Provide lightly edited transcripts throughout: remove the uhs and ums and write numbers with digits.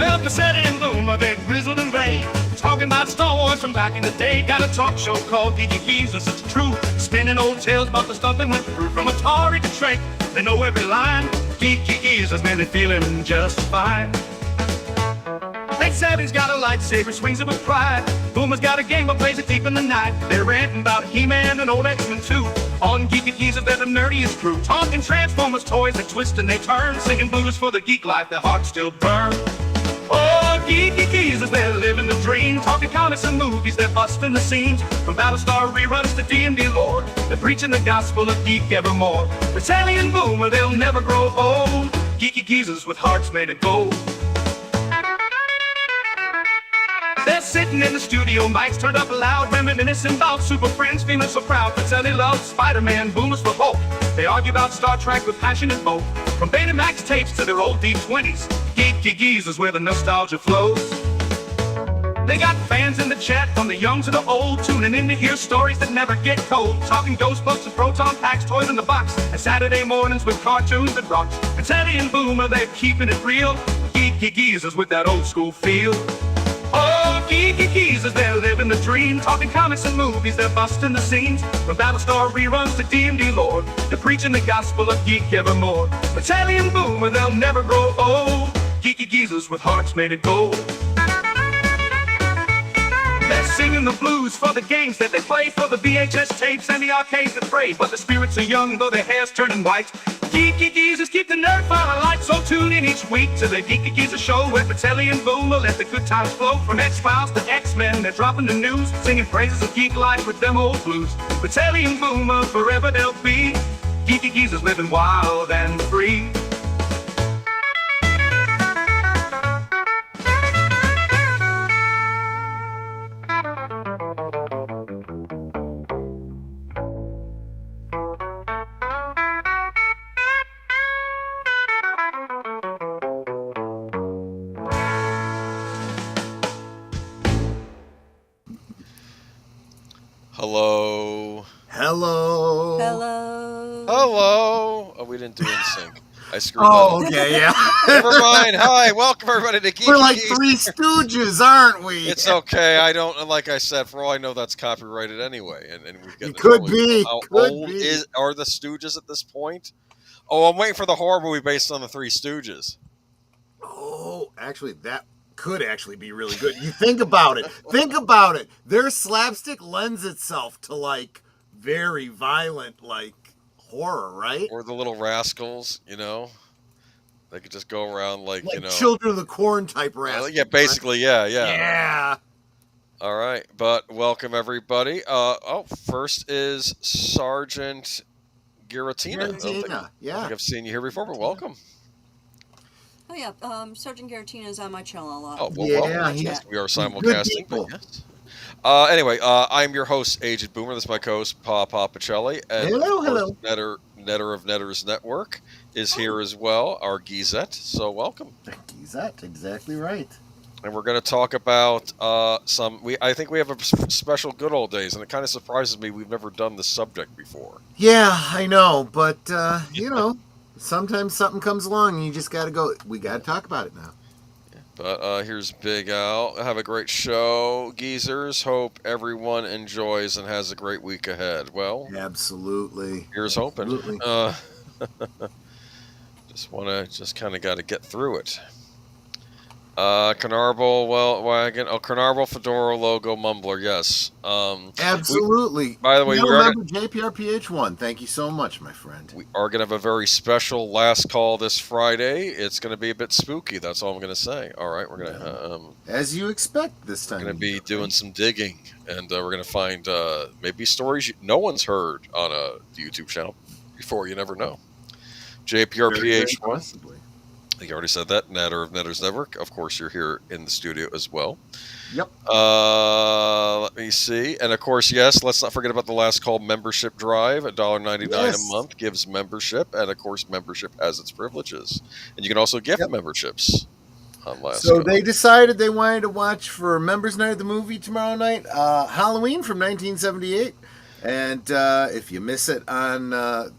Well, Pacelli and Boomer, they're grizzled and gray, talking about Star Wars from back in the day. Got a talk show called Geeky Geezers, it's true, spinning old tales about the stuff they went through. From Atari to Trek, they know every line. Geeky Geezers, man, they're feeling just fine. Late Savvy's got a lightsaber, swings it with pride. Boomer's got a game but plays it deep in the night. They're ranting about He-Man and old X-Men too. On Geeky Geezers, they're the nerdiest crew, talking Transformers toys that twist and they turn, singing blues for the geek life, their hearts still burn. Oh, Geeky Geezers, they're living the dream, talking comics and movies, they're busting the seams. From Battlestar reruns to D&D lore, they're preaching the gospel of geek evermore. Pacelli and Boomer, they'll never grow old. Geeky Geezers with hearts made of gold. They're sitting in the studio, mics turned up loud, reminiscing about Super Friends, feeling so proud. Pacelli loves Spider-Man, Boomer's for Hulk. They argue about Star Trek with passionate both. From Betamax tapes to their old D20s, Geeky Geezers where the nostalgia flows. They got fans in the chat, from the young to the old, tuning in to hear stories that never get told. Talking Ghostbusters, Proton Packs, toys in the box, and Saturday mornings with cartoons that rocks. Pacelli and Boomer, they're keeping it real. Geeky Geezers with that old school feel. Oh, Geeky Geezers, they're living the dream, talking comics and movies, they're busting the scenes. From Battlestar reruns to D&D lore, they're preaching the gospel of geek evermore. Pacelli and Boomer, they'll never grow old. Geeky Geezers with hearts made of gold. They're singing the blues for the games that they play, for the VHS tapes and the arcades that pray. But the spirits are young, though their hair's turning white. Geeky Geezers keep the nerd fire alight, so tune in each week to the Geeky Geezers show, where Pacelli and Boomer let the good times flow. From X-Files to X-Men, they're dropping the news, singing praises of geek life with them old blues. Pacelli and Boomer, forever they'll be Geeky Geezers living wild and free. Hello. Hello. Hello. Hello. Oh, we didn't do NSYNC. I screwed Oh, that up. okay, yeah. Never mind. Hi, welcome everybody to Geeky We're like Geezers. Three Stooges, aren't we? It's okay. I don't, like I said, for all I know, that's copyrighted anyway, and we've got. It could be. How Could old be. are the Stooges at this point? Oh, I'm waiting for the horror movie based on the Three Stooges. Oh, actually, that could actually be really good. You think about it. Think about it. Their slapstick lends itself to, like, very violent, like, horror, right? Or the Little Rascals, you know? They could just go around like you know. Children of the Corn type rascals. Yeah, basically, yeah. Yeah. All right, but welcome everybody. First is Sergeant Giratina. Yeah. I think I've seen you here before, but welcome. Oh yeah, Sergeant Giratina is on my channel a lot. Oh, well, Yeah, welcome. he's- Yes, we are good simulcasting. people. But yes. Anyway, I'm your host, Agent Boomer. This is my co-host, Pacelli. And Hello, of course, Netter of Netters Network is here as well, our Geezette. So welcome. Geezette, exactly right. And we're going to talk about I think we have a special good old days, and it kind of surprises me we've never done this subject before. Yeah, I know, but, you know, sometimes something comes along and you just got to go, we got to talk about it now. But here's Big Al. Have a great show, Geezers. Hope everyone enjoys and has a great week ahead. Well, Absolutely. here's hoping. Absolutely. Just kind of got to get through it. Carnarvon, Carnarvon Fedora logo mumbler, yes. Absolutely. By the way, you we are remember JPRPH1. Thank you so much, my friend. We are going to have a very special last call this Friday. It's going to be a bit spooky. That's all I'm going to say. All right, we're going to as you expect this time. Going to be doing some digging, and we're going to find maybe stories no one's heard on a YouTube channel before. You never know. JPRPH1. I think I already said that. Netter of Netters Network. Of course, you're here in the studio as well. Yep. Let me see. And of course, yes, let's not forget about the last call membership drive. $1.99 a month gives membership. And of course, membership has its privileges. And you can also gift memberships on last So call. they decided they wanted to watch for Members Night of the Movie tomorrow night, Halloween from 1978. And if you miss it on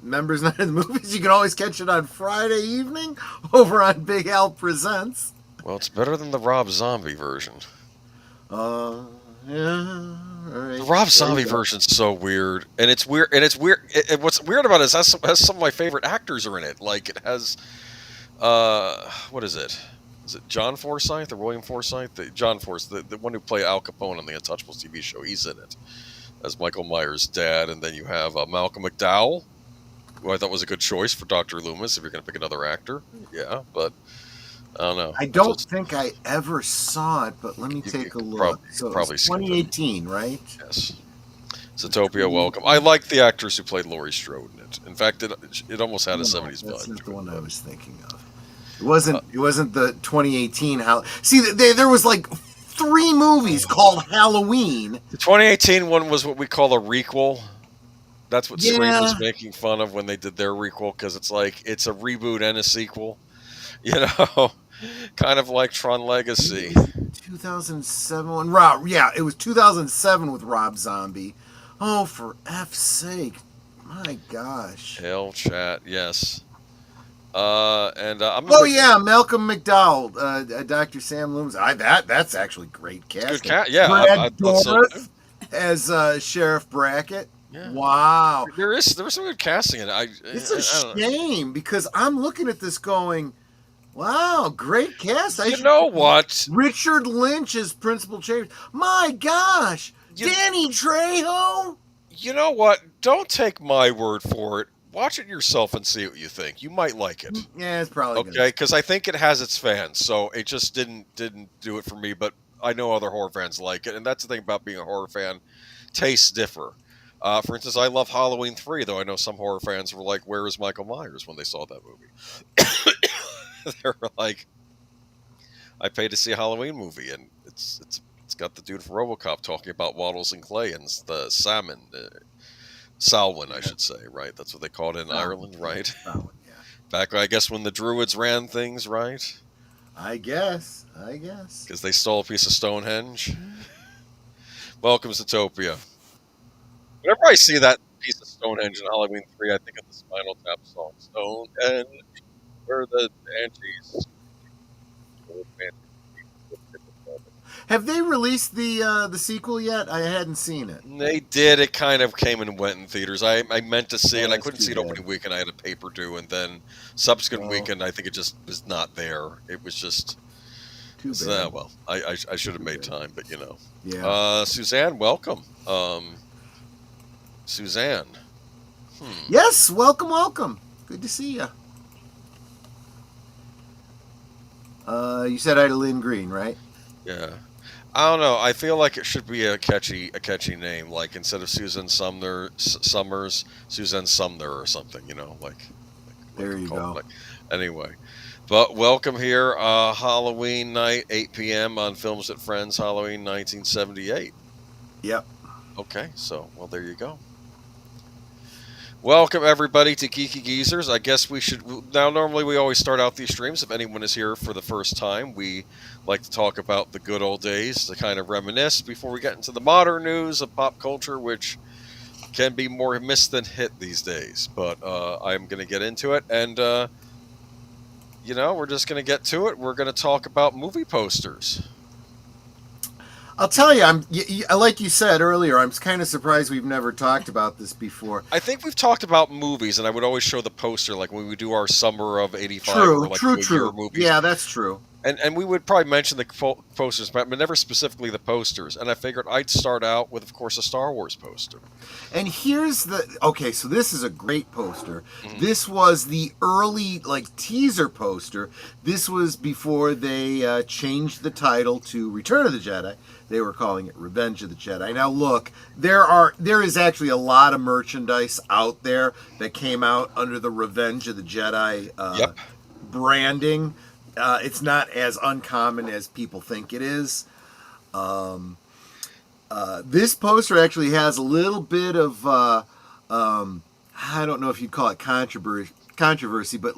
Members Night of the Movies, you can always catch it on Friday evening over on Big Al Presents. Well, it's better than the Rob Zombie version. Yeah, all right. The Rob There Zombie you go. version's so weird, and it's weird. What's weird about it is has some of my favorite actors are in it. Like it has, what is it? Is it John Forsythe or William Forsythe? John Forsythe, the one who played Al Capone on the Untouchables TV show. He's in it as Michael Myers' dad, and then you have Malcolm McDowell, who I thought was a good choice for Dr. Loomis if you're going to pick another actor. Yeah, but I don't know. I don't think I ever saw it, but let me take a look. So probably it's skip it. 2018, right? Yes. Zootopia, welcome. I like the actress who played Laurie Strode in it. In fact, it almost had a 70s vibe. That's not the one I was thinking of. It wasn't the 2018 See, there was like 3 movies called Halloween. The 2018 one was what we call a requel. That's what Scream was Yeah. making fun of when they did their requel, because it's like it's a reboot and a sequel. You know, kind of like Tron Legacy. 2007 one. Rob, yeah, it was 2007 with Rob Zombie. Oh, for F's sake. My gosh. Hell chat, yes. I'm Oh yeah, Malcolm McDowell, Dr. Sam Loomis. That's actually great casting. good cat. Yeah, Brad thought so Dourif too. as Sheriff Brackett. Yeah. Wow. There was some good casting in it. It's a I don't know. shame because I'm looking at this going, wow, great cast. You know what? Richard Lynch as Principal Chambers. My gosh. Danny Trejo. You know what? Don't take my word for it. Watch it yourself and see what you think. You might like it. Yeah, it's probably Okay, because I think it has its fans. So it just didn't do it for me. But I know other horror fans like it, and that's the thing about being a horror fan. Tastes differ. For instance, I love Halloween 3, though I know some horror fans were like, "Where is Michael Myers?" when they saw that movie. They were like, "I paid to see a Halloween movie, and it's got the dude from RoboCop talking about Waddles and Clay and the salmon." Salwin, I should say, right? That's what they called it in Ireland, right? Yeah. Back, I guess, when the Druids ran things, right? I guess. Because they stole a piece of Stonehenge. Welcome, Zootopia. Whenever I see that piece of Stonehenge in Halloween 3, I think of the Spinal Tap song, Stonehenge, where the Banshees. Have they released the sequel yet? I hadn't seen it. They did. It kind of came and went in theaters. I meant to see it. I that's couldn't too see it bad. opening weekend. I had a paper due, and then subsequent weekend, I think it just was not there. It was just Too bad. well, I should have made time, but you know. Yeah. Suzanne, welcome. Suzanne. Yes, welcome. Good to see you. You said I had Lynn Green, right? Yeah. I don't know. I feel like it should be a catchy name, like instead of Susan Summers, Suzanne Sumner or something. You know, like There you go. Anyway, but welcome here, Halloween night, 8 p.m. on Films at Friends, Halloween 1978. Yep. Okay, so well, there you go. Welcome everybody to Geeky Geezers. I guess we should now. Normally, we always start out these streams. If anyone is here for the first time, we like to talk about the good old days, to kind of reminisce before we get into the modern news of pop culture, which can be more miss than hit these days. But I'm going to get into it, and we're just going to get to it. We're going to talk about movie posters. I'll tell you, like you said earlier, I'm kind of surprised we've never talked about this before. I think we've talked about movies, and I would always show the poster, like when we do our summer of '85. True, or like true. Movies. Yeah, that's true. And we would probably mention the posters, but never specifically the posters. And I figured I'd start out with, of course, a Star Wars poster. And here's okay, so this is a great poster. Mm-hmm. This was the early, teaser poster. This was before they changed the title to Return of the Jedi. They were calling it Revenge of the Jedi. Now, look, there is actually a lot of merchandise out there that came out under the Revenge of the Jedi branding. It's not as uncommon as people think it is. This poster actually has a little bit of, I don't know if you'd call it controversy, but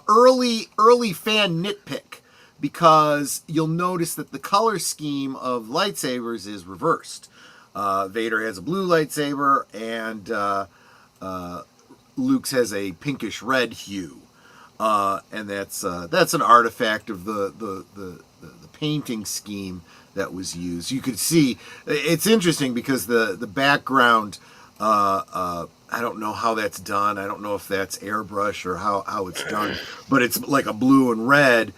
early fan nitpick, because you'll notice that the color scheme of lightsabers is reversed. Vader has a blue lightsaber, and Luke's has a pinkish red hue. and that's an artifact of the painting scheme that was used. You could see it's interesting because the background. I don't know how that's done. I don't know if that's airbrush or how it's done, but it's like a blue and red,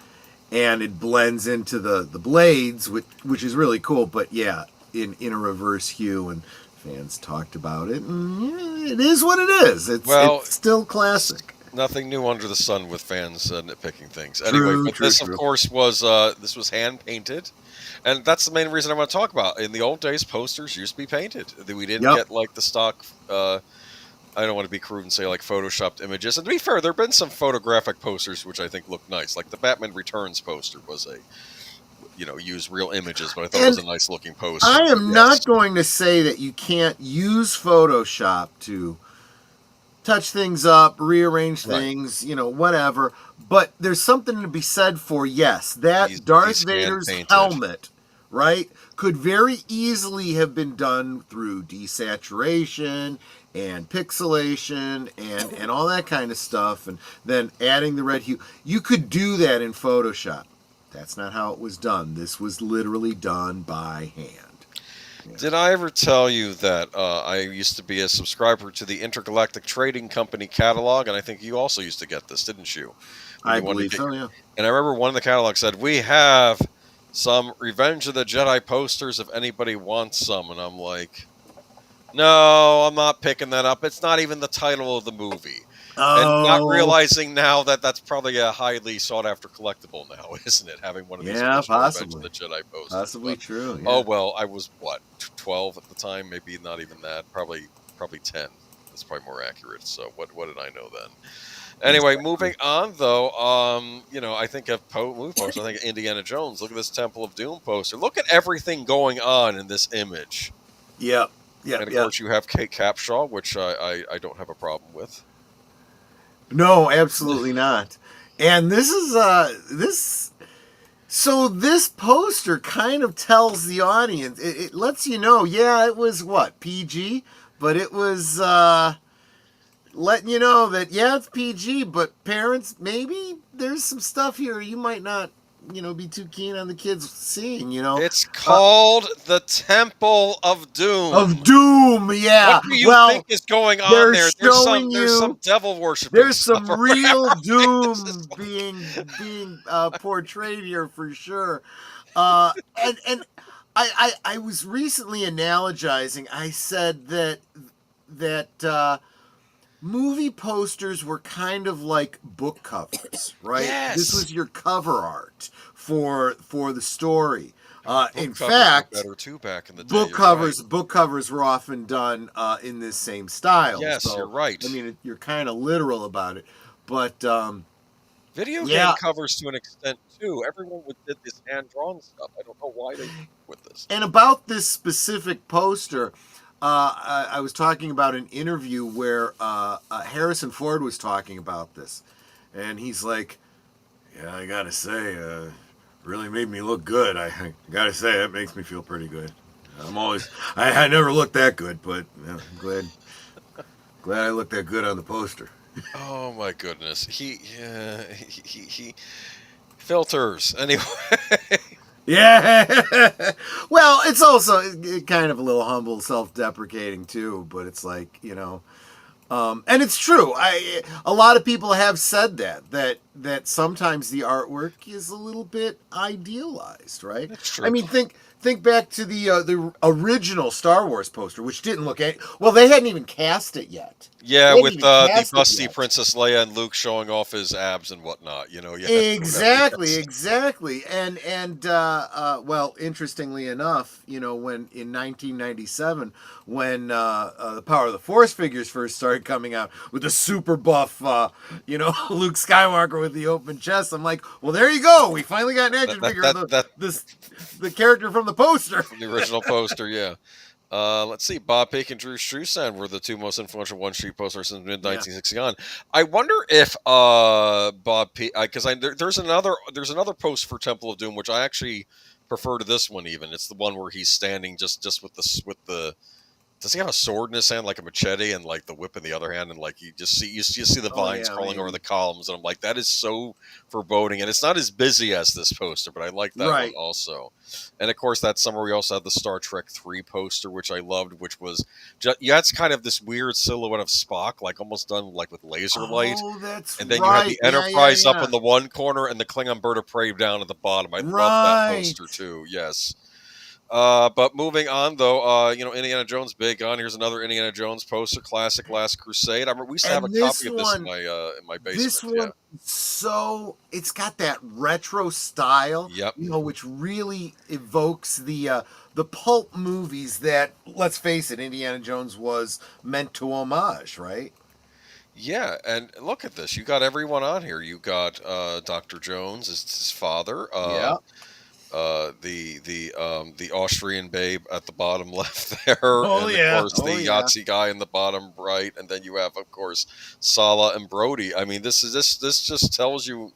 and it blends into the blades, which is really cool. But yeah, in a reverse hue, and fans talked about it, and yeah, it is what it is. It's still classic. Nothing new under the sun with fans nitpicking things. Anyway, but this of course was hand painted. And that's the main reason I want to talk about. In the old days, posters used to be painted. We didn't get like the stock. I don't want to be crude and say like photoshopped images. And to be fair, there have been some photographic posters which I think look nice. Like the Batman Returns poster was used real images, but I thought it was a nice looking poster. I am not going to say that you can't use Photoshop to touch things up, rearrange things, whatever. But there's something to be said for, that Darth Vader's helmet, right, could very easily have been done through desaturation and pixelation and all that kind of stuff, and then adding the red hue. You could do that in Photoshop. That's not how it was done. This was literally done by hand. Did I ever tell you that I used to be a subscriber to the Intergalactic Trading Company catalog, and I think you also used to get this, didn't you? I believe so, yeah. And I remember one of the catalogs said, "We have some Revenge of the Jedi posters if anybody wants some." And I'm like, no, I'm not picking that up. It's not even the title of the movie. And not realizing now that that's probably a highly sought-after collectible now, isn't it? Having one of these possibly. Revenge of the Jedi posters. Possibly true, yeah. Oh, well, I was, 12 at the time? Maybe not even that. Probably 10. That's probably more accurate. So what did I know then? Anyway, moving on, though, I think of movie posters. I think of Indiana Jones. Look at this Temple of Doom poster. Look at everything going on in this image. Yep. And, of course, you have Kate Capshaw, which I don't have a problem with. No, absolutely not. And this is so this poster kind of tells the audience, it lets you know, it was PG, but it was letting you know that it's PG, but parents, maybe there's some stuff here you might not be too keen on the kids seeing, It's called the Temple of Doom. Of Doom, yeah. What do you think is going on there? There's some devil worshiping. There's some real doom being portrayed here for sure. And I was recently analogizing. I said that movie posters were kind of like book covers, right? Yes. This was your cover art for the story. In fact, better too back in the day. Book covers were often done in this same style. Yes, so, you're right. I mean, you're kind of literal about it, but video game covers to an extent too. Everyone did this hand drawn stuff. I don't know why they with this. And about this specific poster, I was talking about an interview where Harrison Ford was talking about this, and he's like, "Yeah, I gotta say, really made me look good. I gotta say, that makes me feel pretty good. I never looked that good, but I'm glad I looked that good on the poster." Oh my goodness, he filters anyway. Yeah. Well, it's also kind of a little humble, self-deprecating too, but it's like, and it's true. A lot of people have said that sometimes the artwork is a little bit idealized, right? That's true. I mean, think back to the original Star Wars poster, which didn't look they hadn't even cast it yet. Yeah, with the busty Princess Leia and Luke showing off his abs and whatnot, Exactly. And well, interestingly enough, when in 1997, when the Power of the Force figures first started coming out with the super buff, Luke Skywalker with the open chest, I'm like, well, there you go. We finally got an action figure of the character from the poster. From the original poster, yeah. Let's see. Bob Peake and Drew Struzan were the two most influential one-sheet posters since mid-1960 on. I wonder if Bob Peake, because there's another post for Temple of Doom which I actually prefer to this one. Even it's the one where he's standing just with the does he have a sword in his hand, like a machete, and like the whip in the other hand, and like you see the vines crawling over the columns, and I'm like, that is so foreboding, and it's not as busy as this poster, but I like that one also. And of course, that summer we also had the Star Trek 3 poster, which I loved, which was it's kind of this weird silhouette of Spock, like almost done like with laser light. Oh, that's and then you had the Enterprise up in the one corner and the Klingon bird of prey down at the bottom. I love that poster too. Yes. But moving on, though, Indiana Jones big on. Here's another Indiana Jones poster, classic Last Crusade. I remember we used to have a copy of this in my basement. This one, it's got that retro style, yep. Which really evokes the pulp movies that, let's face it, Indiana Jones was meant to homage, right? Yeah, and look at this. You got everyone on here. You got Dr. Jones as his father. The Austrian babe at the bottom left there, and of course the Yahtzee guy in the bottom right, and then you have, of course, Sala and Brody. I mean, this just tells you,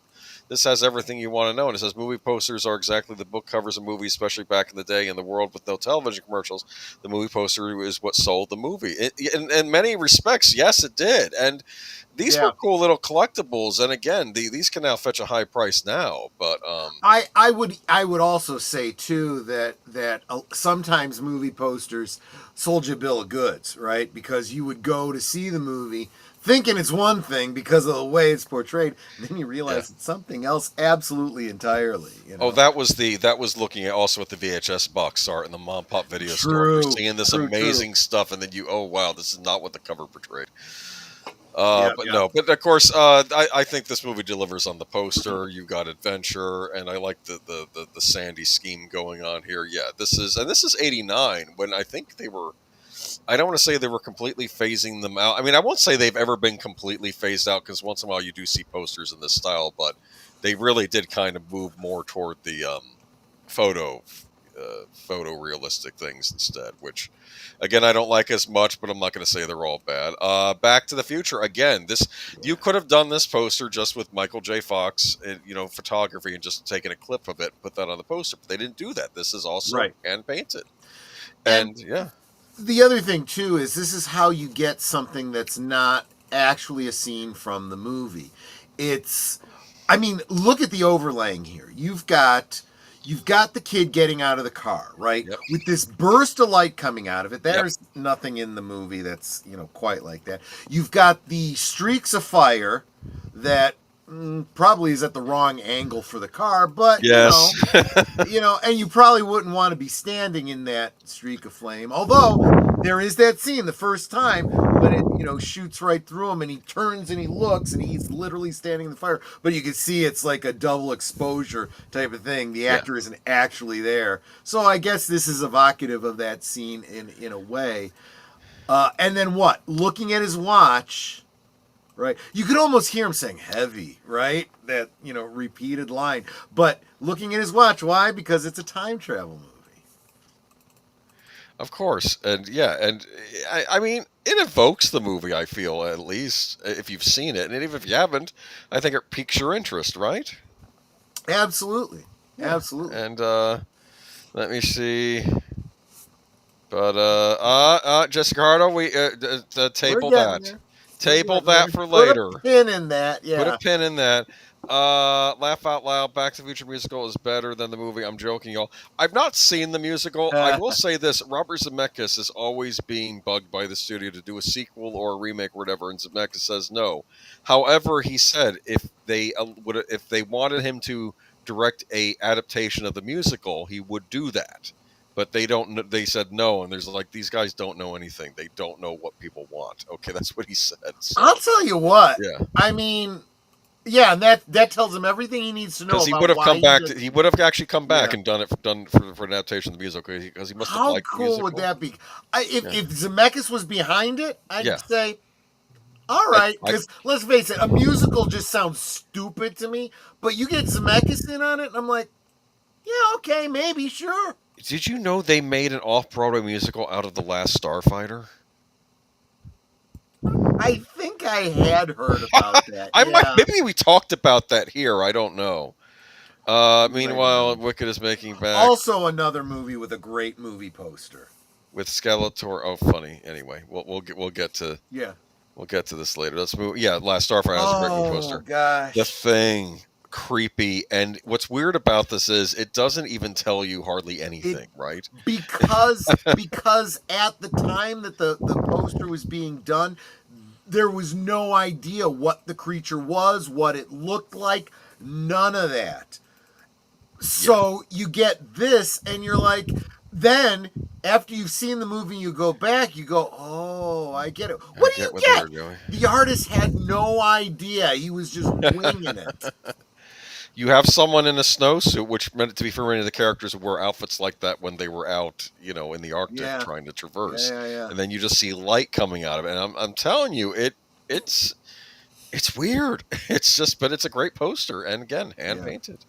this has everything you want to know, and it says movie posters are exactly the book covers of movies, especially back in the day in the world with no television commercials. The movie poster is what sold the movie. In many respects, yes, it did, and these were cool little collectibles, and again, these can now fetch a high price now. But I would also say too that sometimes movie posters sold you a bill of goods, right? Because you would go to see the movie thinking it's one thing because of the way it's portrayed, and then you realize it's something else absolutely entirely. Oh, that was looking at the VHS box art in the mom pop video store. You're seeing this amazing stuff, and then oh wow, this is not what the cover portrayed. But of course, I think this movie delivers on the poster. You got adventure, and I like the Sandy scheme going on here. Yeah, this is 89, when I think they were. I don't want to say they were completely phasing them out. I mean, I won't say they've ever been completely phased out, because once in a while you do see posters in this style, but they really did kind of move more toward the photo realistic things instead, which again I don't like as much, but I'm not going to say they're all bad. Back to the Future, again, you could have done this poster just with Michael J. Fox and photography, and just taken a clip of it, put that on the poster, but they didn't do that. This is also hand painted, and the other thing too is this is how you get something that's not actually a scene from the movie. Look at the overlaying here. You've got the kid getting out of the car, right? Yep. With this burst of light coming out of it. There's nothing in the movie that's, quite like that. You've got the streaks of fire that probably is at the wrong angle for the car, but, and you probably wouldn't want to be standing in that streak of flame. Although there is that scene the first time when it, shoots right through him, and he turns and he looks, and he's literally standing in the fire. But you can see it's like a double exposure type of thing. The actor isn't actually there. So I guess this is evocative of that scene in a way. And then what? Looking at his watch, right? You could almost hear him saying heavy, right? That, repeated line. But looking at his watch, why? Because it's a time travel movie. Of course. And I mean, it evokes the movie, I feel, at least, if you've seen it. And even if you haven't, I think it piques your interest, right? Absolutely. Absolutely. And let me see. But Jessica Hardo, we table that. Table that for later. Put a pin in that, Put a pin in that. Laugh out loud. Back to the Future musical is better than the movie. I'm joking, y'all. I've not seen the musical. I will say this: Robert Zemeckis is always being bugged by the studio to do a sequel or a remake or whatever, and Zemeckis says no. However, he said if they wanted him to direct a adaptation of the musical, he would do that. But they don't. They said no, and there's these guys don't know anything. They don't know what people want. Okay, that's what he said. So, I'll tell you what. Yeah. I mean, yeah, and that tells him everything he needs to know. Because he would have come back. He would have actually come back and done it for an adaptation of the musical. Because he must have liked the musical. How cool would that be? If Zemeckis was behind it, I'd say, all right. Because let's face it, a musical just sounds stupid to me. But you get Zemeckis in on it, and I'm like, yeah, okay, maybe, sure. Did you know they made an off-Broadway musical out of The Last Starfighter? I think I had heard about that. Maybe we talked about that here. I don't know. Meanwhile, Wicked is making back. Also another movie with a great movie poster. with Skeletor. Oh, funny. Anyway, we'll get to this later. Let's move. Yeah, Last Starfighter has a great movie poster. Gosh. The Thing, creepy. And what's weird about this is it doesn't even tell you hardly anything, right? Because at the time that the poster was being done, there was no idea what the creature was, what it looked like, none of that. So you get this, and you're like, then after you've seen the movie, you go back, you go, oh, I get it. What do you get? The artist had no idea. He was just winging it. You have someone in a snowsuit, which meant to be for many of the characters who wore outfits like that when they were out, in the Arctic trying to traverse. And then you just see light coming out of it. And I'm telling you, it's weird. But it's a great poster. And again, hand painted.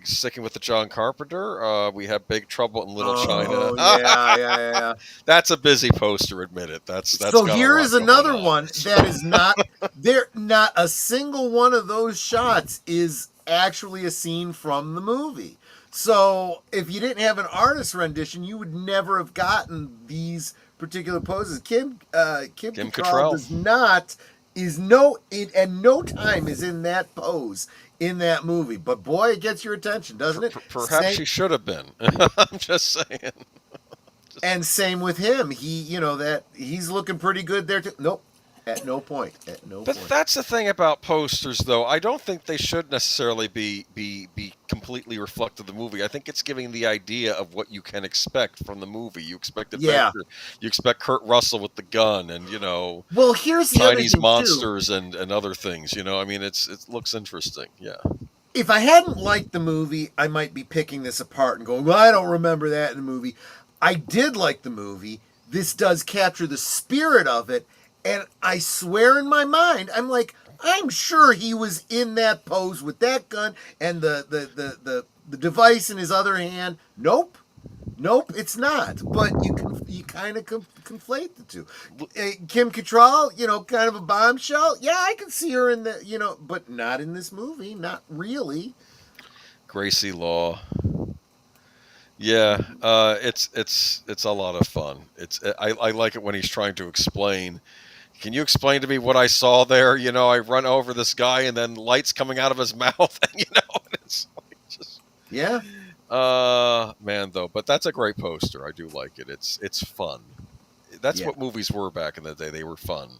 Sticking with the John Carpenter, we have Big Trouble in Little China. Yeah. That's a busy poster, admit it. That's so here is another one that is not there. Not a single one of those shots is actually a scene from the movie. So if you didn't have an artist rendition, you would never have gotten these particular poses. Kim Cattrall does not at no time is in that pose in that movie, but boy, it gets your attention, doesn't it? Perhaps she should have been. I'm just saying. And same with him. He's looking pretty good there too. Nope. At no point. But that's the thing about posters, though. I don't think they should necessarily be completely reflective of the movie. I think it's giving the idea of what you can expect from the movie. You expect adventure. You expect Kurt Russell with the gun, and well, here's the Chinese monsters and other things. I mean, it looks interesting. Yeah. If I hadn't liked the movie, I might be picking this apart and going, well, I don't remember that in the movie. I did like the movie. This does capture the spirit of it. And I swear in my mind, I'm like, I'm sure he was in that pose with that gun and the device in his other hand. Nope, it's not. But you kind of conflate the two. Kim Cattrall, kind of a bombshell. Yeah, I can see her in the, but not in this movie. Not really. Gracie Law. Yeah, it's a lot of fun. I like it when he's trying to explain. Can you explain to me what I saw there? I run over this guy and then lights coming out of his mouth, and it's like just man though. But that's a great poster. I do like it. It's fun. That's what movies were back in the day. They were fun.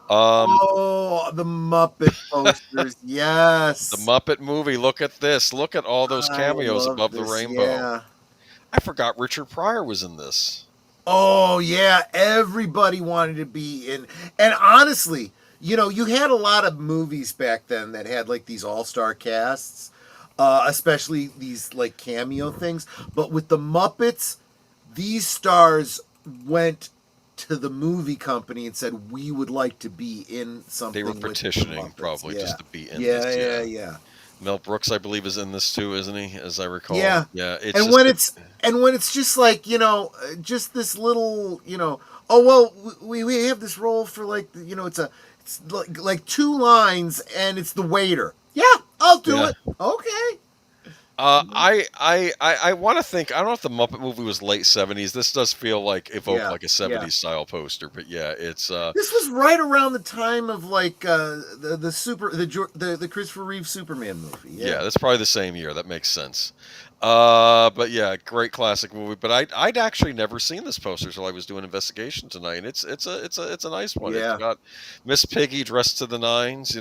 The Muppet posters, yes. The Muppet movie. Look at this. Look at all those cameos above the rainbow. Yeah. I forgot Richard Pryor was in this. Oh, yeah. Everybody wanted to be in. And honestly, you had a lot of movies back then that had like these all-star casts, especially these like cameo things. But with the Muppets, these stars went to the movie company and said, we would like to be in something. They were petitioning probably just to be in this. Yeah. Mel Brooks, I believe, is in this too, isn't he? As I recall. Yeah. When it's just like, just this little, oh well, we have this role for like, it's like 2 lines and it's the waiter. Yeah, I'll do it. Okay. I want to think. I don't know if the Muppet movie was late 70s. This does feel like like a 70s style poster, but yeah, it's. This was right around the time of like the Christopher Reeve Superman movie. Yeah, that's probably the same year. That makes sense. But yeah, great classic movie. But I'd actually never seen this poster until I was doing investigation tonight. And it's a nice one. Yeah. It's got Miss Piggy dressed to the nines,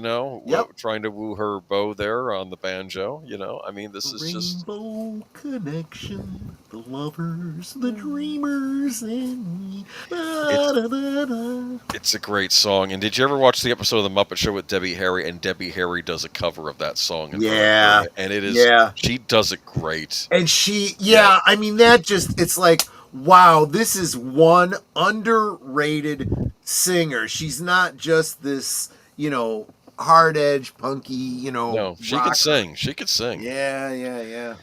trying to woo her beau there on the banjo. I mean, this is just Rainbow Connection, the lovers, the dreamers, and me. It's a great song. And did you ever watch the episode of the Muppet Show with Debbie Harry? And Debbie Harry does a cover of that song. And it is she does it great. And she, I mean, it's like, wow, this is one underrated singer. She's not just this, hard edge, punky, No, she could sing. She could sing. Yeah.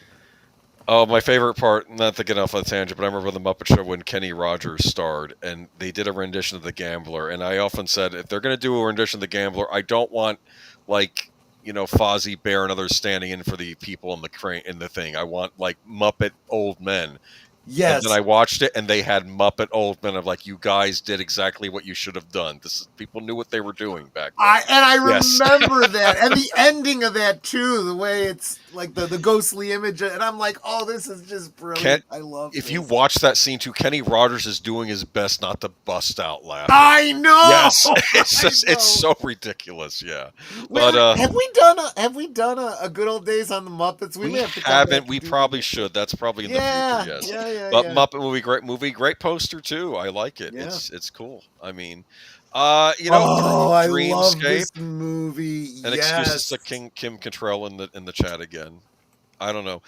Oh, my favorite part, not to get off on a tangent, but I remember the Muppet Show when Kenny Rogers starred, and they did a rendition of The Gambler. And I often said, if they're going to do a rendition of The Gambler, I don't want, like, Fozzie Bear and others standing in for the people in the thing. I want like Muppet old men. Yes. And then I watched it, and they had Muppet old men of like, you guys did exactly what you should have done. People knew what they were doing back then. I Yes. remember that, and the ending of that too. The way it's like the ghostly image, and I'm like, oh, this is just brilliant. I love. If this. you watch that scene too, Kenny Rogers is doing his best not to bust out laughing. I know. Yes, it's so ridiculous. Yeah, Well, but have we done a good old days on the Muppets? we may have to haven't. We probably should. That's probably in the future. Yes. Yeah. But Muppet movie, great poster too. I like it. Yeah. It's cool. I mean, I love Dreamscape. this movie. And excuses to Kim Cattrall in the chat again. I don't know.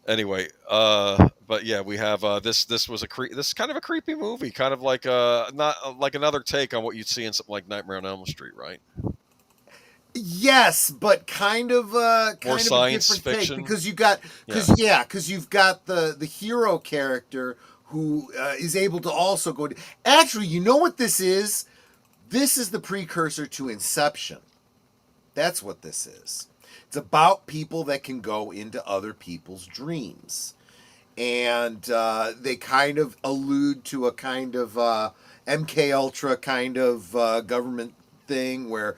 Anyway, but yeah, we have this was this is kind of a creepy movie, kind of like not like another take on what you'd see in something like Nightmare on Elm Street, right? Yes, but kind of More of science a different fiction. take, because you've got you've got the hero character who is able to also go. Actually, you know what this is? This is the precursor to Inception. That's what this is. It's about people that can go into other people's dreams. And they kind of allude to a kind of MK Ultra kind of government thing where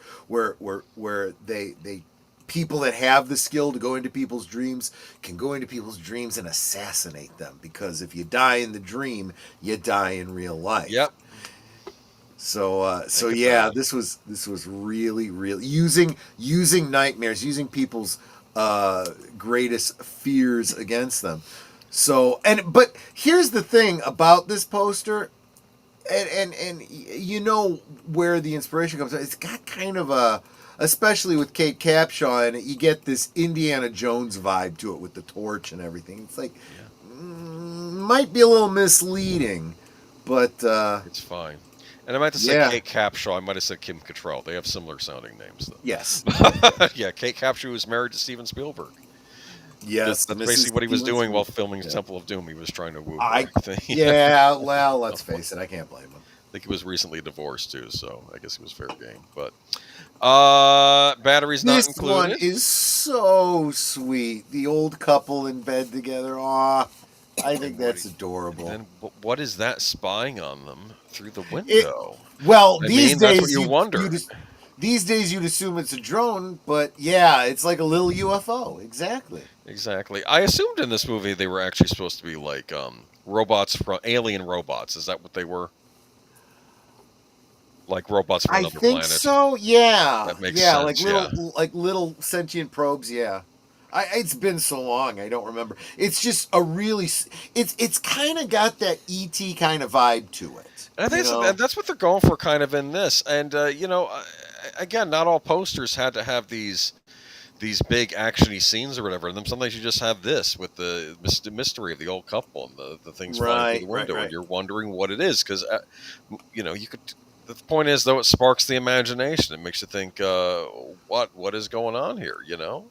they people that have the skill to go into people's dreams can go into people's dreams and assassinate them, because if you die in the dream, you die in real life. Yep. So yeah, this was really using nightmares, using people's greatest fears against them. So but here's the thing about this poster, and you know where the inspiration comes from. It's got kind of especially with Kate Capshaw in it, you get this Indiana Jones vibe to it with the torch and everything. It's like might be a little misleading, but it's fine. And I might have said Kate Capshaw. I might have said Kim Cattrall. They have similar sounding names, though. Yes. Yeah, Kate Capshaw was married to Steven Spielberg. Yes, that's basically what he was doing while filming Temple of Doom. He was trying to woo. Yeah, well, let's face it, I can't blame him. I think he was recently divorced too, so I guess he was fair game. But batteries not included. This one is so sweet. The old couple in bed together. Aw, I think that's adorable. And what is that spying on them through the window? These days that's what you wonder. These days you'd assume it's a drone, but yeah, it's like a little UFO. Exactly. I assumed in this movie they were actually supposed to be like robots from alien robots. Is that what they were? Like robots from another planet. I think so. Yeah. That makes sense. Like little sentient probes. Yeah. It's been so long, I don't remember. It's just a really, it's kind of got that ET kind of vibe to it. And I think that's what they're going for, kind of in this. And again, not all posters had to have these big actiony scenes or whatever. And then sometimes you just have this with the mystery of the old couple and the things flying through the window, and you're wondering what it is, because you could. The point is, though, it sparks the imagination. It makes you think, what is going on here?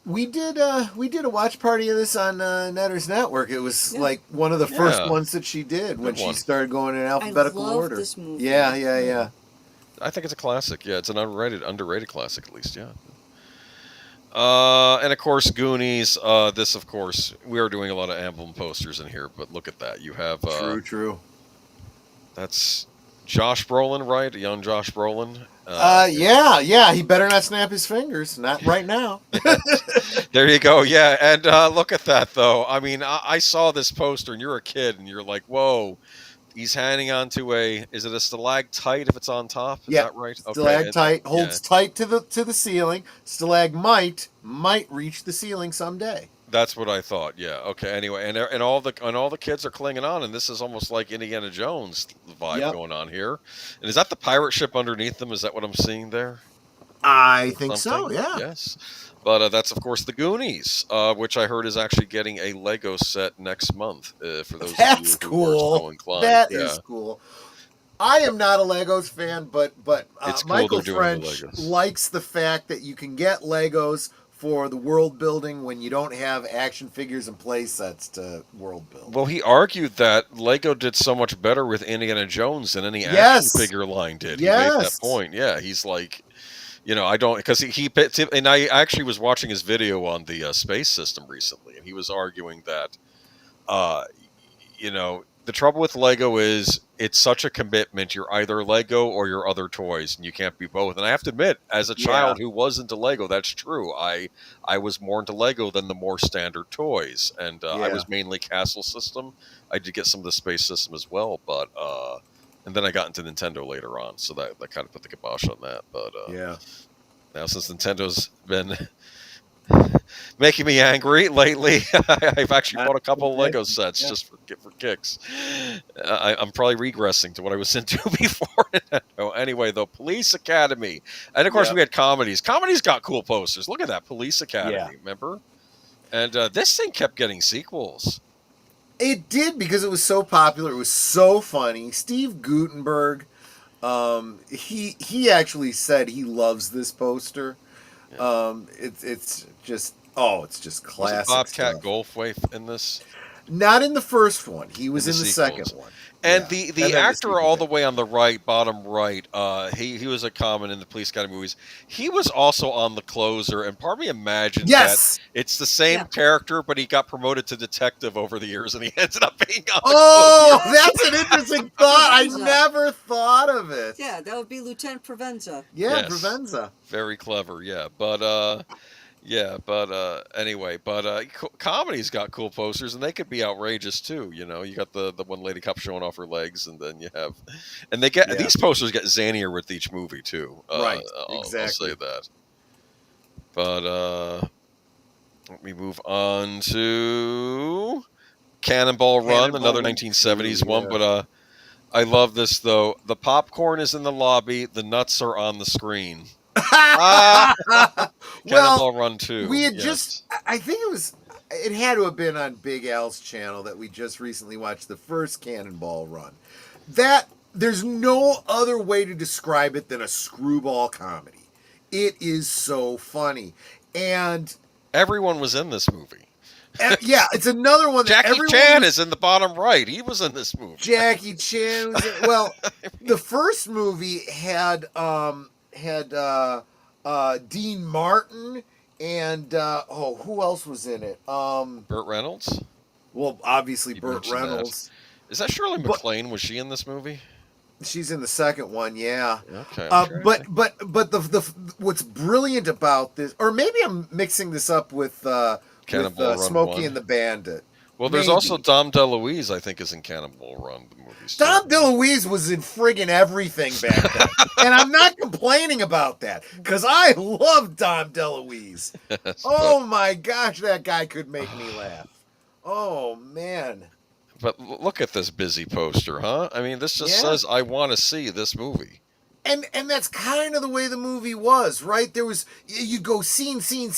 We did a watch party of this on Netter's Network. It was like one of the first ones that she did when she started going in alphabetical order. This movie. Yeah. I think it's a classic. Yeah, it's an underrated classic, at least. Yeah. And of course, Goonies. This, of course, we are doing a lot of emblem posters in here, but look at that. You have true. That's Josh Brolin, right? Young Josh Brolin. Yeah. He better not snap his fingers. Not right now. There you go. Yeah, and look at that, though. I mean, I saw this poster, and you're a kid, and you're like, "Whoa." He's hanging on to is it a stalactite if it's on top? Is that right? Okay. Stalactite holds tight to the ceiling. Stalagmite might reach the ceiling someday. That's what I thought. Yeah. Okay. Anyway, and all the kids are clinging on, and this is almost like Indiana Jones vibe going on here. And is that the pirate ship underneath them? Is that what I'm seeing there? I think so. Yeah. Yes. But that's of course the Goonies, which I heard is actually getting a Lego set next month. For those of you who are so inclined. That is cool. I am not a Legos fan, but it's cool Michael French likes the fact that you can get Legos for the world building when you don't have action figures and play sets to world build. Well, he argued that Lego did so much better with Indiana Jones than any action figure line did. He made that point. Yeah, he's like, I don't, because he and I actually was watching his video on the space system recently, and he was arguing that, the trouble with Lego is it's such a commitment. You're either Lego or you're other toys, and you can't be both. And I have to admit, as a child who was into Lego, that's true. I was more into Lego than the more standard toys, and I was mainly Castle System. I did get some of the Space System as well, but and then I got into Nintendo later on, so that kind of put the kibosh on that. But now since Nintendo's been making me angry lately, I've actually bought a couple of Lego sets just for kicks. I'm probably regressing to what I was into before Nintendo. Anyway, though, Police Academy. And, of course, we had comedies. Comedies got cool posters. Look at that, Police Academy, remember? And this thing kept getting sequels. It did, because it was so popular. It was so funny. Steve Guttenberg, he actually said he loves this poster. It's just classic. Was it Bobcat stuff. Goldthwait in this? Not in the first one. He was in the second one. And the actor all the way on the right, bottom right, he was a common in the Police Academy movies. He was also on The Closer, and part of me imagines that it's the same character, but he got promoted to detective over the years, and he ended up being on that's an interesting thought. I never thought of it. Yeah, that would be Lieutenant Provenza. Yeah, yes. Provenza. Very clever, anyway, comedy's got cool posters, and they could be outrageous too. You got the one lady cop showing off her legs, and then you have, and they get these posters get zanier with each movie too. Right, exactly. I'll say that. But let me move on to Cannonball Run, another 1970s one. But I love this though. The popcorn is in the lobby. The nuts are on the screen. Cannonball Run 2. We had I think it had to have been on Big Al's channel that we just recently watched the first Cannonball Run. There's no other way to describe it than a screwball comedy. It is so funny. And everyone was in this movie. It's another one that Jackie Chan is in the bottom right. He was in this movie. Jackie Chan was in, the first movie had Dean Martin and who else was in it? Burt Reynolds. Well, obviously Burt Reynolds. Is that Shirley MacLaine? Was she in this movie? She's in the second one, yeah. Okay. But the what's brilliant about this, or maybe I'm mixing this up with Smokey and the Bandit. Well, there's also Dom DeLuise, I think, is in Cannonball Run, the movie. Dom DeLuise was in friggin' everything back then. And I'm not complaining about that, because I love Dom DeLuise. Oh my gosh, that guy could make me laugh. Oh, man. But look at this busy poster, huh? I mean, this just says, I want to see this movie. And that's kind of the way the movie was, right? There was, you go scene, and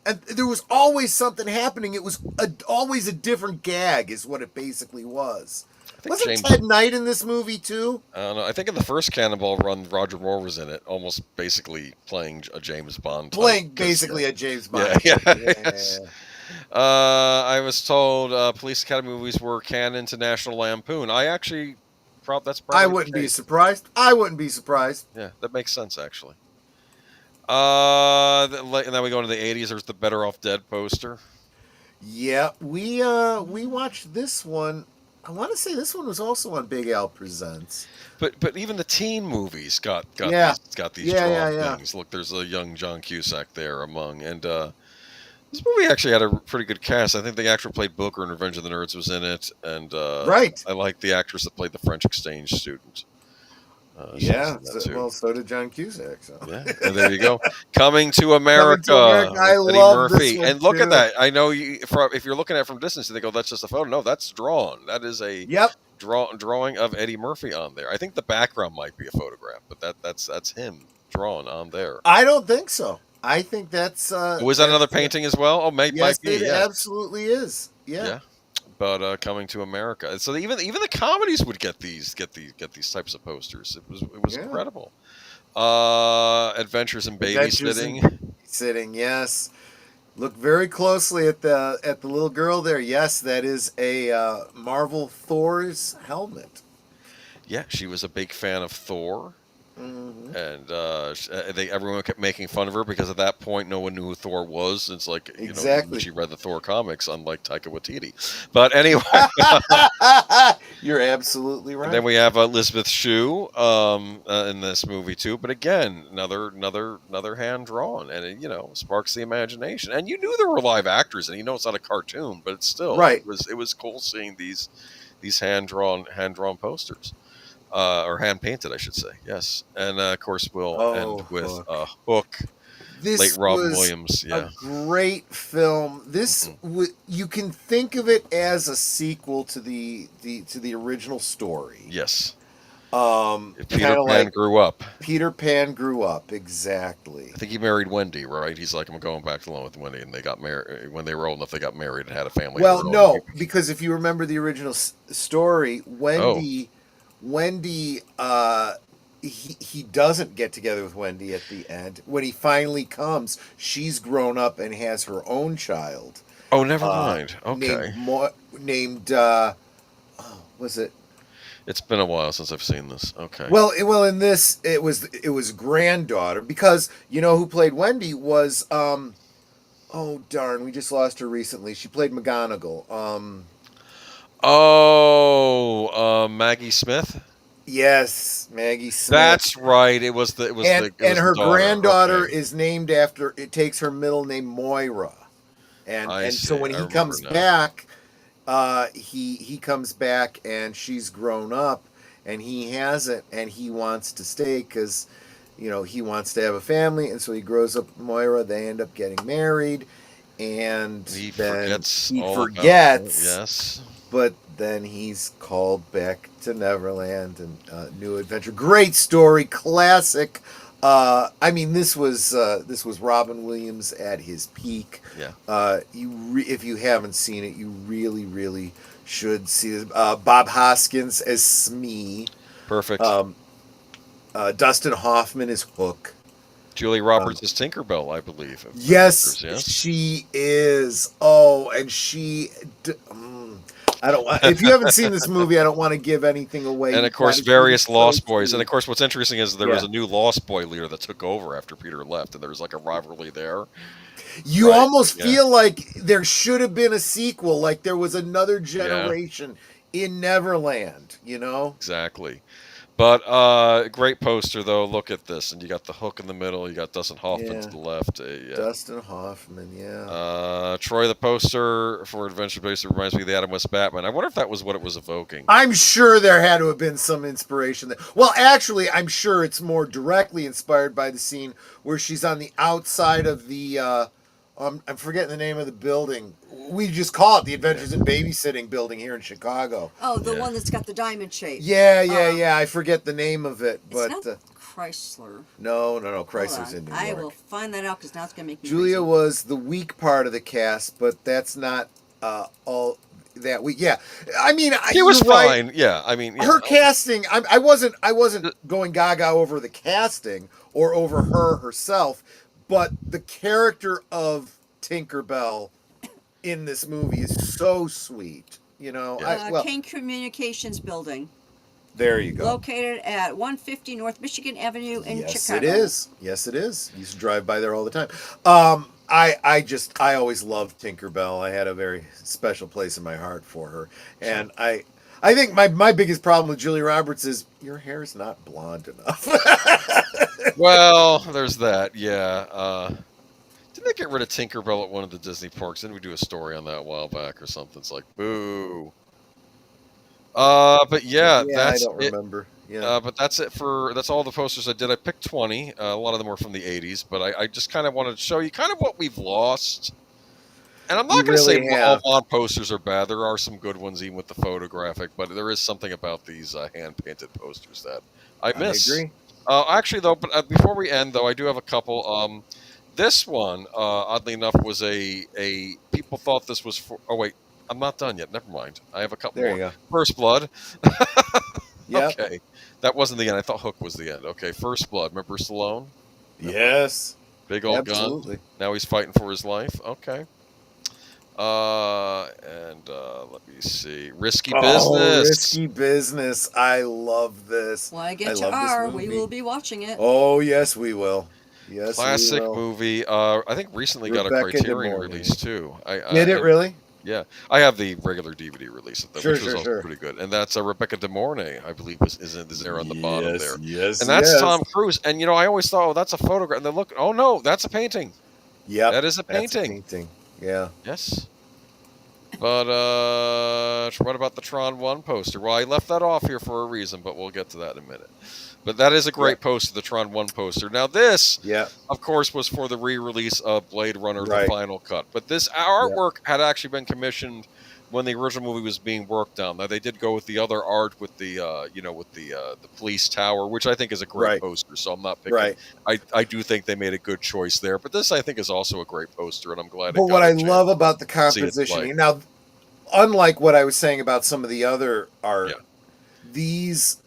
there was always something happening. It was always a different gag is what it basically was. Wasn't Ted Knight in this movie, too? I don't know. I think in the first Cannonball Run, Roger Moore was in it, almost basically playing a James Bond. Playing basically a James Bond. Yeah. I was told Police Academy movies were canon to National Lampoon. I actually... that's probably I wouldn't be surprised. Yeah, that makes sense, actually. And then we go into the 80s. There's the Better Off Dead poster. Yeah, we watched this one. I want to say this one was also on Big Al Presents. But even the teen movies got these drawn things. Look, there's a young John Cusack there among, and this movie actually had a pretty good cast. I think the actor who played Booker in Revenge of the Nerds was in it, and I like the actress that played the French exchange student. So did John Cusack. So. Yeah, and there you go. Coming to America. I love Murphy. this one and look too. at that. I know if you're looking at it from distance, they go, "That's just a photo." No, that's drawn. That is a drawing of Eddie Murphy on there. I think the background might be a photograph, but that's him drawn on there. I don't think so. I think that's. Was that another painting as well? Oh, might be. It absolutely is. Yeah. But Coming to America. So even the comedies would get these types of posters. It was incredible. Adventures in Babysitting. Yes. Look very closely at the little girl there. Yes, that is a Marvel Thor's helmet. Yeah, she was a big fan of Thor. And everyone kept making fun of her because at that point no one knew who Thor was. It's like, Exactly. she read the Thor comics, unlike Taika Waititi. But anyway, you're absolutely right. and then we have Elizabeth Shue in this movie too. But again, another hand drawn, and it sparks the imagination. And you knew there were live actors, and it's not a cartoon, but it's still Right. It was cool seeing these hand drawn posters. Or hand painted, I should say. Yes, and of course we'll end with Hook. This Late Robin was Williams. Yeah, a great film. This you can think of it as a sequel to the original story. yes. If Peter Pan grew up. Peter Pan grew up, exactly. I think he married Wendy, right? He's like, I'm going back along with Wendy, and they got married when they were old enough. They got married and had a family. Well, no, because if you remember the original story, Wendy, he doesn't get together with Wendy at the end. When he finally comes, she's grown up and has her own child. Oh, never mind. Okay. Named was it? It's been a while since I've seen this. Okay. Well, in this it was granddaughter, because who played Wendy was oh darn, we just lost her recently. She played McGonagall. Maggie Smith. Yes, Maggie Smith. That's right. It was her granddaughter is named after. It takes her middle name Moira, and so when he comes back, he comes back and she's grown up, and he hasn't, and he wants to stay because, he wants to have a family, and so he grows up with Moira. They end up getting married, and he then forgets. Yes. But then he's called back to Neverland and New Adventure. Great story, classic. This was Robin Williams at his peak. Yeah. If you haven't seen it, you really, really should see it. Bob Hoskins as Smee. Perfect. Dustin Hoffman is Hook. Julie Roberts is Tinkerbell, I believe. Yes, she is. Oh, and she. I don't want. If you haven't seen this movie, I don't want to give anything away. And of course, various Lost Boys. And of course, what's interesting is there was a new Lost Boy leader that took over after Peter left, and there was like a rivalry there. You almost feel like there should have been a sequel, like there was another generation in Neverland. Exactly. But great poster though. Look at this, and you got the Hook in the middle. You got Dustin Hoffman to the left. Dustin Hoffman, Troy, the poster for Adventure Base, reminds me of the Adam West Batman. I wonder if that was what it was evoking. I'm sure there had to have been some inspiration there. Well, actually, I'm sure it's more directly inspired by the scene where she's on the outside of the. I'm forgetting the name of the building. We just call it the Adventures in Babysitting building here in Chicago. Oh, the one that's got the diamond shape. Yeah. I forget the name of it, but it's not Chrysler. No. Chrysler's in New York. I will find that out because now it's gonna make me. Julia crazy. was the weak part of the cast, but that's not all that weak. Yeah, he was fine. Right. Yeah, her casting. I wasn't going gaga over the casting or over her herself. But the character of Tinkerbell in this movie is so sweet, Kane Communications Building. There you go. Located at 150 North Michigan Avenue in Chicago. Yes, it is. You used to drive by there all the time. I always loved Tinkerbell. I had a very special place in my heart for her, and I think my biggest problem with Julia Roberts is your hair is not blonde enough. Well, there's that. Yeah. Didn't they get rid of Tinkerbell at one of the Disney parks? Didn't we do a story on that a while back or something? It's like, boo. But that's I don't remember. Yeah. But that's all the posters I did. I picked 20. A lot of them were from the 80s, but I just kind of wanted to show you kind of what we've lost. And I'm not going to say all Bond posters are bad. There are some good ones, even with the photographic, but there is something about these hand-painted posters that I miss. I agree. Actually, though, but before we end, though, I do have a couple. This one, oddly enough, was a people thought this was for. Oh wait, I'm not done yet. Never mind. I have a couple more. There you go. First Blood. Yep. Okay, that wasn't the end. I thought Hook was the end. Okay, First Blood. Remember Stallone? Yes. Big old gun. Now he's fighting for his life. Okay. Let me see. Risky Oh, Business. Risky Business. I love this. Well, I I get you love this are. movie. We will be watching it. Oh, yes, we will. Yes, we Classic will. movie. I think recently got a Rebecca De Criterion Mornay. release too. Did it And really? yeah, I have the regular DVD release of that, Sure, which was sure, also sure. pretty good. And that's Rebecca De Mornay, I believe, is there on the bottom there. Yes, And that's yes. Tom Cruise. And I always thought, oh, that's a photograph. And then look, oh no, that's a painting. Yep. That is a That's a painting. painting. Yeah. Yes. But what about the Tron 1 poster? Well, I left that off here for a reason, but we'll get to that in a minute. But that is a great poster, the Tron 1 poster. Now this, of course, was for the re-release of Blade Runner, the final cut. But this artwork had actually been commissioned when the original movie was being worked on. Now they did go with the other art with the the police tower, which I think is a great poster. So I'm not picking. I do think they made a good choice there. But this I think is also a great poster, and I'm glad. But what I love about the composition now, unlike what I was saying about some of the other art,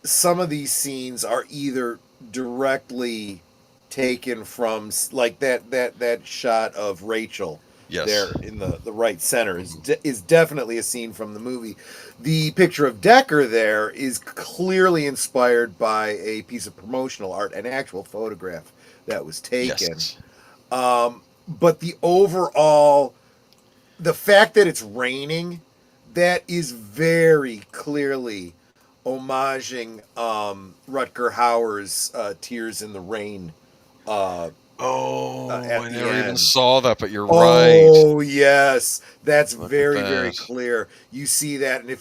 some of these scenes are either directly taken from, like that shot of Rachel there in the right center is definitely a scene from the movie. The picture of Decker there is clearly inspired by a piece of promotional art, an actual photograph that was taken. But the overall, the fact that it's raining, that is very clearly homaging Rutger Hauer's Tears in the Rain. I never even saw that, but you're right. Oh yes, that's very clear. You see that, and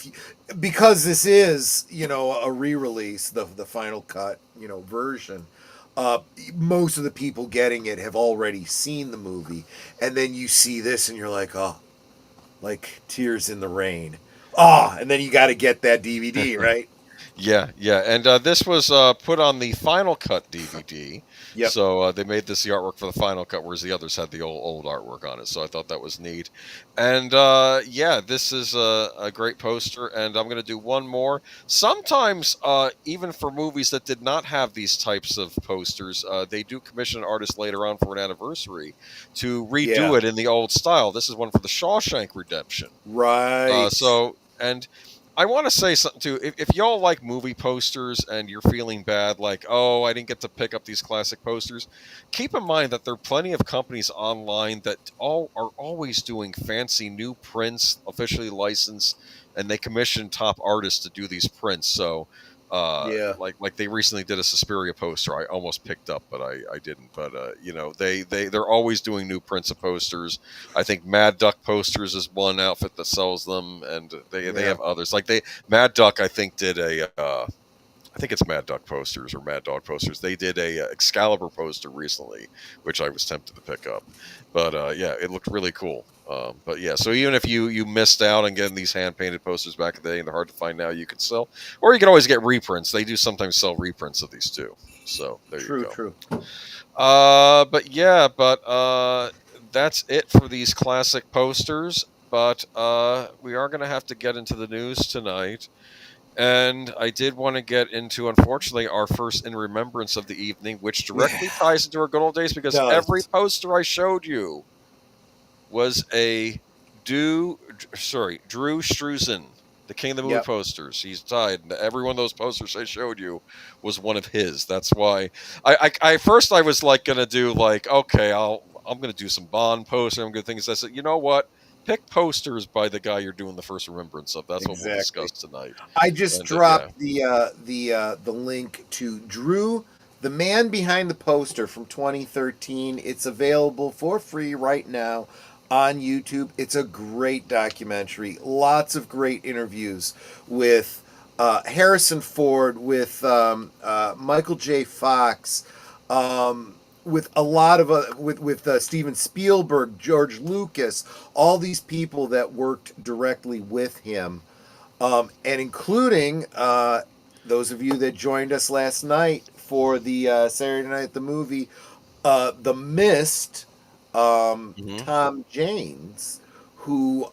because this is a re-release, the final cut version. Most of the people getting it have already seen the movie, and then you see this, and you're like, oh, like Tears in the Rain. And then you got to get that DVD, right? Yeah. And this was put on the Final Cut DVD. So they made this the artwork for the Final Cut, whereas the others had the old artwork on it. So I thought that was neat. And this is a great poster. And I'm going to do one more. Sometimes, even for movies that did not have these types of posters, they do commission an artist later on for an anniversary to redo it in the old style. This is one for the Shawshank Redemption. Right. And I want to say something too. If y'all like movie posters and you're feeling bad, like, oh, I didn't get to pick up these classic posters, keep in mind that there are plenty of companies online that are always doing fancy new prints, officially licensed, and they commission top artists to do these prints. So, like they recently did a Suspiria poster. I almost picked up, but I didn't. But they're always doing new prints of posters. I think Mad Duck Posters is one outfit that sells them, and they have others. Like Mad Duck, I think did I think it's Mad Duck Posters or Mad Dog Posters. They did a Excalibur poster recently, which I was tempted to pick up. But it looked really cool. So even if you missed out on getting these hand-painted posters back in the day and they're hard to find now, you could sell. Or you can always get reprints. They do sometimes sell reprints of these too. So there you go. True. That's it for these classic posters. But we are going to have to get into the news tonight. And I did want to get into, unfortunately, our first In Remembrance of the evening, which directly ties into our good old days, because every poster I showed you was a Drew Struzan, the king of the movie posters. He's tied. Every one of those posters I showed you was one of his. That's why I first I was like going to do like, okay, I'm going to do some Bond posters. I'm going to think. I said, you know what? Pick posters by the guy you're doing the first remembrance of. That's what we'll discuss tonight. I just dropped the link to Drew, the man behind the poster from 2013. It's available for free right now on YouTube. It's a great documentary. Lots of great interviews with Harrison Ford, with Michael J. Fawkes, with a lot of with Steven Spielberg, George Lucas, all these people that worked directly with him, and including those of you that joined us last night for the Saturday Night the Movie, the Misc, Tom James, who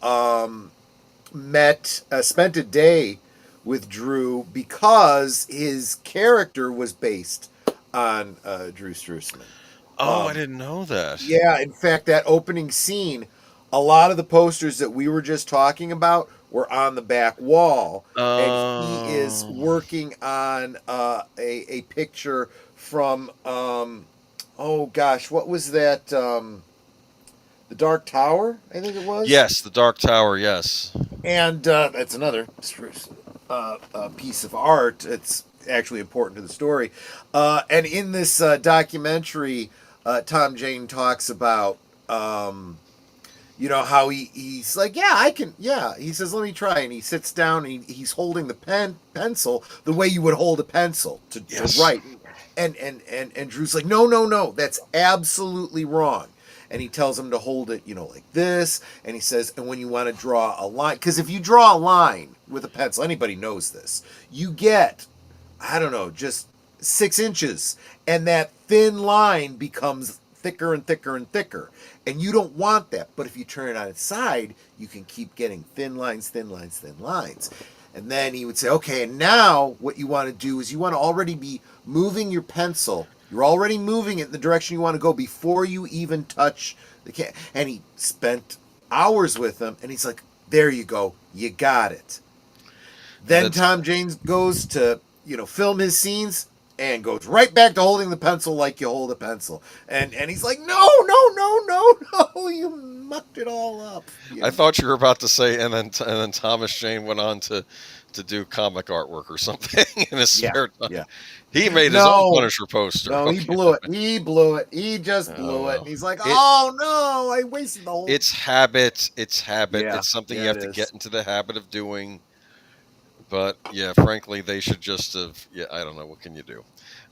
spent a day with Drew because his character was based on Drew Struzan. I didn't know that. Yeah, in fact, that opening scene, a lot of the posters that we were just talking about were on the back wall, and he is working on a picture from oh gosh, what was that? The Dark Tower, I think it was. Yes, the Dark Tower. Yes, and that's another piece of art. It's actually important to the story. And in this documentary, Tom Jane talks about how he's like, yeah, I can, yeah. He says, let me try, and he sits down and he's holding the pencil the way you would hold a pencil to write. And Drew's like, no, that's absolutely wrong. And he tells him to hold it, like this. And he says, and when you want to draw a line, because if you draw a line with a pencil, anybody knows this, you get, I don't know, just 6 inches. And that thin line becomes thicker and thicker and thicker. And you don't want that. But if you turn it on its side, you can keep getting thin lines, thin lines, thin lines. And then he would say, okay, and now what you want to do is you want to already be moving your pencil. You're already moving it in the direction you want to go before you even touch the can. And he spent hours with them, and he's like, there you go. You got it. Then Tom Jane goes to, film his scenes and goes right back to holding the pencil like you hold a pencil. And he's like, no, you mucked it all up. I thought you were about to say, and then Thomas Jane went on to do comic artwork or something in his spare time. Yeah. He made his own Punisher poster. No, he blew it. He just blew it. And he's like, oh no, I wasted the whole. It's habit. Yeah, it's something you have to get into the habit of doing. But yeah, frankly, they should just have. Yeah, I don't know. What can you do?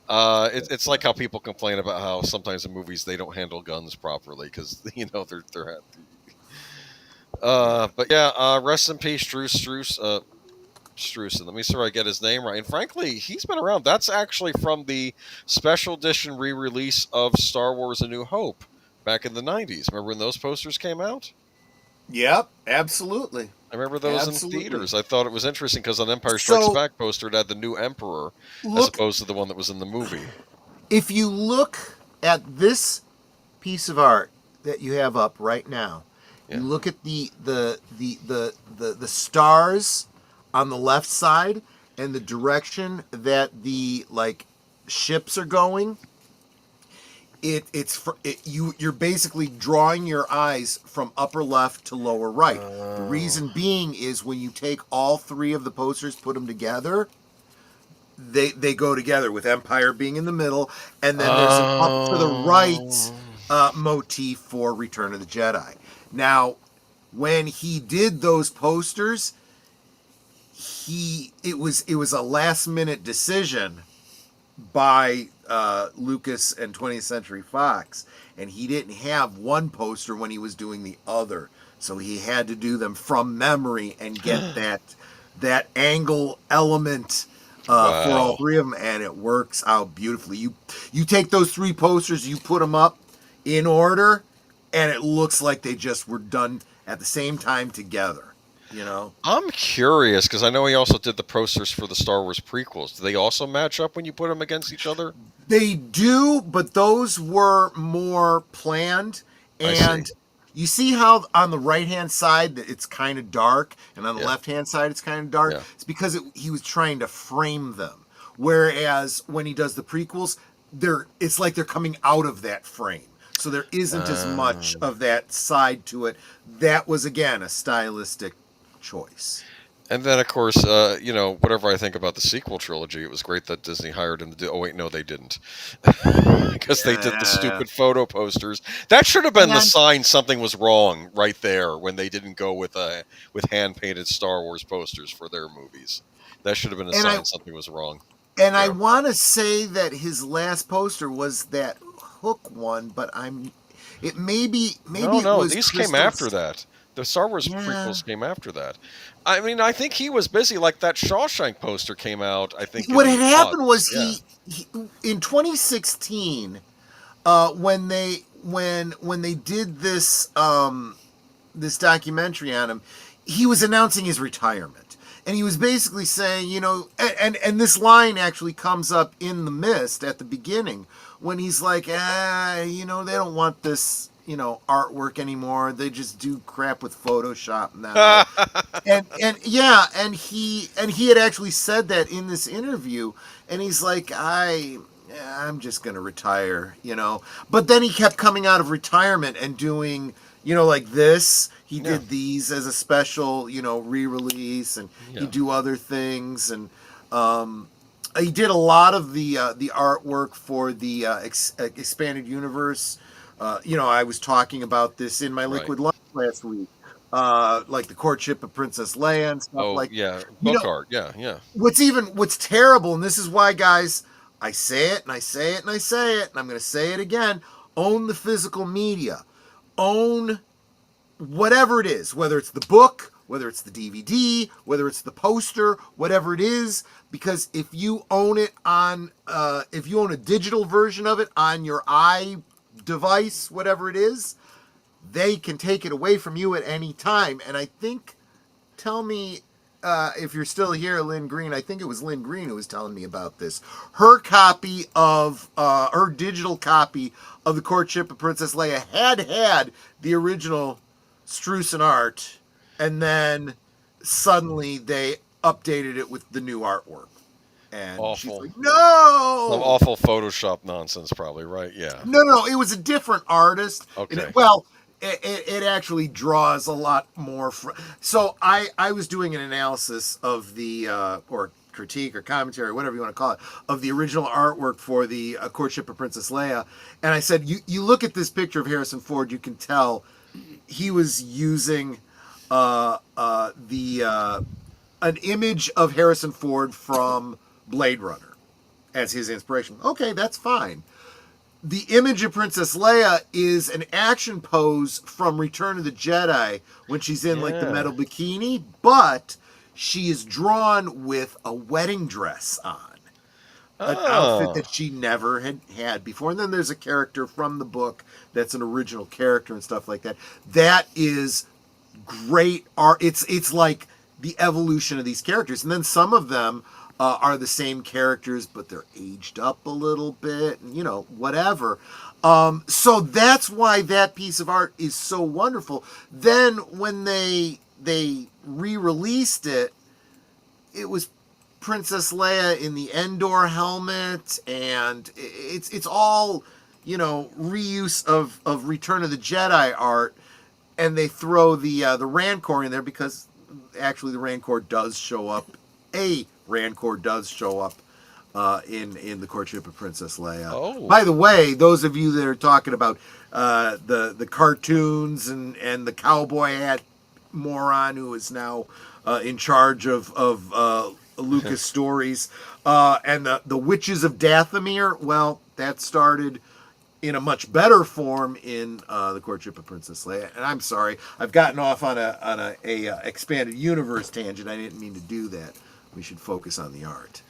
It's like how people complain about how sometimes in movies they don't handle guns properly because they're. But yeah, rest in peace, Strusen. Let me see if I get his name right. And frankly, he's been around. That's actually from the special edition re-release of Star Wars: A New Hope back in the 90s. Remember when those posters came out? Yep, absolutely. I remember those in theaters. I thought it was interesting because on Empire Strikes Back poster it had the new Emperor as opposed to the one that was in the movie. If you look at this piece of art that you have up right now, you look at the stars on the left side and the direction that the ships are going. You're basically drawing your eyes from upper left to lower right. The reason being is when you take all 3 of the posters, put them together, they go together with Empire being in the middle, and then there's an up to the right motif for Return of the Jedi. Now, when he did those posters, it was a last minute decision by Lucas and 20th Century Fox, and he didn't have one poster when he was doing the other, so he had to do them from memory and get that angle element for all 3 of them, and it works out beautifully. You take those 3 posters, you put them up in order, and it looks like they just were done at the same time together. I'm curious because I know he also did the posters for the Star Wars prequels. Do they also match up when you put them against each other? They do, but those were more planned. And you see how on the right-hand side that it's kind of dark, and on the left-hand side it's kind of dark? Yeah. It's because he was trying to frame them. Whereas when he does the prequels, it's like they're coming out of that frame. So there isn't as much of that side to it. That was, again, a stylistic choice. And then, of course, whatever I think about the sequel trilogy, it was great that Disney hired him to do. Oh wait, no, they didn't, because they did the stupid photo posters. That should have been the sign something was wrong right there when they didn't go with hand painted Star Wars posters for their movies. That should have been a sign something was wrong. And I want to say that his last poster was that Hook one, but it maybe no, it was these came after that. The Star Wars prequels came after that. I mean, I think he was busy. Like that Shawshank poster came out. I think what had happened was he in 2016 when they did this this documentary on him, he was announcing his retirement, and he was basically saying, and this line actually comes up in the Mist at the beginning when he's like, they don't want this artwork anymore. They just do crap with Photoshop now. and he had actually said that in this interview, and he's like, I'm just gonna retire, But then he kept coming out of retirement and doing, like this. He did these as a special, re-release, and he'd do other things, and he did a lot of the artwork for the expanded universe. I was talking about this in my Liquid Lunch last week. Like the courtship of Princess Leia and stuff book art, yeah. What's terrible, and this is why, guys, I say it and I say it and I say it, and I'm going to say it again: own the physical media, own whatever it is, whether it's the book, whether it's the DVD, whether it's the poster, whatever it is, because if you own it if you own a digital version of it on your device, whatever it is, they can take it away from you at any time. And I think, tell me if you're still here, Lynn Green, I think it was Lynn Green who was telling me about this. Her digital copy of The Courtship of Princess Leia had the original Struzan art, and then suddenly they updated it with the new artwork. And awful. She's like, no! Some awful Photoshop nonsense, probably, right? Yeah. No, it was a different artist. Okay. It actually draws a lot more. So I was doing an analysis of the, or critique or commentary, whatever you want to call it, of the original artwork for the Courtship of Princess Leia. And I said, you look at this picture of Harrison Ford, you can tell he was using an image of Harrison Ford from Blade Runner as his inspiration. Okay, that's fine. The image of Princess Leia is an action pose from Return of the Jedi when she's in like the metal bikini, but she is drawn with a wedding dress on. An outfit that she never had before. And then there's a character from the book that's an original character and stuff like that. That is great art. It's like the evolution of these characters. And then some of them are the same characters, but they're aged up a little bit, and whatever. So that's why that piece of art is so wonderful. Then when they re-released it, it was Princess Leia in the Endor helmet, and it's all reuse of Return of the Jedi art, and they throw the Rancor in there because actually the Rancor does show up. Rancor does show up in the Courtship of Princess Leia. Oh. By the way, those of you that are talking about the cartoons and the cowboy hat moron who is now in charge of Lucas Stories and the Witches of Dathomir, well, that started in a much better form in the Courtship of Princess Leia. And I'm sorry, I've gotten off on a expanded universe tangent. I didn't mean to do that. We should focus on the art.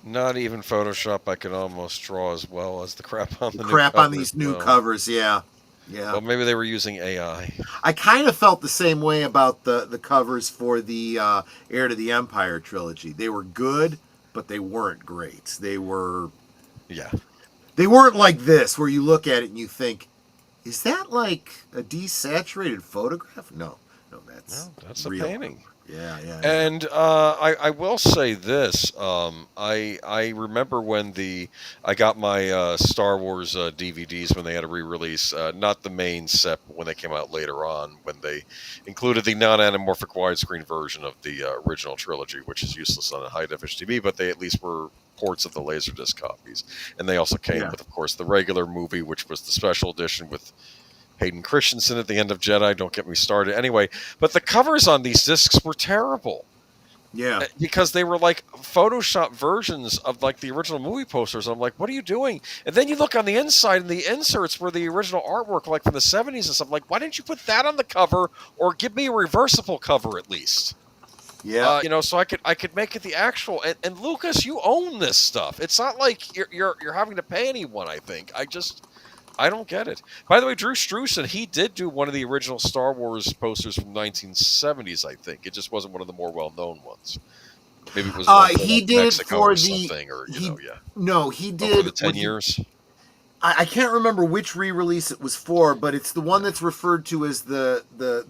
Not even Photoshop I can almost draw as well as the crap on These new covers, yeah. Well, maybe they were using AI. I kind of felt the same way about the covers for the Heir to the Empire trilogy. They were good, but they weren't great. They were... Yeah. They weren't like this, where you look at it and you think, is that like a desaturated photograph? No, that's a painting. Yeah. And I will say this. I remember when I got my Star Wars DVDs when they had a re-release, not the main set, but when they came out later on, when they included the non-anamorphic widescreen version of the original trilogy, which is useless on a high-definition TV, but they at least were ports of the Laserdisc copies. And they also came with, of course, the regular movie, which was the special edition with Hayden Christensen at the end of Jedi. Don't get me started. Anyway, but the covers on these discs were terrible. Yeah. Because they were like Photoshop versions of like the original movie posters. I'm like, what are you doing? And then you look on the inside and the inserts were the original artwork like from the 70s and stuff. Like, why didn't you put that on the cover or give me a reversible cover at least? Yeah. So I could make it the actual. And Lucas, you own this stuff. It's not like you're having to pay anyone, I think. I don't get it. By the way, Drew Struzan, he did do one of the original Star Wars posters from 1970s, I think. It just wasn't one of the more well-known ones. Maybe it was he did Mexico it for or something, or No, he did for the 10 years. I can't remember which re-release it was for, but it's the one that's referred to as the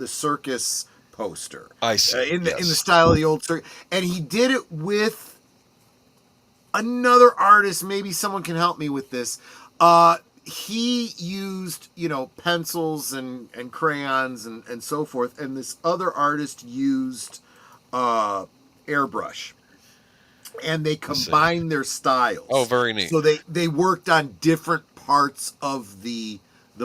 circus poster. I see. In the style of the old circus, and he did it with another artist. Maybe someone can help me with this. He used, pencils and crayons and so forth, and this other artist used airbrush. And they combined their styles. Oh, very neat. So they worked on different parts of the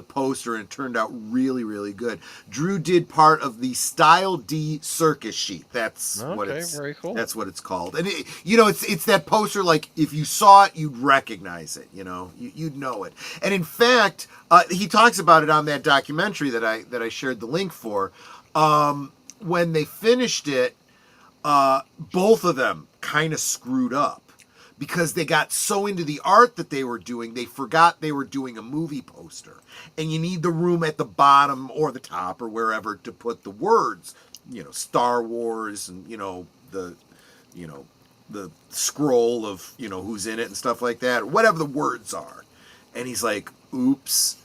poster, and it turned out really, really good. Drew did part of the Style D circus sheet. That's very cool. That's what it's called. And it's that poster, like if you saw it, you'd recognize it. You'd know it. And in fact, he talks about it on that documentary that I shared the link for. When they finished it, both of them kind of screwed up because they got so into the art that they were doing, they forgot they were doing a movie poster. And you need the room at the bottom or the top or wherever to put the words, Star Wars and, the scroll of, who's in it and stuff like that, or whatever the words are. And he's like, oops.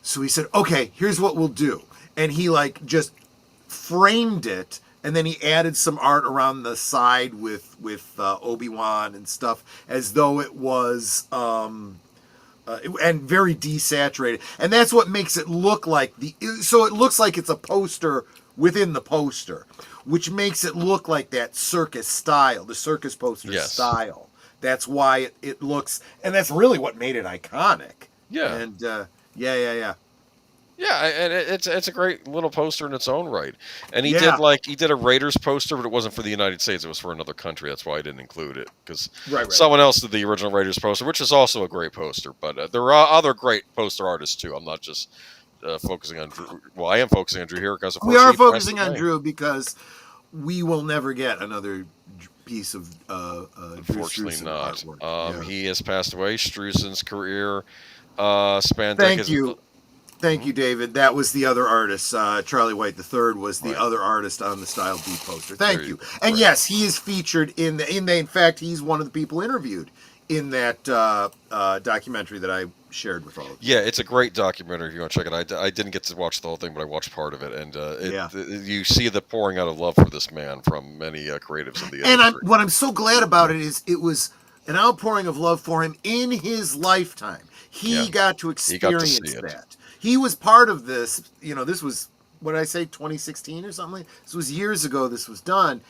So he said, okay, here's what we'll do. And he just framed it. And then he added some art around the side with Obi-Wan and stuff, as though it was, and very desaturated. And that's what makes it look like so it looks like it's a poster within the poster, which makes it look like that circus style, the circus poster style. That's why it looks, and that's really what made it iconic. Yeah. And yeah. Yeah, and it's a great little poster in its own right. And he did a Raiders poster, but it wasn't for the United States; it was for another country. That's why I didn't include it, because someone else did the original Raiders poster, which is also a great poster. But there are other great poster artists too. I'm not just focusing on Drew. Well, I am focusing on Drew here because we are focusing on Drew because we will never get another piece of unfortunately Drew not. Artwork. He has passed away. Strussen's career spanned decades. Thank you. Thank you, David. That was the other artist. Charlie White III was the other artist on the Style D poster. Thank you. And yes, he is featured in fact, he's one of the people interviewed in that documentary that I shared with all of you. Yeah, it's a great documentary if you want to check it. I didn't get to watch the whole thing, but I watched part of it. And you see the pouring out of love for this man from many creatives in the industry. And what I'm so glad about it is it was an outpouring of love for him in his lifetime. He got to experience that. He was part of this, this was, what did I say, 2016 or something? This was years ago this was done.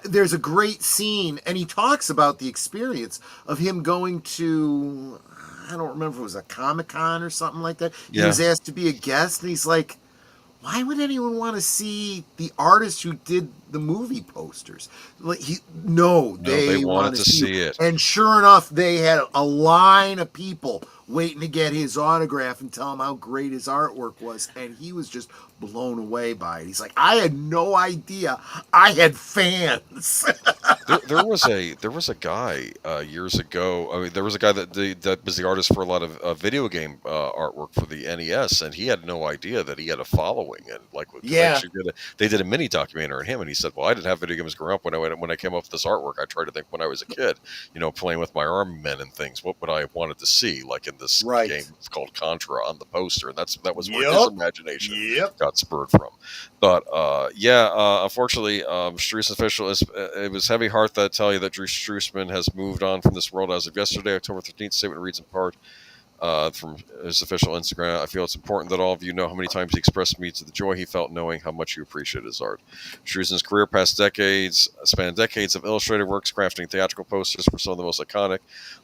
There's a great scene, and he talks about the experience of him going to, I don't remember if it was a Comic-Con or something like that. He was asked to be a guest, and he's like, why would anyone want to see the artist who did the movie posters? They wanted to see it. And sure enough, they had a line of people waiting to get his autograph and tell him how great his artwork was, and he was just blown away by it. He's like, I had no idea I had fans. there was a guy years ago. I mean, there was a guy that was the artist for a lot of video game artwork for the NES, and he had no idea that he had a following. And they did a mini documentary on him, and he said, "Well, I didn't have video games growing up. When I came up with this artwork, I tried to think when I was a kid, playing with my army men and things. What would I have wanted to see, like in this game called Contra on the poster?" And that was where his imagination got spurred from. But unfortunately, Struss official it was heavy heart that tell you that Drew Strusman has moved on from this world as of yesterday, October 13th. Statement reads in part from his official Instagram. I feel it's important that all of you know how many times he expressed me to the joy he felt knowing how much you appreciate his art. Strusman's career spanned decades of illustrated works, crafting theatrical posters for some of the most iconic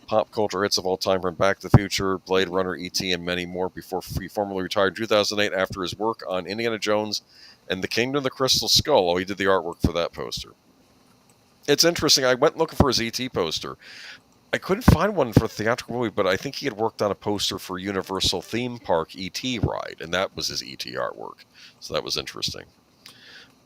pop culture hits of all time, from Back to the Future, Blade Runner, E.T., and many more, before he formally retired in 2008 after his work on Indiana Jones and The Kingdom of the Crystal Skull. He did the artwork for that poster. It's interesting. I went looking for his E.T. poster. I couldn't find one for the theatrical movie, but I think he had worked on a poster for Universal Theme Park E.T. ride, and that was his E.T. artwork. So that was interesting.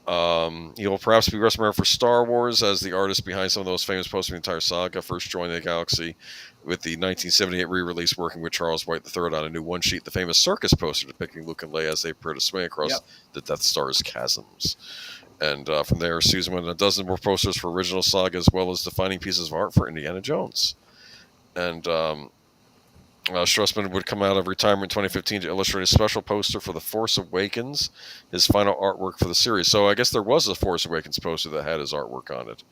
He will perhaps be best remembered for Star Wars as the artist behind some of those famous posters in the entire saga, first joining the Galaxy with the 1978 re-release, working with Charles White III on a new one-sheet, the famous circus poster depicting Luke and Leia as they appear to swing across the Death Star's chasms. And from there, Susan went on a dozen more posters for original saga, as well as defining pieces of art for Indiana Jones. And Strussman would come out of retirement in 2015 to illustrate a special poster for The Force Awakens, his final artwork for the series. So I guess there was a Force Awakens poster that had his artwork on it.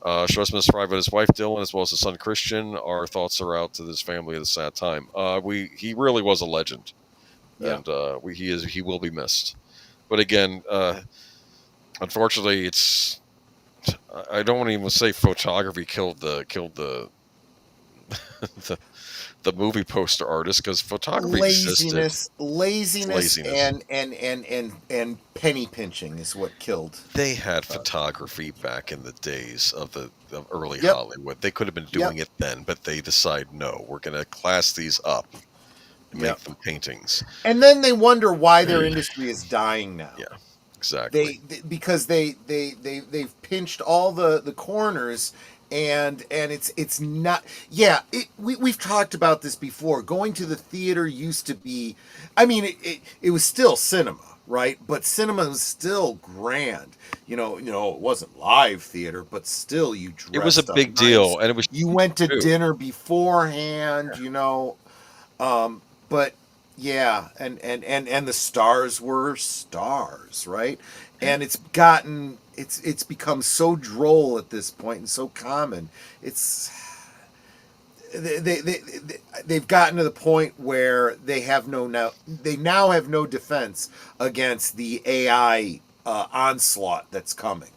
Strussman is survived by his wife Dylan as well as his son Christian. Our thoughts are out to this family at a sad time. He really was a legend, and he will be missed. But again, unfortunately, I don't want to even say photography killed the the movie poster artist, because photography laziness, Laziness. and penny pinching is what killed. They had photography back in the days of early Hollywood. They could have been doing it then, but they decide, no, we're going to class these up and make them paintings. And then they wonder why their industry is dying now. Yeah, exactly. Because they've pinched all the corners. And it's not, we've talked about this before. Going to the theater used to be, I mean, it was still cinema, right? But cinema was still grand. You know, it wasn't live theater, but still you dressed It was a big up deal, nice. and it was you went to dinner beforehand, but yeah, and the stars were stars, right? And it's become so droll at this point and so common. They've gotten to the point where they now have no defense against the AI onslaught that's coming.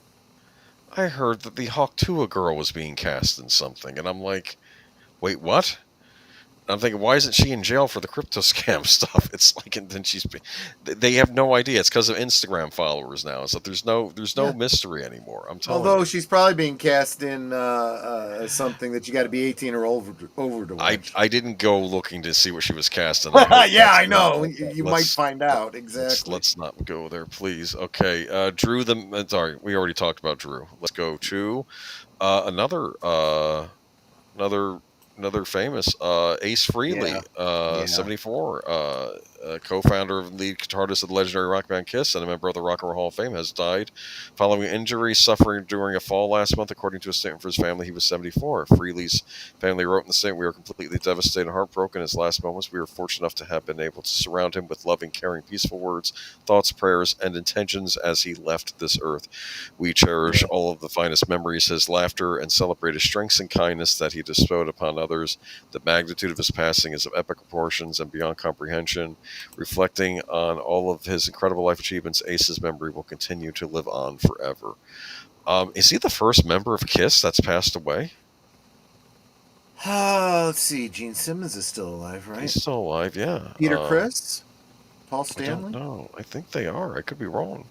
I heard that the Hawk-Tuah girl was being cast in something, and I'm like, wait, what? I'm thinking, why isn't she in jail for the crypto scam stuff? It's like, and then they have no idea. It's because of Instagram followers now. So there's no mystery anymore. I'm telling you. Although she's probably being cast in something that you got to be 18 or over to watch. I didn't go looking to see what she was cast in. I know. You might find out. Exactly. Let's not go there, please. Okay. Drew sorry, we already talked about Drew. Let's go to another famous, Ace Frehley, 74, co-founder and lead guitarist of the legendary rock band Kiss and a member of the Rock and Roll Hall of Fame, has died following injury suffering during a fall last month. According to a statement for his family, he was 74. Frehley's family wrote in the statement, "We are completely devastated and heartbroken in his last moments. We were fortunate enough to have been able to surround him with loving, caring, peaceful words, thoughts, prayers, and intentions as he left this earth. We cherish all of the finest memories, his laughter, and celebrate his strengths and kindness that he bestowed upon others. The magnitude of his passing is of epic proportions and beyond comprehension. Reflecting on all of his incredible life achievements, Ace's memory will continue to live on forever." Is he the first member of Kiss that's passed away? Let's see. Gene Simmons is still alive, right? He's still alive, yeah. Peter Criss? Paul Stanley? I don't know. I think they are. I could be wrong.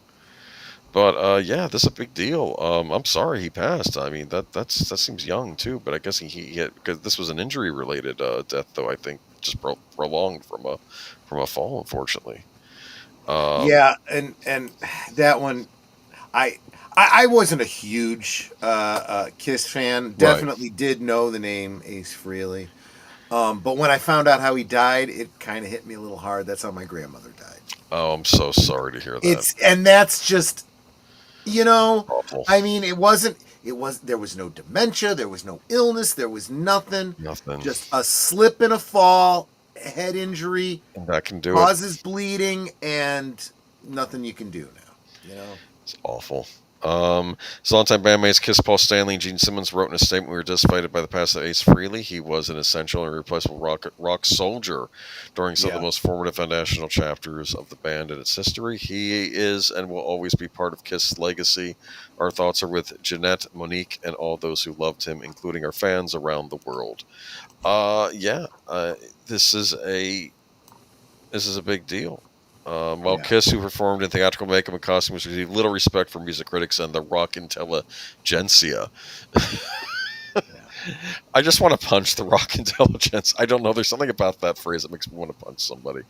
But this is a big deal. I'm sorry he passed. I mean, that seems young too. But I guess he had, because this was an injury related death, though. I think just prolonged from a fall, unfortunately. And that one, I wasn't a huge Kiss fan. Definitely did know the name Ace Frehley. But when I found out how he died, it kind of hit me a little hard. That's how my grandmother died. Oh, I'm so sorry to hear that. And that's just, awful. I mean, there was no dementia, there was no illness, there was nothing. Just a slip and a fall, head injury, and that can do causes bleeding, and nothing you can do now. It's awful. His longtime bandmates Kiss, Paul Stanley, and Gene Simmons wrote in a statement, "We were disappointed by the passing of Ace Frehley. He was an essential and irreplaceable rock soldier during some of the most formative foundational chapters of the band and its history. He is and will always be part of Kiss' legacy. Our thoughts are with Jeanette, Monique, and all those who loved him, including our fans around the world." This is a big deal. Kiss, who performed in theatrical makeup and costumes, received little respect from music critics and the rock intelligentsia. I just want to punch the rock intelligence. I don't know. There's something about that phrase that makes me want to punch somebody.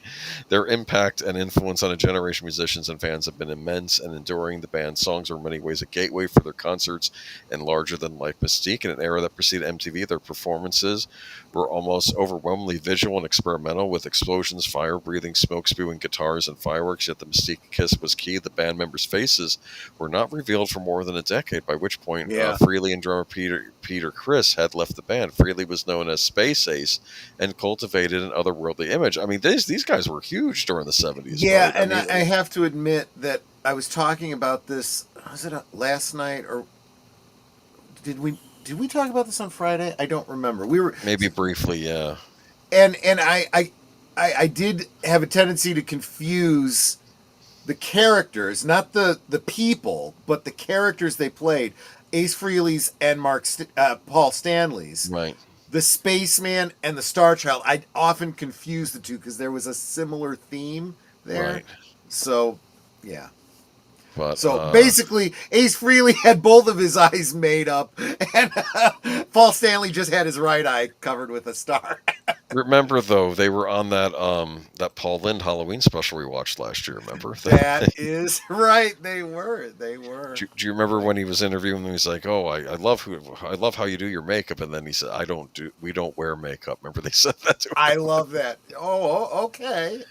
Their impact and influence on a generation of musicians and fans have been immense and enduring. The band's songs are in many ways a gateway for their concerts and larger-than-life mystique. In an era that preceded MTV, their performances were almost overwhelmingly visual and experimental, with explosions, fire-breathing, smoke-spewing guitars, and fireworks. Yet the mystique of Kiss was key. The band members' faces were not revealed for more than a decade, by which point Frehley and drummer Peter Criss had had left the band. Freely was known as Space Ace and cultivated an otherworldly image. I mean, these guys were huge during the 70s. Yeah, right? and I mean, I have to admit that I was talking about this. Was it last night, or did we talk about this on Friday? I don't remember. We were maybe briefly, yeah. and I did have a tendency to confuse the characters, not the people, but the characters they played. Ace Frehley's and Paul Stanley's. Right. The Spaceman and the Star Child. I often confuse the two because there was a similar theme there. Right. So, yeah. But, So basically, Ace Frehley had both of his eyes made up, and Paul Stanley just had his right eye covered with a star. remember though, they were on that Paul Lynde Halloween special we watched last year. Remember? That is right. They were. Do you remember when he was interviewing them? He's like, "Oh, I love how you do your makeup," and then he said, we don't wear makeup." Remember they said that to him? I love that. Oh, okay.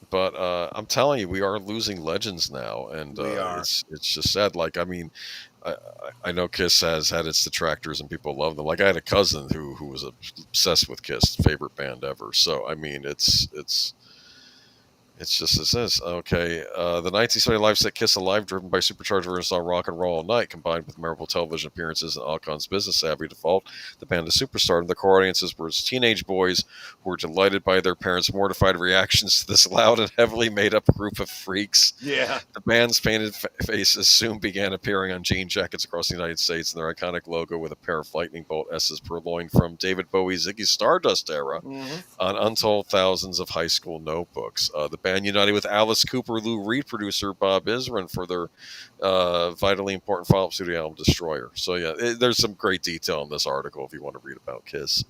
But I'm telling you, we are losing legends now, and We are. it's just sad. Like, I mean, I know Kiss has had its detractors and people love them. Like, I had a cousin who was obsessed with Kiss, favorite band ever. So I mean, it's just as is. Okay. The 1970 live set Kiss Alive, driven by supercharged versions on Rock and Roll All Night, combined with memorable television appearances and Alcon's business savvy default, the band is superstar. The core audiences were teenage boys who were delighted by their parents' mortified reactions to this loud and heavily made up group of freaks. Yeah. The band's painted faces soon began appearing on jean jackets across the United States, and their iconic logo with a pair of lightning bolt S's purloined from David Bowie's Ziggy Stardust era on untold thousands of high school notebooks. The band united with Alice Cooper, Lou Reed producer Bob Ezrin for their vitally important follow-up studio album Destroyer. So yeah, there's some great detail in this article if you want to read about Kiss.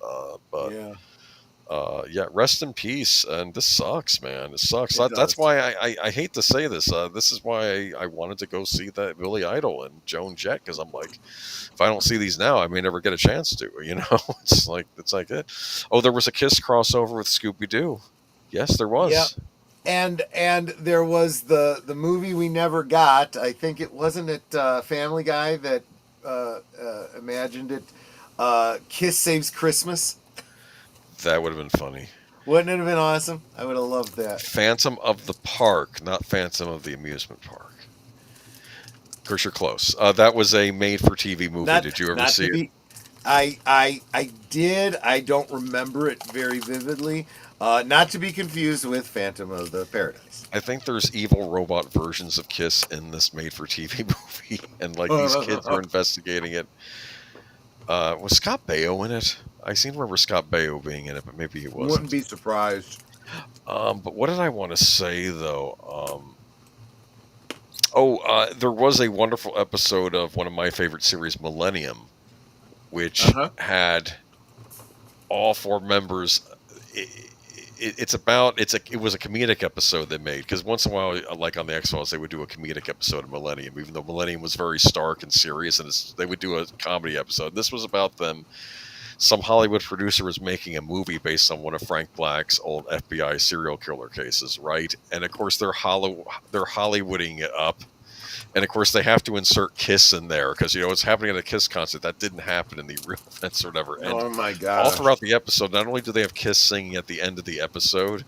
Yeah, rest in peace. And this sucks, man. It sucks. That's why I hate to say this. This is why I wanted to go see that Billy Idol and Joan Jett, because I'm like, if I don't see these now, I may never get a chance to. You know, it's like it. Oh, there was a Kiss crossover with Scooby Doo. Yes, there was. Yeah. And there was the movie we never got. I think it wasn't Family Guy that imagined it. Kiss Saves Christmas. That would have been funny. Wouldn't it have been awesome? I would have loved that. Phantom of the Park, not Phantom of the Amusement Park. Of course, you're close. That was a made-for-TV movie. Did you ever see it? I did. I don't remember it very vividly. Not to be confused with Phantom of the Paradise. I think there's evil robot versions of Kiss in this made-for-TV movie, and like these kids are investigating it. Was Scott Baio in it? I seem to remember Scott Baio being in it, but maybe he wasn't. Wouldn't be surprised. But what did I want to say though? There was a wonderful episode of one of my favorite series, Millennium, which had all four members. It was a comedic episode they made, because once in a while, like on the X-Files, they would do a comedic episode of Millennium, even though Millennium was very stark and serious, and they would do a comedy episode. This was about them. Some Hollywood producer was making a movie based on one of Frank Black's old FBI serial killer cases, right? And of course, they're Hollywooding it up. And of course, they have to insert Kiss in there because, you know, it's happening at a Kiss concert. That didn't happen in the real events or whatever. And oh my God. all throughout the episode, not only do they have Kiss singing at the end of the episode,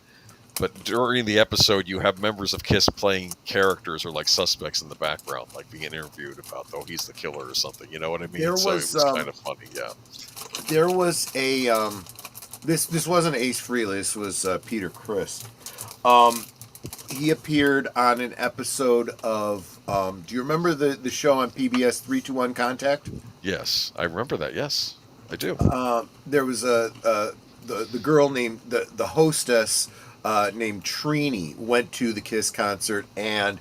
but during the episode, you have members of Kiss playing characters or like suspects in the background, like being interviewed about, oh, he's the killer or something. You know what I mean? It was kind of funny, yeah. There was a this wasn't Ace Frehley. This was Peter Criss. He appeared on an episode of. Do you remember the show on PBS 321 Contact? Yes, I remember that. Yes, I do. There was the girl named the hostess named Trini went to the Kiss concert, and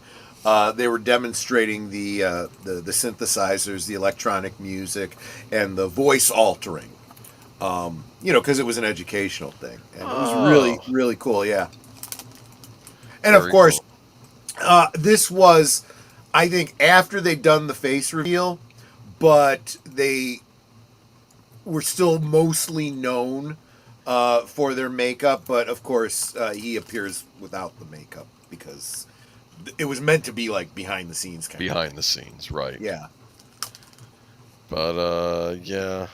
they were demonstrating the synthesizers, the electronic music, and the voice altering. You know, because it was an educational thing, and it was really, really cool. Yeah, and Very of course, cool. This was, I think, after they'd done the face reveal, but they were still mostly known for their makeup. But of course, he appears without the makeup because it was meant to be like behind the scenes kind of. Behind the scenes, right? Yeah. But yeah.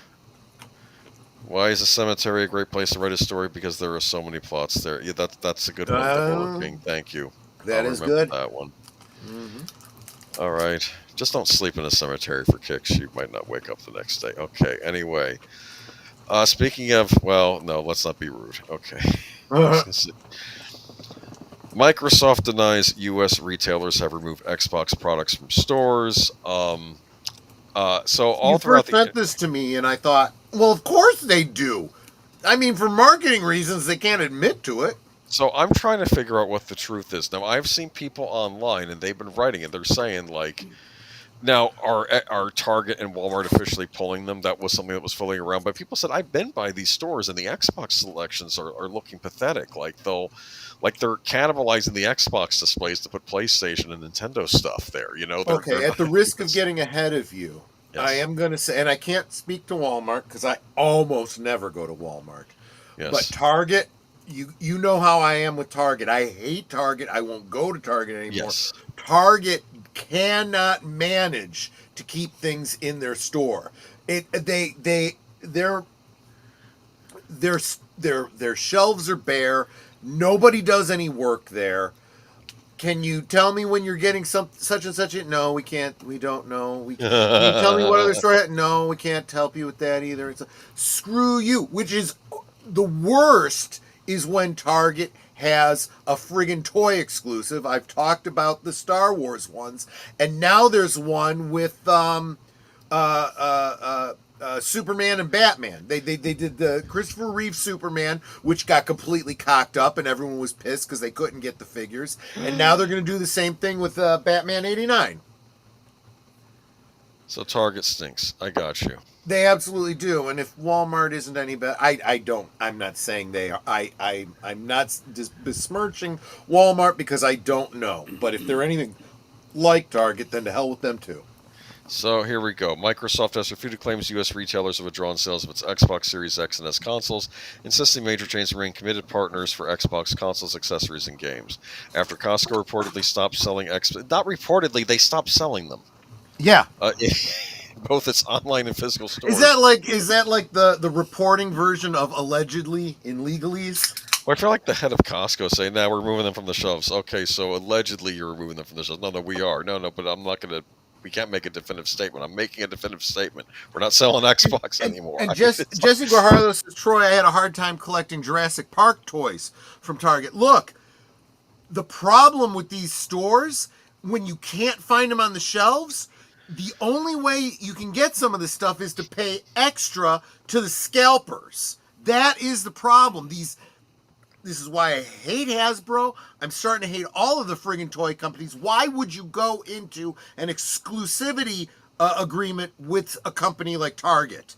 Why is a cemetery a great place to write a story? Because there are so many plots there. Yeah, that's a good one. The Horror King. Thank you. That I'll is remember good. that one. Mm-hmm. All right. Just don't sleep in a cemetery for kicks. You might not wake up the next day. Okay. Anyway. Speaking of, well, no, let's not be rude. Okay. Microsoft denies U.S. retailers have removed Xbox products from stores. So all You throughout first sent this to me, and I thought, well, of course they do. I mean, for marketing reasons, they can't admit to it. So I'm trying to figure out what the truth is. Now, I've seen people online, and they've been writing it. They're saying, like, now, are Target and Walmart officially pulling them? That was something that was floating around. But people said, I've been by these stores, and the Xbox selections are looking pathetic. Like, they're cannibalizing the Xbox displays to put PlayStation and Nintendo stuff there. You know? Okay, at the risk of getting ahead of you, Yes. I am going to say, and I can't speak to Walmart because I almost never go to Walmart. Yes. But Target, you know how I am with Target. I hate Target. I won't go to Target anymore. Yes. Target cannot manage to keep things in their store. Their shelves are bare. Nobody does any work there. Can you tell me when you're getting such and such? No, we can't. We don't know. Can you tell me what other store? No, we can't help you with that either. Screw you. Which is the worst is when Target has a friggin' toy exclusive. I've talked about the Star Wars ones, and now there's one with Superman and Batman. They did the Christopher Reeve Superman, which got completely cocked up, and everyone was pissed because they couldn't get the figures. And now they're going to do the same thing with Batman '89. So Target stinks. I got you. They absolutely do. And if Walmart isn't any better, I'm not saying they are. I'm not besmirching Walmart because I don't know. But if they're anything like Target, then to hell with them too. So here we go. Microsoft has refuted claims U.S. retailers have withdrawn sales of its Xbox Series X and S consoles, insisting major chains remain committed partners for Xbox consoles, accessories, and games. After Costco reportedly stopped selling not reportedly, they stopped selling them. Yeah. Both its online and physical stores. Is that like the reporting version of allegedly in legalese? Well, I feel like the head of Costco saying, "Now we're removing them from the shelves." Okay, so allegedly you're removing them from the shelves. No, we are. No, but I'm not going to. We can't make a definitive statement. I'm making a definitive statement. We're not selling Xbox anymore. And Jesse Guajardo says, Troy, I had a hard time collecting Jurassic Park toys from Target. Look, the problem with these stores, when you can't find them on the shelves, the only way you can get some of this stuff is to pay extra to the scalpers. That is the problem. This is why I hate Hasbro. I'm starting to hate all of the friggin' toy companies. Why would you go into an exclusivity agreement with a company like Target?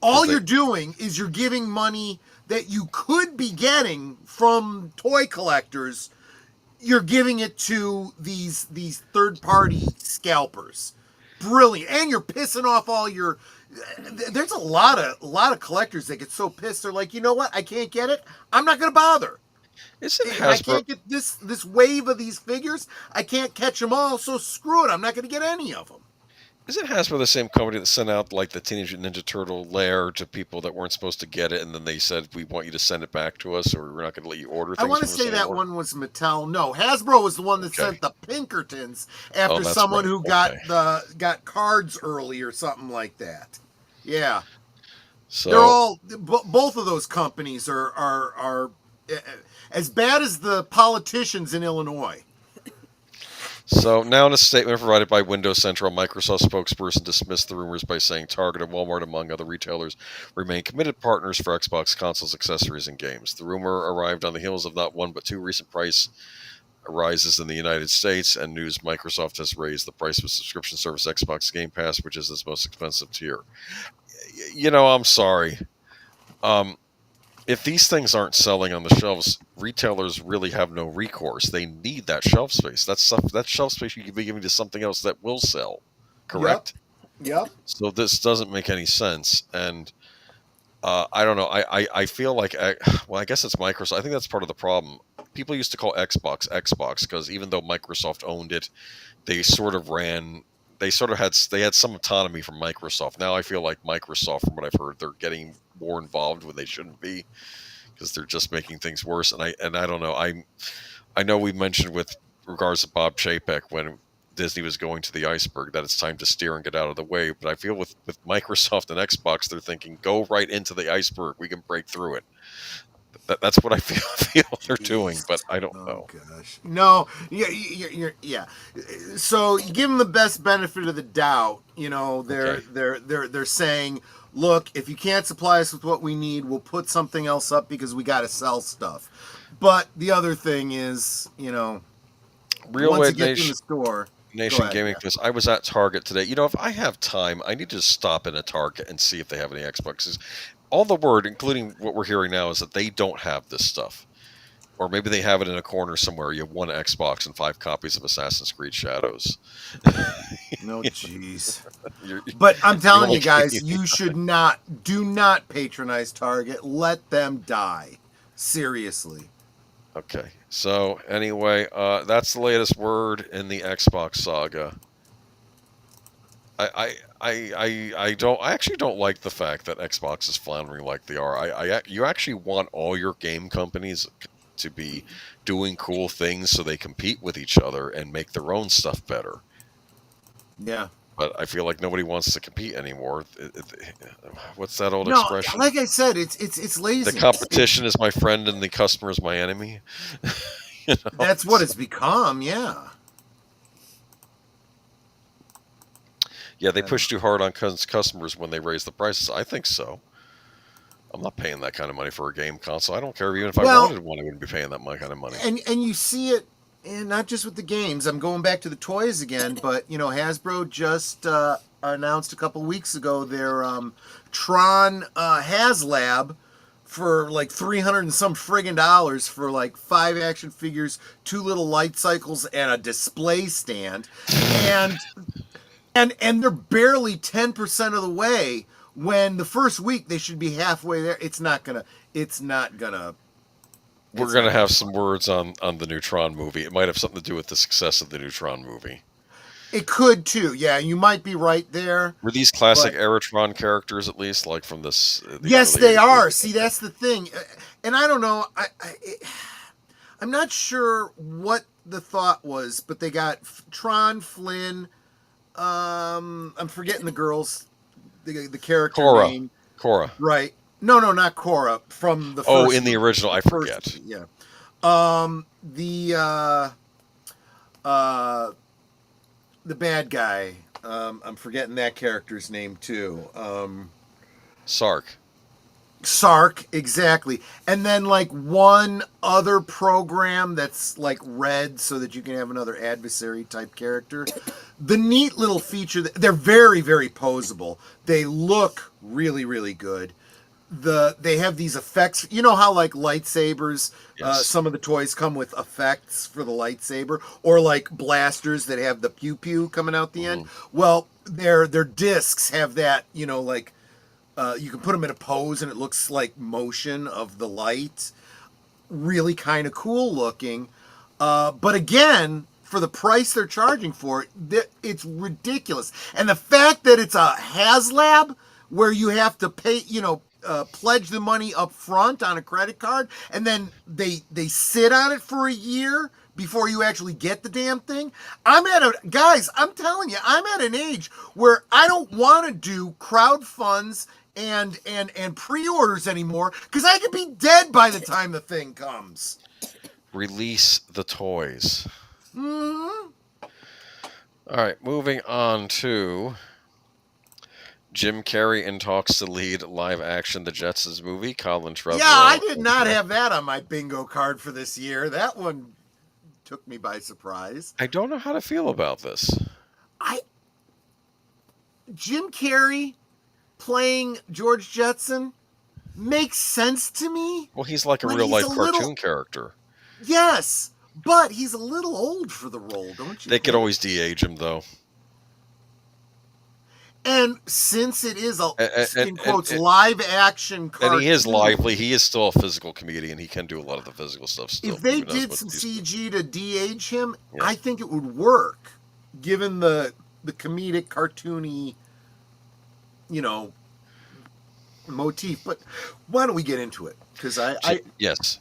All you're doing is you're giving money that you could be getting from toy collectors. You're giving it to these third-party scalpers. Brilliant. And you're pissing off all your... There's a lot of collectors that get so pissed. They're like, you know what? I can't get it. I'm not going to bother. I can't get this wave of these figures. I can't catch them all. So screw it. I'm not going to get any of them. Isn't Hasbro the same company that sent out like the Teenage Ninja Turtle lair to people that weren't supposed to get it, and then they said, we want you to send it back to us, or we're not going to let you order things? I want to say that one was Mattel. No, Hasbro was the one that sent the Pinkertons after someone who got cards early or something like that. Yeah. So they're all, both of those companies are as bad as the politicians in Illinois. So now in a statement provided by Windows Central, Microsoft spokesperson dismissed the rumors by saying Target and Walmart, among other retailers, remain committed partners for Xbox consoles, accessories, and games. The rumor arrived on the heels of not one but two recent price rises in the United States, and news Microsoft has raised the price of subscription service Xbox Game Pass, which is its most expensive tier. You know, I'm sorry. If these things aren't selling on the shelves, retailers really have no recourse. They need that shelf space. That shelf space you could be giving to something else that will sell. Correct? Yep. So this doesn't make any sense. And I don't know. I feel like, well, I guess it's Microsoft. I think that's part of the problem. People used to call Xbox because even though Microsoft owned it, they sort of they sort of had some autonomy from Microsoft. Now I feel like Microsoft, from what I've heard, they're getting more involved when they shouldn't be, because they're just making things worse. And I don't know. I know we mentioned with regards to Bob Chapek when Disney was going to the iceberg that it's time to steer and get out of the way. But I feel with Microsoft and Xbox, they're thinking, go right into the iceberg. We can break through it. That's what I feel they're doing, but I don't know. Gosh, no, yeah. So you give them the best benefit of the doubt. You know, they're saying, look, if you can't supply us with what we need, we'll put something else up because we got to sell stuff. But the other thing is, you know, Real once Ed you get Nation, in the store. Nation Gaming Fest. I was at Target today. You know, if I have time, I need to stop in a Target and see if they have any Xboxes. All the word, including what we're hearing now, is that they don't have this stuff. Or maybe they have it in a corner somewhere. You have one Xbox and 5 copies of Assassin's Creed Shadows. No, jeez. But I'm telling you guys, you do not patronize Target. Let them die. Seriously. Okay. So anyway, that's the latest word in the Xbox saga. I actually don't like the fact that Xbox is floundering like they are. You actually want all your game companies to be doing cool things so they compete with each other and make their own stuff better. Yeah. But I feel like nobody wants to compete anymore. What's that old expression? Like I said, it's lazy. The competition is my friend and the customer is my enemy. You know? That's what it's become, yeah. Yeah, they push too hard on customers when they raise the prices. I think so. I'm not paying that kind of money for a game console. I don't care. Even if I wanted one, I wouldn't be paying that kind of money. And you see it, and not just with the games. I'm going back to the toys again, but you know, Hasbro just announced a couple weeks ago their Tron HasLab for like $300 and some friggin' dollars for like 5 action figures, 2 little light cycles, and a display stand, and they're barely 10% of the way. When the first week they should be halfway there. We're gonna have some words on the new Tron movie. It might have something to do with the success of the new Tron movie. It could too. Yeah, you might be right there. Were these classic era Tron characters at least, like from this? Yes, they are. See, that's the thing, and I don't know. I'm not sure what the thought was, but they got Tron, Flynn. I'm forgetting the girls. The character name. Cora. Right. No, not Cora. From the first. Oh, in the original, I forget. Yeah. The bad guy. I'm forgetting that character's name too. Sark, exactly. And then like one other program that's like red so that you can have another adversary type character. The neat little feature, they're very, very posable. They look really, really good. They have these effects. You know how like lightsabers, yes. Some of the toys come with effects for the lightsaber, or like blasters that have the pew pew coming out the end. Well, their discs have that. You know, like you can put them in a pose and it looks like motion of the light. Really kind of cool looking. But again, for the price they're charging for it, it's ridiculous. And the fact that it's a HasLab where you have to pay, pledge the money up front on a credit card, and then they sit on it for a year before you actually get the damn thing. I'm telling you, I'm at an age where I don't want to do crowd funds and pre-orders anymore because I could be dead by the time the thing comes. Release the toys. Mm-hmm. All right, moving on to Jim Carrey in talks to lead live action The Jetsons movie. Colin Trevorrow. Yeah, I did not have that on my bingo card for this year. That one took me by surprise. I don't know how to feel about this. Jim Carrey playing George Jetson makes sense to me. Well, he's like a real-life cartoon character. Yes, but he's a little old for the role, don't you They could always de-age him, though. And since it is in quotes live action cartoon, and he is lively, he is still a physical comedian. He can do a lot of the physical stuff still. If they did some CG to de-age him, I think it would work, given the the comedic, cartoony, motif. But why don't we get into it? Because yes.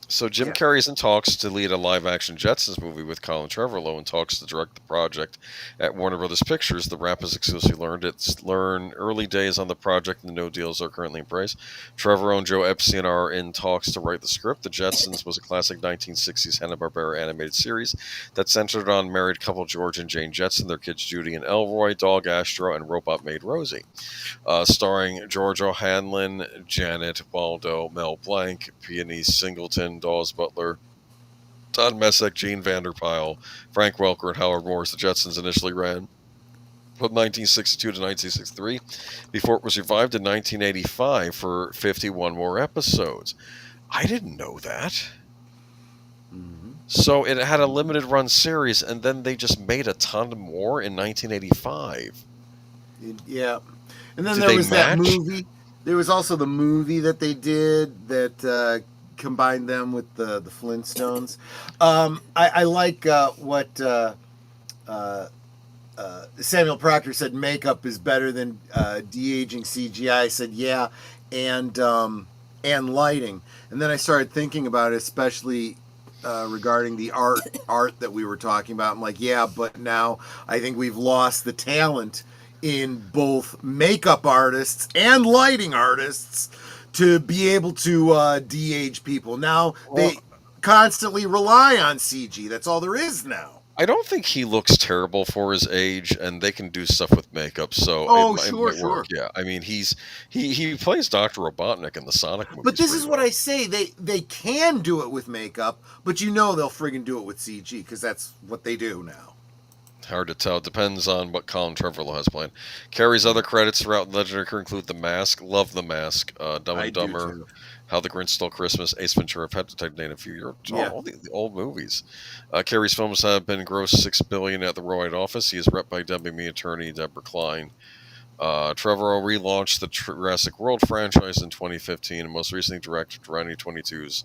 So Jim Carrey's in talks to lead a live-action Jetsons movie with Colin Trevorrow and talks to direct the project at Warner Brothers Pictures. The rap has exclusively learned early days on the project, and no deals are currently in place. Trevorrow and Joe Epstein are in talks to write the script. The Jetsons was a classic 1960s Hanna-Barbera animated series that centered on married couple George and Jane Jetson, their kids Judy and Elroy, dog Astro, and robot maid Rosie. Starring George O'Hanlon, Janet Waldo, Mel Blanc, Peony Singleton, Dawes Butler, Todd Messick, Gene Vanderpyle, Frank Welker, and Howard Morris. The Jetsons initially ran from 1962 to 1963 before it was revived in 1985 for 51 more episodes. I didn't know that. Mm-hmm. So it had a limited run series, and then they just made a ton more in 1985. Yeah. And then Did there they was that match? movie. There was also the movie that they did that combined them with the Flintstones. I like what Samuel Procter said. Makeup is better than de-aging CGI. I said yeah, and lighting. And then I started thinking about it, especially regarding the art that we were talking about. I'm like, yeah, but now I think we've lost the talent in both makeup artists and lighting artists to be able to de-age people. Now they constantly rely on CG. That's all there is now. I don't think he looks terrible for his age, and they can do stuff with makeup, so it might work. Yeah, I mean, he plays Dr. Robotnik in the Sonic movies. But this is what I say. They can do it with makeup, but they'll friggin' do it with CG, because that's what they do now. Hard to tell. It depends on what Colin Trevorrow has planned. Carrie's other credits throughout Legendary career include The Mask, love The Mask, Dumb and Dumber, How the Grinch Stole Christmas, Ace Ventura, Pet Detective, name a few. All the old movies. Carrie's films have been grossed $6 billion at the Royd office. He is rep by WME attorney Deborah Klein. Trevorrow relaunched the Jurassic World franchise in 2015 and most recently directed 2022's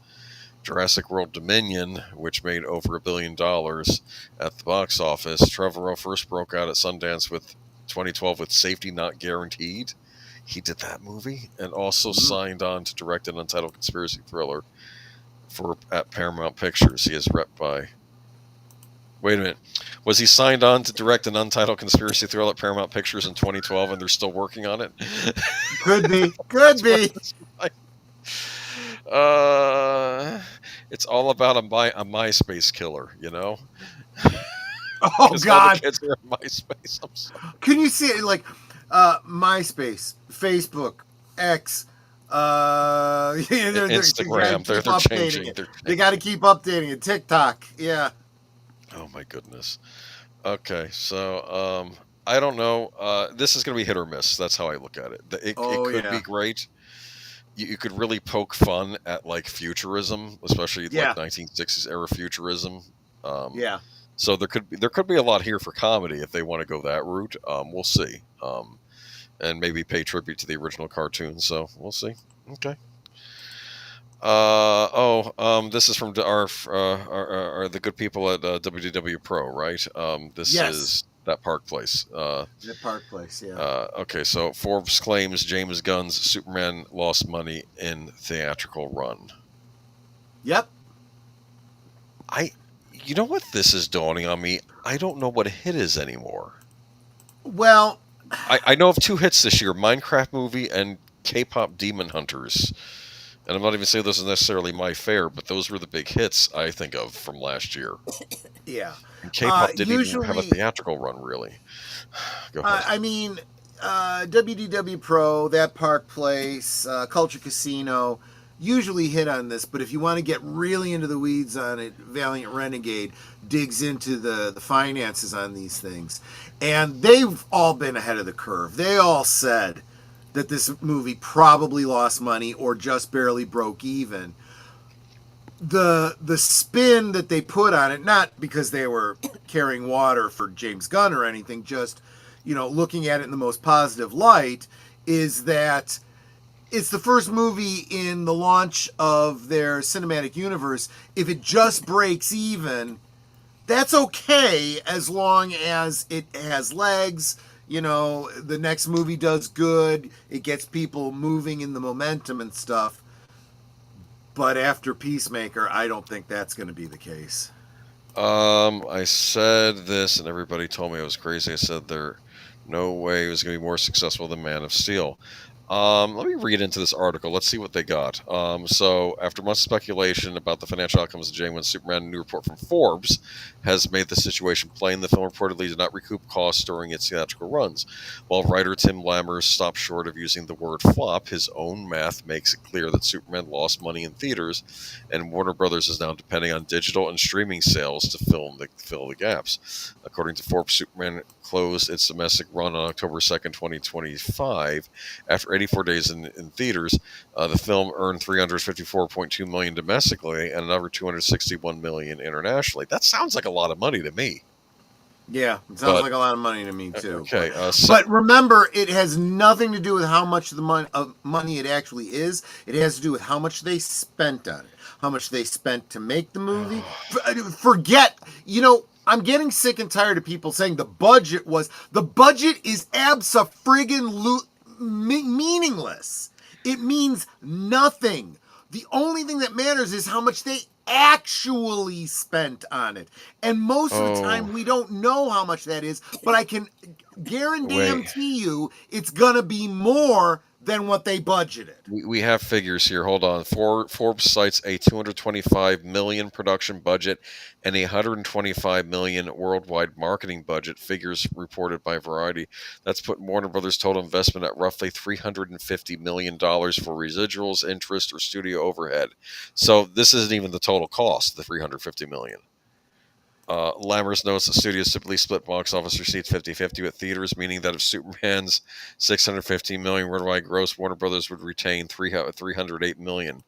Jurassic World Dominion, which made over $1 billion at the box office. Trevorrow first broke out at Sundance with 2012 with Safety Not Guaranteed. He did that movie and also signed on to direct an untitled conspiracy thriller at Paramount Pictures. He is rep by... Wait a minute. Was he signed on to direct an untitled conspiracy thriller at Paramount Pictures in 2012 and they're still working on it? Could be. Could be. It's all about a MySpace killer, Oh God! All the kids are on MySpace. I'm sorry. Can you see it like MySpace, Facebook, X, Instagram? They're changing it. They got to keep updating it. TikTok, yeah. Oh my goodness. Okay, so I don't know. This is going to be hit or miss. That's how I look at it. It could be great. You could really poke fun at like futurism, especially like 1960s era futurism. So there could be a lot here for comedy if they want to go that route. We'll see, and maybe pay tribute to the original cartoon. So we'll see. Okay. This is from our the good people at WDW Pro, right? This is that Park Place. The Park Place, yeah. Okay, so Forbes claims James Gunn's Superman lost money in theatrical run. Yep. You know what? This is dawning on me. I don't know what a hit is anymore. Well, I know of two hits this year: Minecraft movie and K-pop Demon Hunters. And I'm not even saying this is necessarily my fare, but those were the big hits I think of from last year. Yeah. And K-pop didn't even have a theatrical run, really. Go ahead. I mean, WDW Pro, that Park Place, Culture Casino usually hit on this, but if you want to get really into the weeds on it, Valiant Renegade digs into the finances on these things. And they've all been ahead of the curve. They all said that this movie probably lost money or just barely broke even. The spin that they put on it, not because they were carrying water for James Gunn or anything, just, looking at it in the most positive light, is that it's the first movie in the launch of their cinematic universe. If it just breaks even, that's okay as long as it has legs. You know, the next movie does good. It gets people moving in the momentum and stuff. But after Peacemaker, I don't think that's going to be the case. I said this, and everybody told me I was crazy. I said there no way it was going to be more successful than Man of Steel. Let me read into this article. Let's see what they got. So, after much speculation about the financial outcomes of January Superman, a new report from Forbes has made the situation plain. The film reportedly did not recoup costs during its theatrical runs. While writer Tim Lammers stopped short of using the word flop, his own math makes it clear that Superman lost money in theaters, and Warner Brothers is now depending on digital and streaming sales to fill the gaps. According to Forbes, Superman closed its domestic run on October 2nd, 2025. After 84 days in theaters, the film earned $354.2 million domestically and another $261 million internationally. That sounds like a lot of money to me. Yeah, it sounds like a lot of money to me too. Okay, but remember, it has nothing to do with how much the money it actually is. It has to do with how much they spent on it, how much they spent to make the movie. Forget, I'm getting sick and tired of people saying the budget is abso-friggin' meaningless. It means nothing. The only thing that matters is how much they actually spent on it. And most of the time, we don't know how much that is, but I can guarantee you it's going to be more than what they budgeted. We have figures here. Hold on. Forbes cites a $225 million production budget and a $125 million worldwide marketing budget. Figures reported by Variety. That's put Warner Brothers' total investment at roughly $350 million for residuals, interest, or studio overhead. So this isn't even the total cost, the $350 million. Lammers notes the studios typically split box office receipts 50-50 with theaters, meaning that if Superman's $615 million worldwide gross, Warner Brothers would retain $308 million.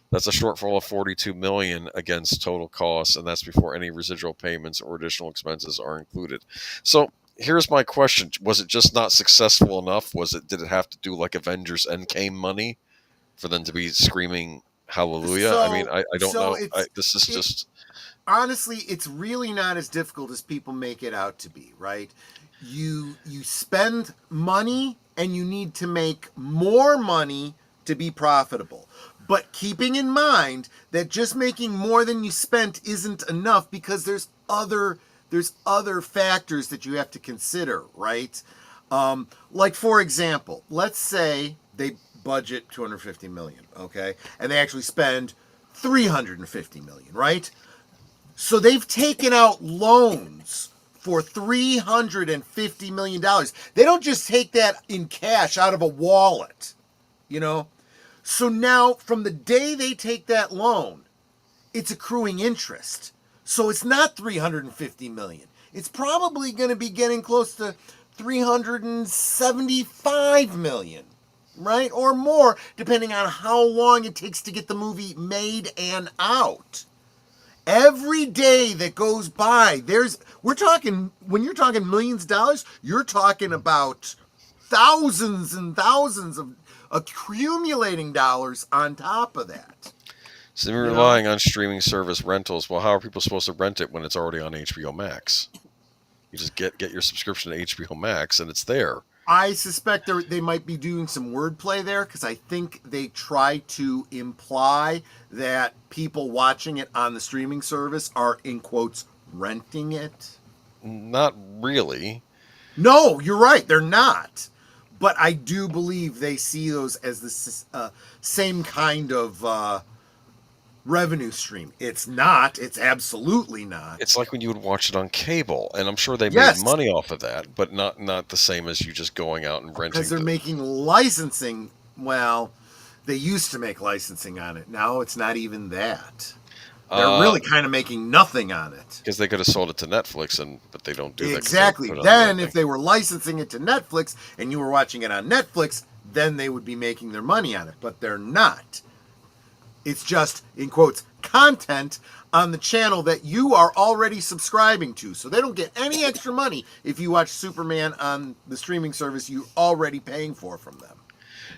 That's a shortfall of $42 million against total costs, and that's before any residual payments or additional expenses are included. So here's my question: was it just not successful enough? Did it have to do like Avengers Endgame money for them to be screaming hallelujah? I don't know. This is just. Honestly, it's really not as difficult as people make it out to be, right? You spend money and you need to make more money to be profitable. But keeping in mind that just making more than you spent isn't enough because there's other factors that you have to consider, right? Like, for example, let's say they budget $250 million, okay? And they actually spend $350 million, right? So they've taken out loans for $350 million. They don't just take that in cash out of a wallet, So now, from the day they take that loan, it's accruing interest. So it's not $350 million. It's probably going to be getting close to $375 million, right? Or more, depending on how long it takes to get the movie made and out. Every day that goes by, when you're talking millions of dollars, you're talking about thousands and thousands of accumulating dollars on top of that. So they're relying on streaming service rentals. Well, how are people supposed to rent it when it's already on HBO Max? You just get your subscription to HBO Max and it's there. I suspect they might be doing some wordplay there because I think they try to imply that people watching it on the streaming service are, in quotes, renting it. Not really. No, you're right. They're not. But I do believe they see those as the same kind of revenue stream. It's not. It's absolutely not. It's like when you would watch it on cable, and I'm sure they made money off of that, but not the same as you just going out and renting. Because they're making licensing. Well, they used to make licensing on it. Now it's not even that. They're really kind of making nothing on it. Because they could have sold it to Netflix, but they don't do that. Exactly. Then if they were licensing it to Netflix and you were watching it on Netflix, then they would be making their money on it. But they're not. It's just, in quotes, content on the channel that you are already subscribing to. So they don't get any extra money if you watch Superman on the streaming service you're already paying for from them.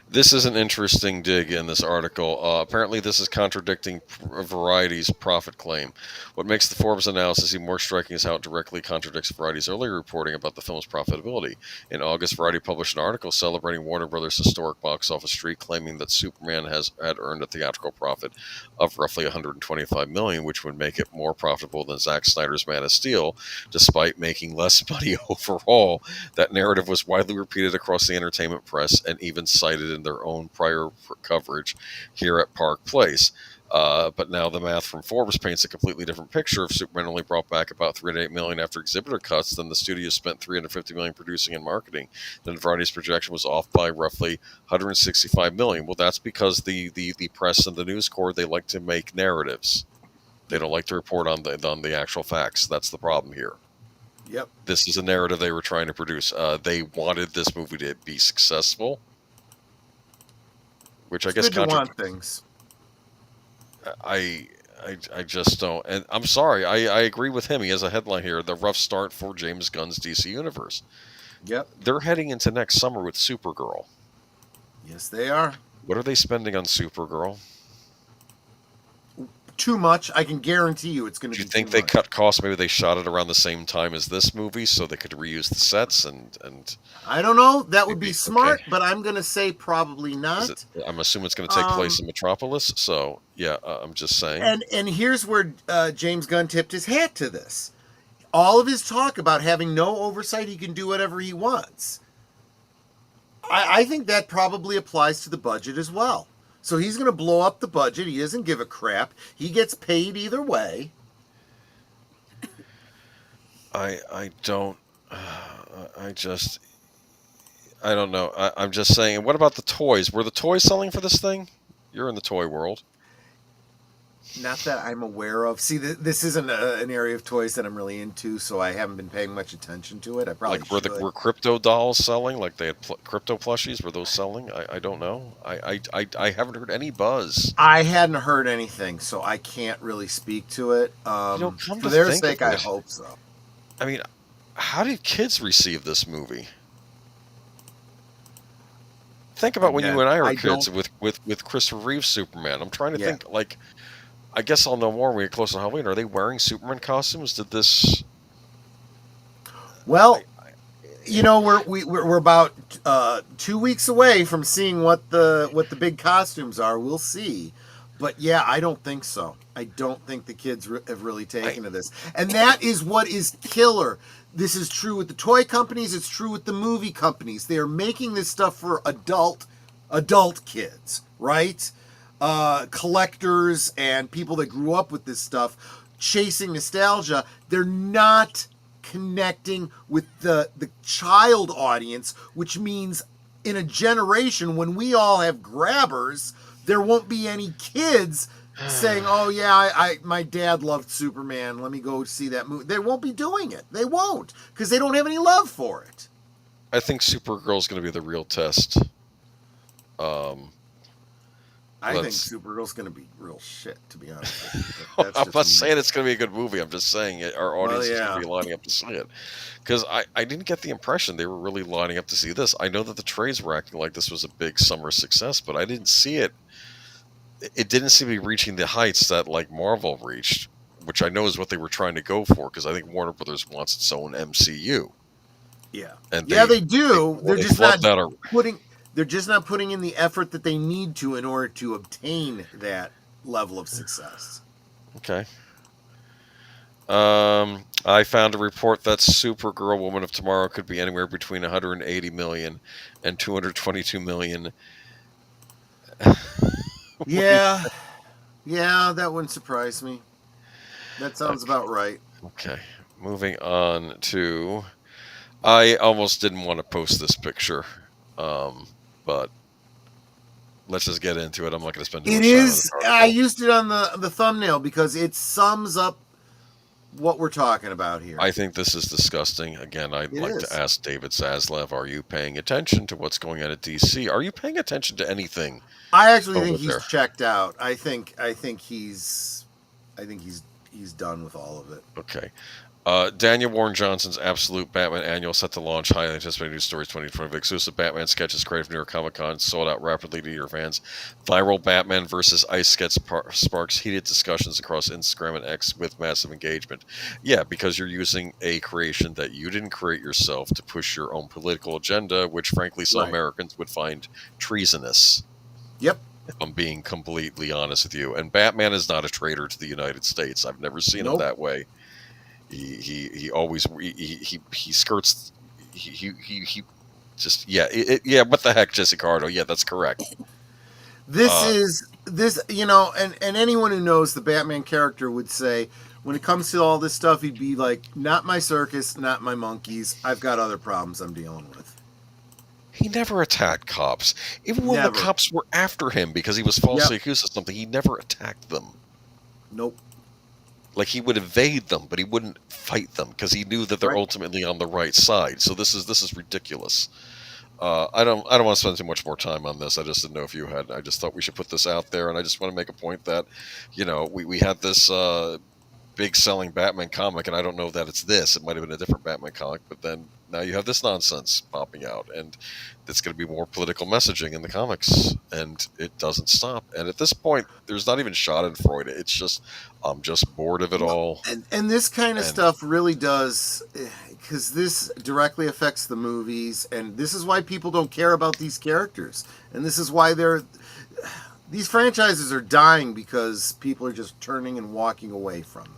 This is an interesting dig in this article. Apparently, this is contradicting Variety's profit claim. What makes the Forbes analysis even more striking is how it directly contradicts Variety's earlier reporting about the film's profitability. In August, Variety published an article celebrating Warner Brothers' historic box office streak, claiming that Superman had earned a theatrical profit of roughly $125 million, which would make it more profitable than Zack Snyder's Man of Steel, despite making less money overall. That narrative was widely repeated across the entertainment press and even cited in their own prior coverage here at Park Place. But now the math from Forbes paints a completely different picture. If Superman only brought back about $308 million after exhibitor cuts, then the studio spent $350 million producing and marketing. Then Variety's projection was off by roughly $165 million. Well, that's because the press and the News Corps, they like to make narratives. They don't like to report on the actual facts. That's the problem here. Yep. This is a narrative they were trying to produce. They wanted this movie to be successful, which I guess good to want things. I just don't. And I'm sorry. I agree with him. He has a headline here: the rough start for James Gunn's DC universe. Yep. They're heading into next summer with Supergirl. Yes, they are. What are they spending on Supergirl? Too much. I can guarantee you it's going to be. Do you think too they much. cut costs? Maybe they shot it around the same time as this movie, so they could reuse the sets and. I don't know. That would be smart, okay. but I'm going to say probably not. I'm assuming it's going to take place in Metropolis. So yeah, I'm just saying. And here's where James Gunn tipped his hat to this. All of his talk about having no oversight, he can do whatever he wants. I think that probably applies to the budget as well. So he's going to blow up the budget. He doesn't give a crap. He gets paid either way. I don't know. I'm just saying. What about the toys? Were the toys selling for this thing? You're in the toy world. Not that I'm aware of. See, this isn't an area of toys that I'm really into, so I haven't been paying much attention to it. I probably should. Were crypto dolls selling? Like they had crypto plushies? Were those selling? I don't know. I haven't heard any buzz. I hadn't heard anything, so I can't really speak to it. Come for to their think sake, of I it, hope so. I mean, how did kids receive this movie? Think about when you and I were kids with Christopher Reeve's Superman. I'm trying to think, like, I guess I'll know more when we get closer to Halloween. Are they wearing Superman costumes? Did this? Well, we're about 2 weeks away from seeing what the big costumes are. We'll see, but yeah, I don't think so. I don't think the kids have really taken to this, and that is what is killer. This is true with the toy companies. It's true with the movie companies. They are making this stuff for adult kids, right? Collectors and people that grew up with this stuff, chasing nostalgia. They're not connecting with the child audience, which means in a generation when we all have grabbers, there won't be any kids saying, "Oh yeah, my dad loved Superman. Let me go see that movie." They won't be doing it. They won't, because they don't have any love for it. I think Supergirl's going to be the real test. I think Supergirl's going to be real shit, to be honest with you. I'm not saying it's going to be a good movie. I'm just saying our audience is going to be lining up to see it. Because I didn't get the impression they were really lining up to see this. I know that the trades were acting like this was a big summer success, but I didn't see it. It didn't seem to be reaching the heights that like Marvel reached, which I know is what they were trying to go for, because I think Warner Brothers wants its own MCU. Yeah. And they do. They're just not putting in the effort that they need to in order to obtain that level of success. Okay. I found a report that Supergirl Woman of Tomorrow could be anywhere between 180 million and 222 million. Yeah, that wouldn't surprise me. That sounds about right. Okay, moving on to... I almost didn't want to post this picture, but let's just get into it. I'm not going to spend too much time on this article. I used it on the thumbnail because it sums up what we're talking about here. I think this is disgusting. Again, I'd like to ask David Zaslav, are you paying attention to what's going on at DC? Are you paying attention to anything? I actually think he's checked out. I think he's done with all of it. Okay. Daniel Warren Johnson's Absolute Batman Annual set to launch. Highly anticipated news stories 2020. Exclusive Batman sketches created for New York Comic Con sold out rapidly to your fans. Viral Batman versus Ice sketch sparks heated discussions across Instagram and X with massive engagement. Yeah, because you're using a creation that you didn't create yourself to push your own political agenda, which frankly some Right. Americans would find treasonous. Yep. If I'm being completely honest with you. And Batman is not a traitor to the United States. I've never seen him Nope. that way. He always he skirts he just yeah what the heck, Jesse Cardo, yeah, that's correct. This is and anyone who knows the Batman character would say when it comes to all this stuff, he'd be like, not my circus, not my monkeys, I've got other problems I'm dealing with. He never attacked cops, even when the cops were after him because he was falsely accused of something. He never attacked them. Nope. Like, he would evade them, but he wouldn't fight them because he knew that they're ultimately on the right side. So this is ridiculous. I don't want to spend too much more time on this. I just didn't know if you had. I just thought we should put this out there, and I just want to make a point that, we had this big selling Batman comic, and I don't know that it's this. It might have been a different Batman comic, but then now you have this nonsense popping out, and it's going to be more political messaging in the comics, and it doesn't stop. And at this point, there's not even Schadenfreude. It's just, I'm just bored of it all. And this kind of stuff really does, because this directly affects the movies, and this is why people don't care about these characters, and this is why these franchises are dying, because people are just turning and walking away from them.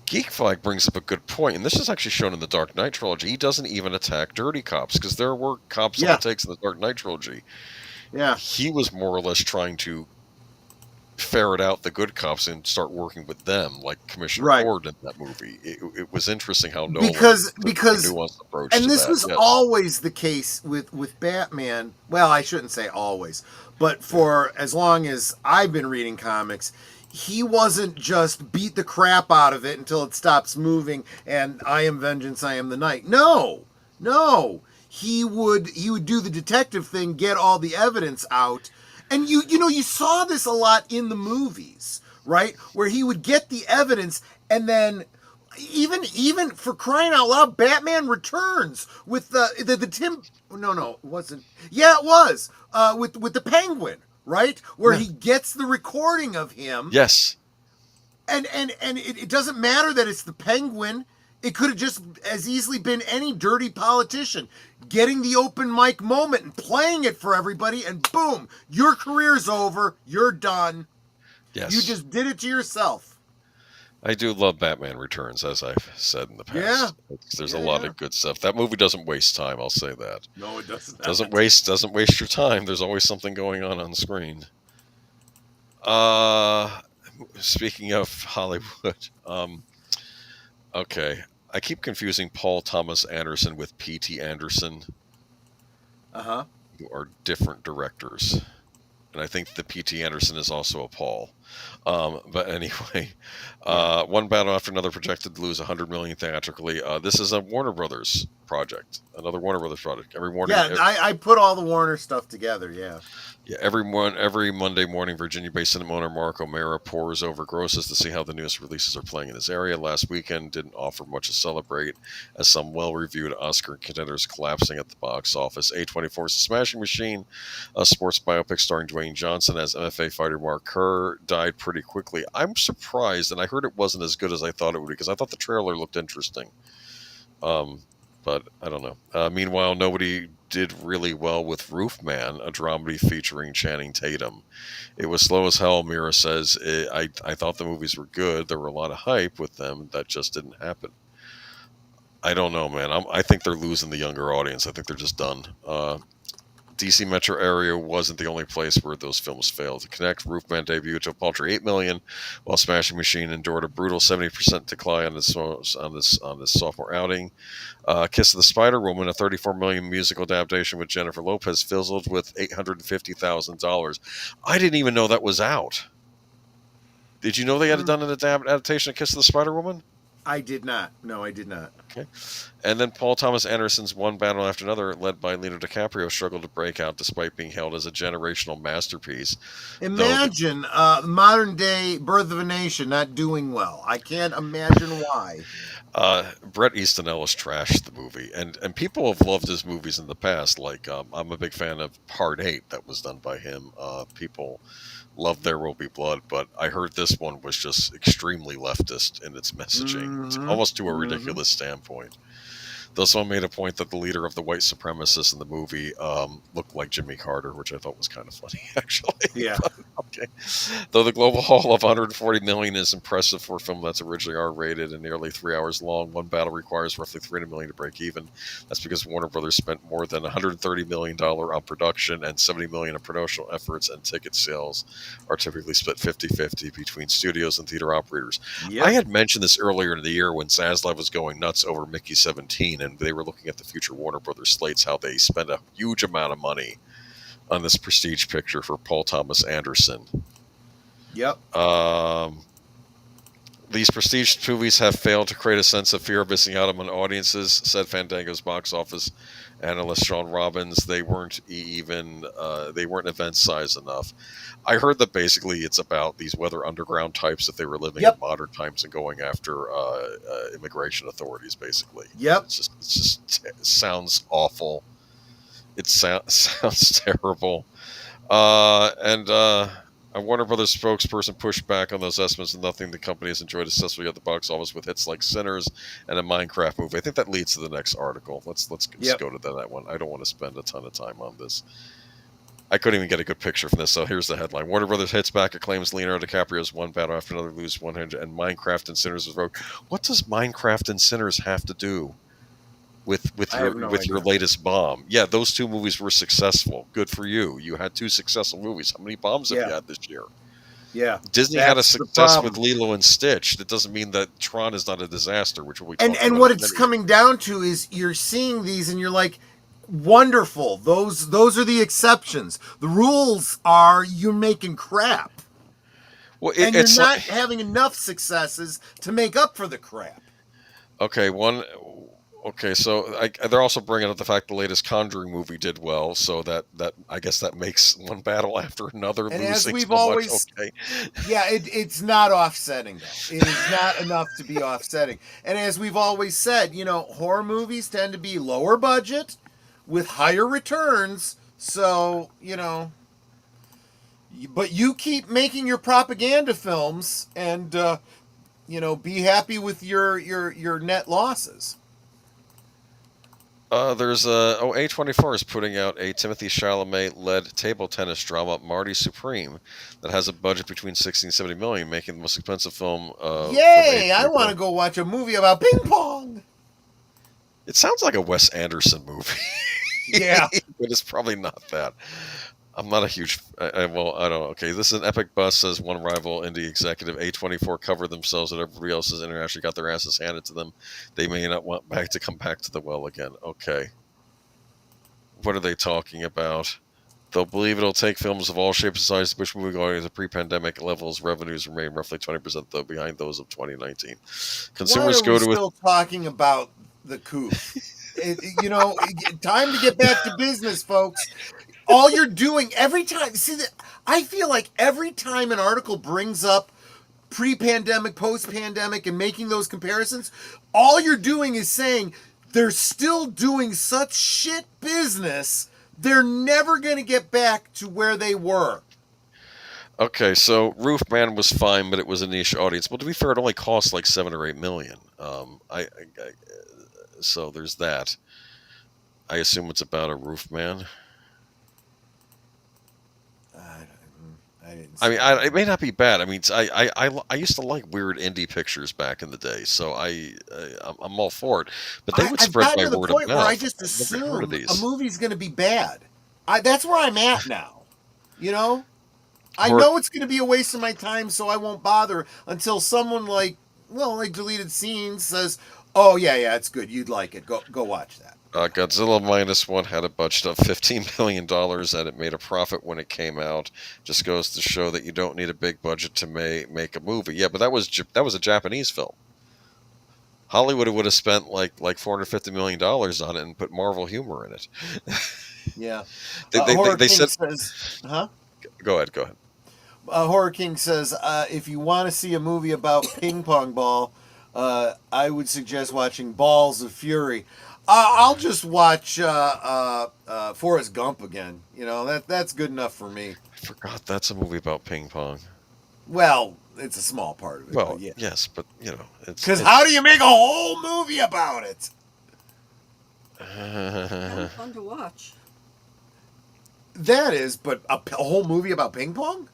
Geek Flag brings up a good point, and this is actually shown in the Dark Knight trilogy. He doesn't even attack dirty cops, because there were cops on the takes in the Dark Knight trilogy. Yeah. He was more or less trying to ferret out the good cops and start working with them, like Commissioner Ford in that movie. It was interesting how Nolan because took a nuanced approach and to this that. was always the case with Batman. Well, I shouldn't say always, but for as long as I've been reading comics, he wasn't just beat the crap out of it until it stops moving and I am vengeance, I am the night. No. He would do the detective thing, get all the evidence out. And you saw this a lot in the movies, right? Where he would get the evidence, and then even for crying out loud, Batman Returns with the Tim. No, it wasn't. Yeah, it was with the Penguin, right? Where he gets the recording of him. Yes. And it doesn't matter that it's the Penguin. It could have just as easily been any dirty politician getting the open mic moment and playing it for everybody, and boom, your career's over. You're done. Yes. You just did it to yourself. I do love Batman Returns, as I've said in the past. Yeah. There's a lot of good stuff. That movie doesn't waste time, I'll say that. No, it doesn't. Doesn't waste your time. There's always something going on the screen. Speaking of Hollywood, okay. I keep confusing Paul Thomas Anderson with P.T. Anderson. Uh-huh. Who are different directors. And I think the P.T. Anderson is also a Paul. But anyway, one battle after another projected to lose $100 million theatrically. This is a Warner Brothers project. Another Warner Brothers project. Every morning. Yeah, I put all the Warner stuff together, yeah. Yeah, every Monday morning, Virginia-based cinema owner Marc O'Mara pores over grosses to see how the newest releases are playing in his area. Last weekend didn't offer much to celebrate, as some well-reviewed Oscar contenders collapsing at the box office. A24's Smashing Machine, a sports biopic starring Dwayne Johnson as MFA fighter Mark Kerr, died pretty quickly. I'm surprised, and I heard it wasn't as good as I thought it would be, because I thought the trailer looked interesting. But I don't know. Meanwhile, nobody did really well with Roofman, a dramedy featuring Channing Tatum. It was slow as hell, Mira says. I thought the movies were good. There were a lot of hype with them. That just didn't happen. I don't know, man. I think they're losing the younger audience. I think they're just done. DC metro area wasn't the only place where those films failed to connect. Roofman debuted to a paltry $8 million, while Smashing Machine endured a brutal 70% decline on this sophomore outing. Kiss of the Spider Woman, a $34 million musical adaptation with Jennifer Lopez, fizzled with $850,000. I didn't even know that was out. Did you know they had done an adaptation of Kiss of the Spider Woman? I did not. No, I did not. Okay. And then Paul Thomas Anderson's One Battle After Another, led by Leonardo DiCaprio, struggled to break out despite being hailed as a generational masterpiece. Imagine modern day Birth of a Nation not doing well. I can't imagine why. Bret Easton Ellis trashed the movie, and people have loved his movies in the past. Like I'm a big fan of Part 8 that was done by him. People love There Will Be Blood, but I heard this one was just extremely leftist in its messaging, almost to a ridiculous standpoint. Though someone made a point that the leader of the white supremacists in the movie looked like Jimmy Carter, which I thought was kind of funny, actually. Yeah. Okay. Though the global haul of 140 million is impressive for a film that's originally R-rated and nearly 3 hours long, One Battle requires roughly 300 million to break even. That's because Warner Brothers spent more than $130 million on production and 70 million on promotional efforts, and ticket sales are typically split 50-50 between studios and theater operators. Yep. I had mentioned this earlier in the year when Zaslav was going nuts over Mickey 17, and they were looking at the future Warner Brothers slates, how they spend a huge amount of money on this prestige picture for Paul Thomas Anderson. Yep. These prestige movies have failed to create a sense of fear of missing out among audiences, said Fandango's box office analyst Sean Robbins. They weren't event size enough. I heard that basically it's about these weather underground types that they were living in modern times and going after immigration authorities, basically. Yep. It sounds awful. It sounds terrible. A Warner Brothers spokesperson pushed back on those estimates, and nothing the company has enjoyed successfully at the box office with hits like Sinners and a Minecraft movie. I think that leads to the next article. Let's go to that one. I don't want to spend a ton of time on this. I couldn't even get a good picture from this, so here's the headline. Warner Brothers hits back, acclaims Leonardo DiCaprio's One Battle After Another, lose 100, and Minecraft and Sinners was wrote. What does Minecraft and Sinners have to do with your latest bomb? Yeah, those two movies were successful. Good for you. You had two successful movies. How many bombs have you had this year? Yeah. Disney had a success with Lilo and Stitch. That doesn't mean that Tron is not a disaster, which we and what it's coming down to is you're seeing these and you're like, wonderful. Those are the exceptions. The rules are you're making crap. Well, and you're not having enough successes to make up for the crap. Okay, so they're also bringing up the fact the latest Conjuring movie did well, so that I guess that makes One Battle After Another and losing as we've so always, much. Okay. Yeah, it's not offsetting, though. It is not enough to be offsetting. And as we've always said, horror movies tend to be lower budget with higher returns, so, but you keep making your propaganda films and, be happy with your net losses. There's A24 is putting out a Timothy Chalamet-led table tennis drama, Marty Supreme, that has a budget between 60 and 70 million, making the most expensive film. Yay! I want to go watch a movie about ping pong. It sounds like a Wes Anderson movie. Yeah, but it's probably not that. I'm not a huge. I don't know. Okay, this is an epic bust, says one rival indie executive. A24 covered themselves, and everybody else has internationally got their asses handed to them. They may not want to come back to the well again. Okay. What are they talking about? They'll believe it'll take films of all shapes and sizes to push moviegoing to pre-pandemic levels. Revenues remain roughly 20% though behind those of 2019. Consumers Why are we still talking about the coup? Time to get back to business, folks. All you're doing every time, I feel like every time an article brings up pre-pandemic, post-pandemic, and making those comparisons, all you're doing is saying they're still doing such shit business, they're never going to get back to where they were. Okay, so Roofman was fine, but it was a niche audience. Well, to be fair, it only cost like $7 or $8 million. So there's that. I assume it's about a Roofman. It may not be bad. I mean, I used to like weird indie pictures back in the day, so I'm all for it. But they would spread by word of mouth. Where I just assume a movie's going to be bad. That's where I'm at now. I know it's going to be a waste of my time, so I won't bother until someone like Deleted Scenes says, "Oh yeah, it's good. You'd like it. Go watch that." Godzilla -1 had a budget of $15 million, and it made a profit when it came out. Just goes to show that you don't need a big budget to make a movie. Yeah, but that was a Japanese film. Hollywood would have spent like $450 million on it and put Marvel humor in it. Yeah. They King said, says, huh? go ahead. Horror King says, if you want to see a movie about ping pong ball, I would suggest watching Balls of Fury. I'll just watch Forrest Gump again. You know, that's good enough for me. I forgot that's a movie about ping pong. Well, it's a small part of it. Well, but yeah. yes, but you know, Because how do you make a whole movie about it? Fun to watch. That is, but a whole movie about ping pong?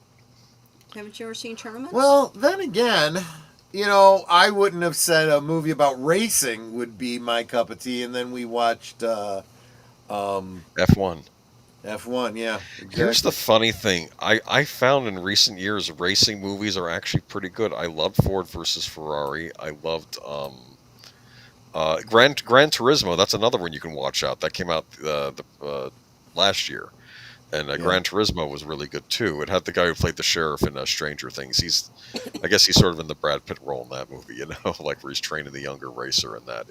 Haven't you ever seen Tournament? Well, then again, you know, I wouldn't have said a movie about racing would be my cup of tea, and then we watched F1. F1, yeah. Exactly. Here's the funny thing. I found in recent years racing movies are actually pretty good. I loved Ford versus Ferrari. I loved Gran Turismo. That's another one you can watch out. That came out last year. And Gran Turismo was really good too. It had the guy who played the sheriff in Stranger Things. I guess he's sort of in the Brad Pitt role in that movie, you know, like where he's training the younger racer and that.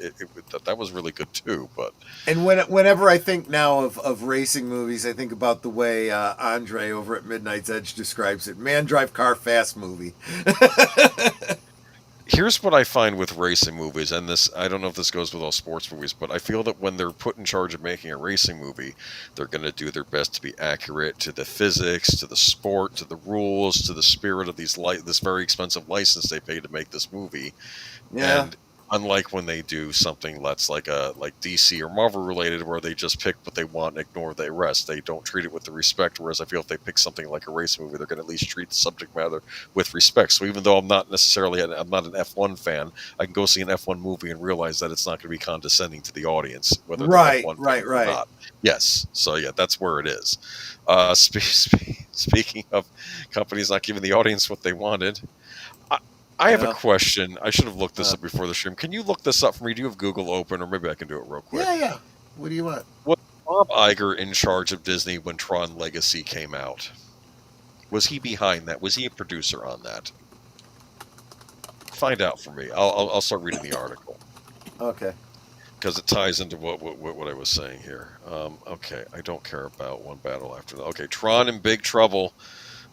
That was really good too. But whenever I think now of racing movies, I think about the way Andre over at Midnight's Edge describes it: man drive car fast movie. Here's what I find with racing movies, and this, I don't know if this goes with all sports movies, but I feel that when they're put in charge of making a racing movie, they're going to do their best to be accurate to the physics, to the sport, to the rules, to the spirit of this very expensive license they pay to make this movie. Yeah. And unlike when they do something that's like DC or Marvel related, where they just pick what they want and ignore the rest, they don't treat it with the respect. Whereas I feel if they pick something like a race movie, they're going to at least treat the subject matter with respect. So even though I'm not an F1 fan, I can go see an F1 movie and realize that it's not going to be condescending to the audience, whether they're F1 fan or not. Yes. So yeah, that's where it is. Speaking of companies not giving the audience what they wanted, I have a question. I should have looked this up before the stream. Can you look this up for me? Do you have Google open, or maybe I can do it real quick? Yeah. What do you want? Was Bob Iger in charge of Disney when Tron Legacy came out? Was he behind that? Was he a producer on that? Find out for me. I'll start reading the article. Okay. Because it ties into what I was saying here. Okay, I don't care about one battle after that. Okay, Tron in big trouble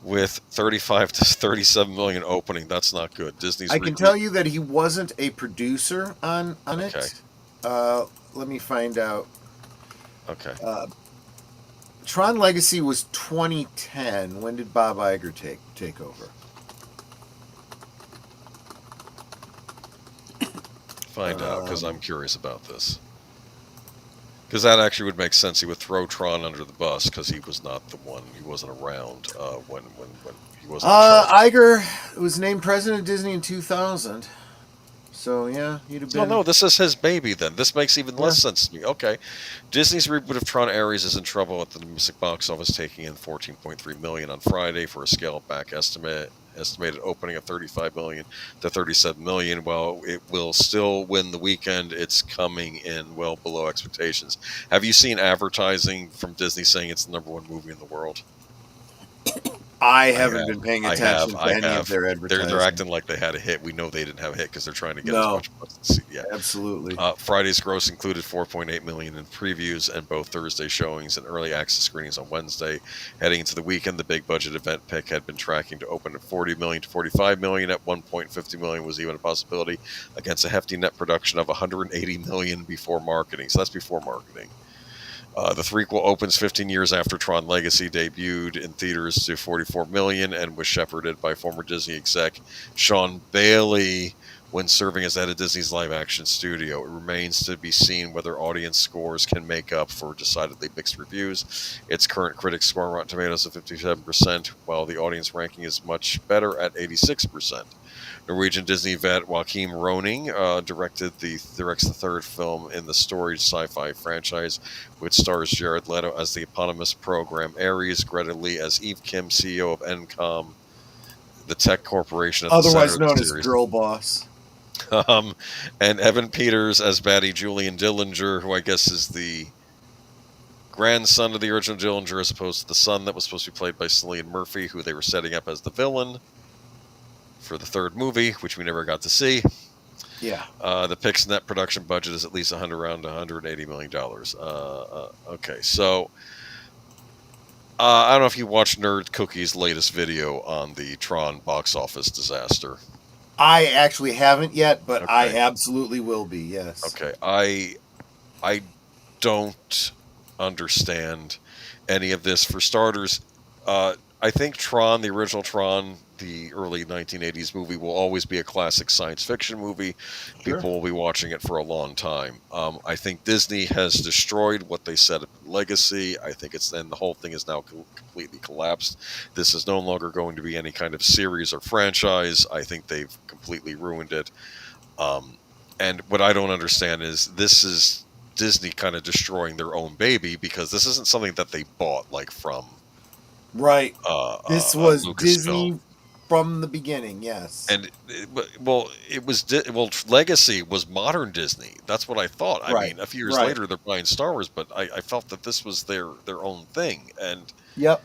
with 35 to 37 million opening. That's not good. Disney's. I can tell you that he wasn't a producer on it. Let me find out. Okay. Tron Legacy was 2010. When did Bob Iger take over? Find out, because I'm curious about this. Because that actually would make sense. He would throw Tron under the bus because he was not the one. He wasn't around when he wasn't. Iger was named president of Disney in 2000. So yeah, he'd have been. No, this is his baby. Then this makes even less sense to me. Okay, Disney's reboot of Tron Ares is in trouble at the Misc box office, taking in $14.3 million on Friday for a scaled-back estimated opening of $35 million to $37 million. While it will still win the weekend, it's coming in well below expectations. Have you seen advertising from Disney saying it's the #1 movie in the world? I haven't been paying attention to any of their advertising. They're acting like they had a hit. We know they didn't have a hit because they're trying to get as much money. Yeah, absolutely. Friday's gross included $4.8 million in previews and both Thursday showings and early access screenings on Wednesday. Heading into the weekend, the big budget event pick had been tracking to open at $40 million to $45 million. At one point, $50 million was even a possibility against a hefty net production of $180 million before marketing. So that's before marketing. The threequel opens 15 years after Tron Legacy debuted in theaters to $44 million and was shepherded by former Disney exec Sean Bailey when serving as head of Disney's live-action studio. It remains to be seen whether audience scores can make up for decidedly mixed reviews. Its current critics score on Rotten Tomatoes of 57%, while the audience ranking is much better at 86%. Norwegian Disney vet Joachim Roning directs the third film in the storied sci-fi franchise, which stars Jared Leto as the eponymous program Ares, Greta Lee as Eve Kim, CEO of Encom, the tech corporation, otherwise known as Girl Boss, and Evan Peters as baddie Julian Dillinger, who I guess is the grandson of the original Dillinger, as opposed to the son that was supposed to be played by Cillian Murphy, who they were setting up as the villain for the third movie, which we never got to see. Yeah. The Pix net production budget is at least around $180 million. Okay, so I don't know if you watched Nerd Cookie's latest video on the Tron box office disaster. I actually haven't yet, but I Okay. absolutely will be. Yes. Okay, I don't understand any of this. For starters, I think Tron, the original Tron, the early 1980s movie, will always be a classic science fiction movie. Sure. People will be watching it for a long time. I think Disney has destroyed what they set up in Legacy. I think the whole thing is now completely collapsed. This is no longer going to be any kind of series or franchise. I think they've completely ruined it. And what I don't understand is this is Disney kind of destroying their own baby, because this isn't something that they bought like from Right. This was Lucasfilm. Disney from the beginning. Yes. And Legacy was modern Disney. That's what I thought. I Right. mean, a few years Right. later they're buying Star Wars, but I felt that this was their own thing. And Yep.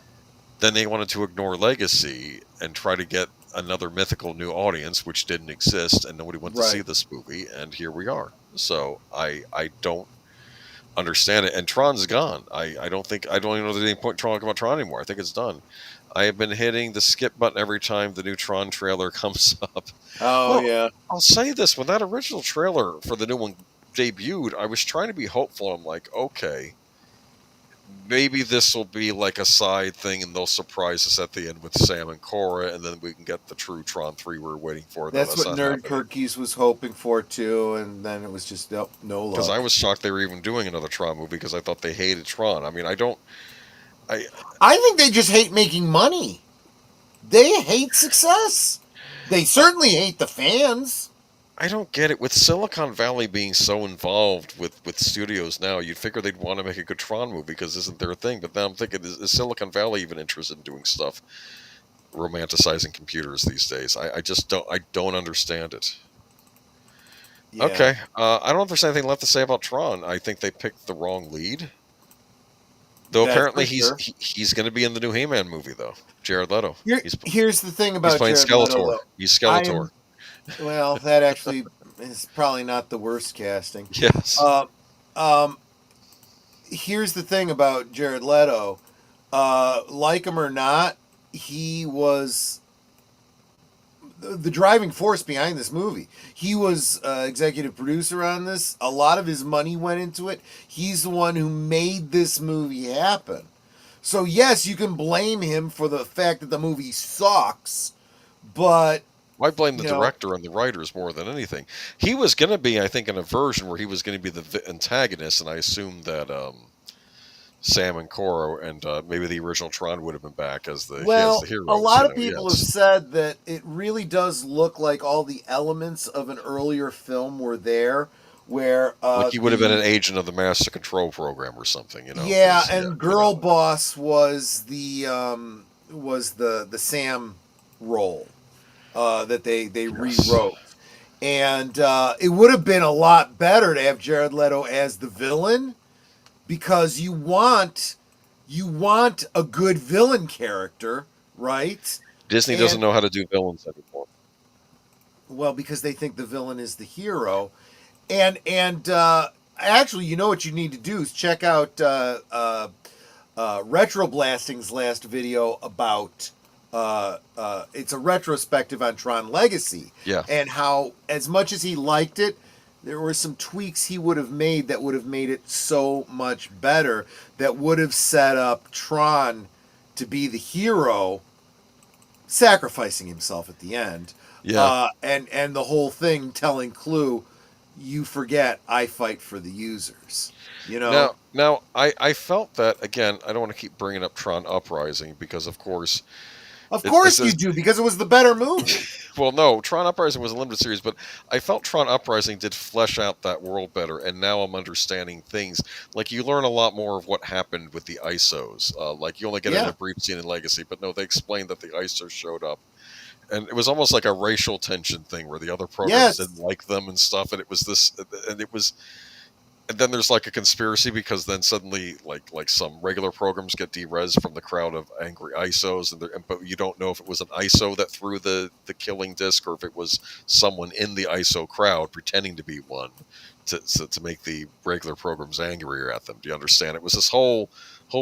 then they wanted to ignore Legacy and try to get another mythical new audience, which didn't exist, and nobody went to see Right. this movie, and here we are. So I don't understand it. And Tron's gone. I don't even know there's any point talking about Tron anymore. I think it's done. I have been hitting the skip button every time the new Tron trailer comes up. Oh Well, yeah. I'll say this: when that original trailer for the new one debuted, I was trying to be hopeful. I'm like, okay, maybe this will be like a side thing, and they'll surprise us at the end with Sam and Cora, and then we can get the true Tron 3 we're waiting for. That's what Nerd Cookies was hoping for too, and then it was just no luck. Because I was shocked they were even doing another Tron movie, because I thought they hated Tron. I mean, I think they just hate making money. They hate success. They certainly hate the fans. I don't get it. With Silicon Valley being so involved with studios now, you'd figure they'd want to make a good Tron movie, because isn't their thing. But now I'm thinking, is Silicon Valley even interested in doing stuff romanticizing computers these days? I just don't understand it. Yeah. Okay, I don't know if there's anything left to say about Tron. I think they picked the wrong lead. Though That's apparently for sure. he's going to be in the new He-Man movie, though. Jared Leto. Here's the thing about He's playing Jared Leto, Skeletor. though. He's Skeletor. Well, that actually is probably not the worst casting. Yes. Here's the thing about Jared Leto. Like him or not, he was the driving force behind this movie. He was executive producer on this. A lot of his money went into it. He's the one who made this movie happen. So yes, you can blame him for the fact that the movie sucks, but I blame the director and the writers more than anything. He was going to be, I think, in a version where he was going to be the antagonist, and I assumed that Sam and Cora and maybe the original Tron would have been back as the heroes. A lot of people have said that it really does look like all the elements of an earlier film were there, where like he would have been an agent of the Master Control Program or something, Yeah, and Girl Boss was the Sam role that they rewrote, and it would have been a lot better to have Jared Leto as the villain, because you want a good villain character, right? Disney doesn't know how to do villains anymore. Well, because they think the villain is the hero. And actually, you know what you need to do is check out Retro Blasting's last video about it's a retrospective on Tron Legacy. Yeah. And how, as much as he liked it, there were some tweaks he would have made that would have made it so much better, that would have set up Tron to be the hero, sacrificing himself at the end. Yeah. And the whole thing telling Clue, you forget I fight for the users. Now I felt that, again, I don't want to keep bringing up Tron Uprising, because of course you do, because it was the better movie. Well, no, Tron Uprising was a limited series, but I felt Tron Uprising did flesh out that world better, and now I'm understanding things. Like, you learn a lot more of what happened with the ISOs. Like, you only get a brief scene in Legacy, but no, they explained that the ISOs showed up. And it was almost like a racial tension thing, where the other programs didn't like them and stuff, and it was this, and it was... And then there's like a conspiracy because then suddenly like some regular programs get derez from the crowd of angry ISOs, but you don't know if it was an ISO that threw the killing disc or if it was someone in the ISO crowd pretending to be one to make the regular programs angrier at them. Do you understand? It was this whole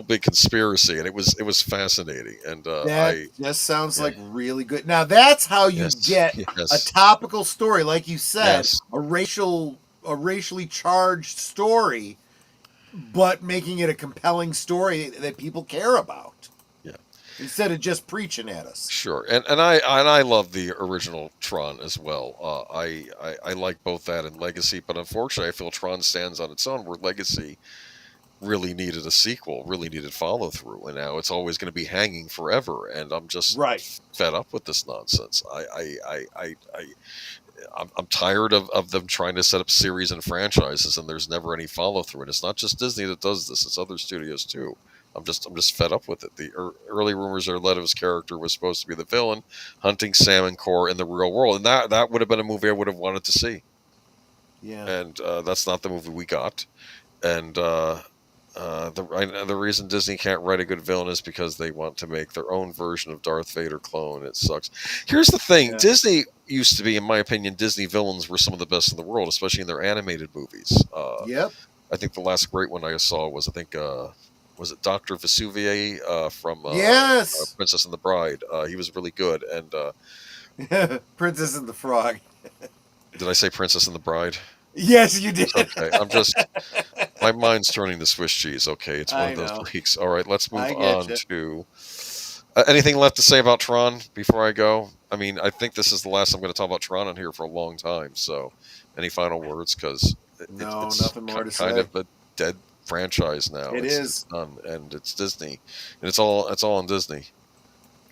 big conspiracy, and it was fascinating. And that just sounds like really good. Now that's how you get a topical story, like you said, a racially charged story, but making it a compelling story that people care about. Yeah. Instead of just preaching at us. Sure. And I love the original Tron as well. I like both that and Legacy, but unfortunately I feel Tron stands on its own, where Legacy really needed a sequel, really needed follow through, and now it's always going to be hanging forever. And I'm just fed up with this nonsense. I'm tired of them trying to set up series and franchises, and there's never any follow through. And it's not just Disney that does this; it's other studios too. I'm just fed up with it. The early rumors are Leto's character was supposed to be the villain, hunting salmon core in the real world, and that would have been a movie I would have wanted to see. Yeah, and that's not the movie we got. And the reason Disney can't write a good villain is because they want to make their own version of Darth Vader clone. It sucks. Here's the thing: Disney used to be, in my opinion, Disney villains were some of the best in the world, especially in their animated movies. I think the last great one I saw was was it Dr. Vesuvier from Princess and the Bride? He was really good. And Princess and the Frog. Did I say Princess and the Bride? Yes, you did. Okay, my mind's turning to Swiss cheese. Okay, it's one of those weeks. All right, let's move on to anything left to say about Tron before I go. I mean, I think this is the last I'm going to talk about Tron on here for a long time. So, any final words? Because it's nothing more to say. Kind of a dead franchise now. It's done, and it's Disney, and it's all on Disney.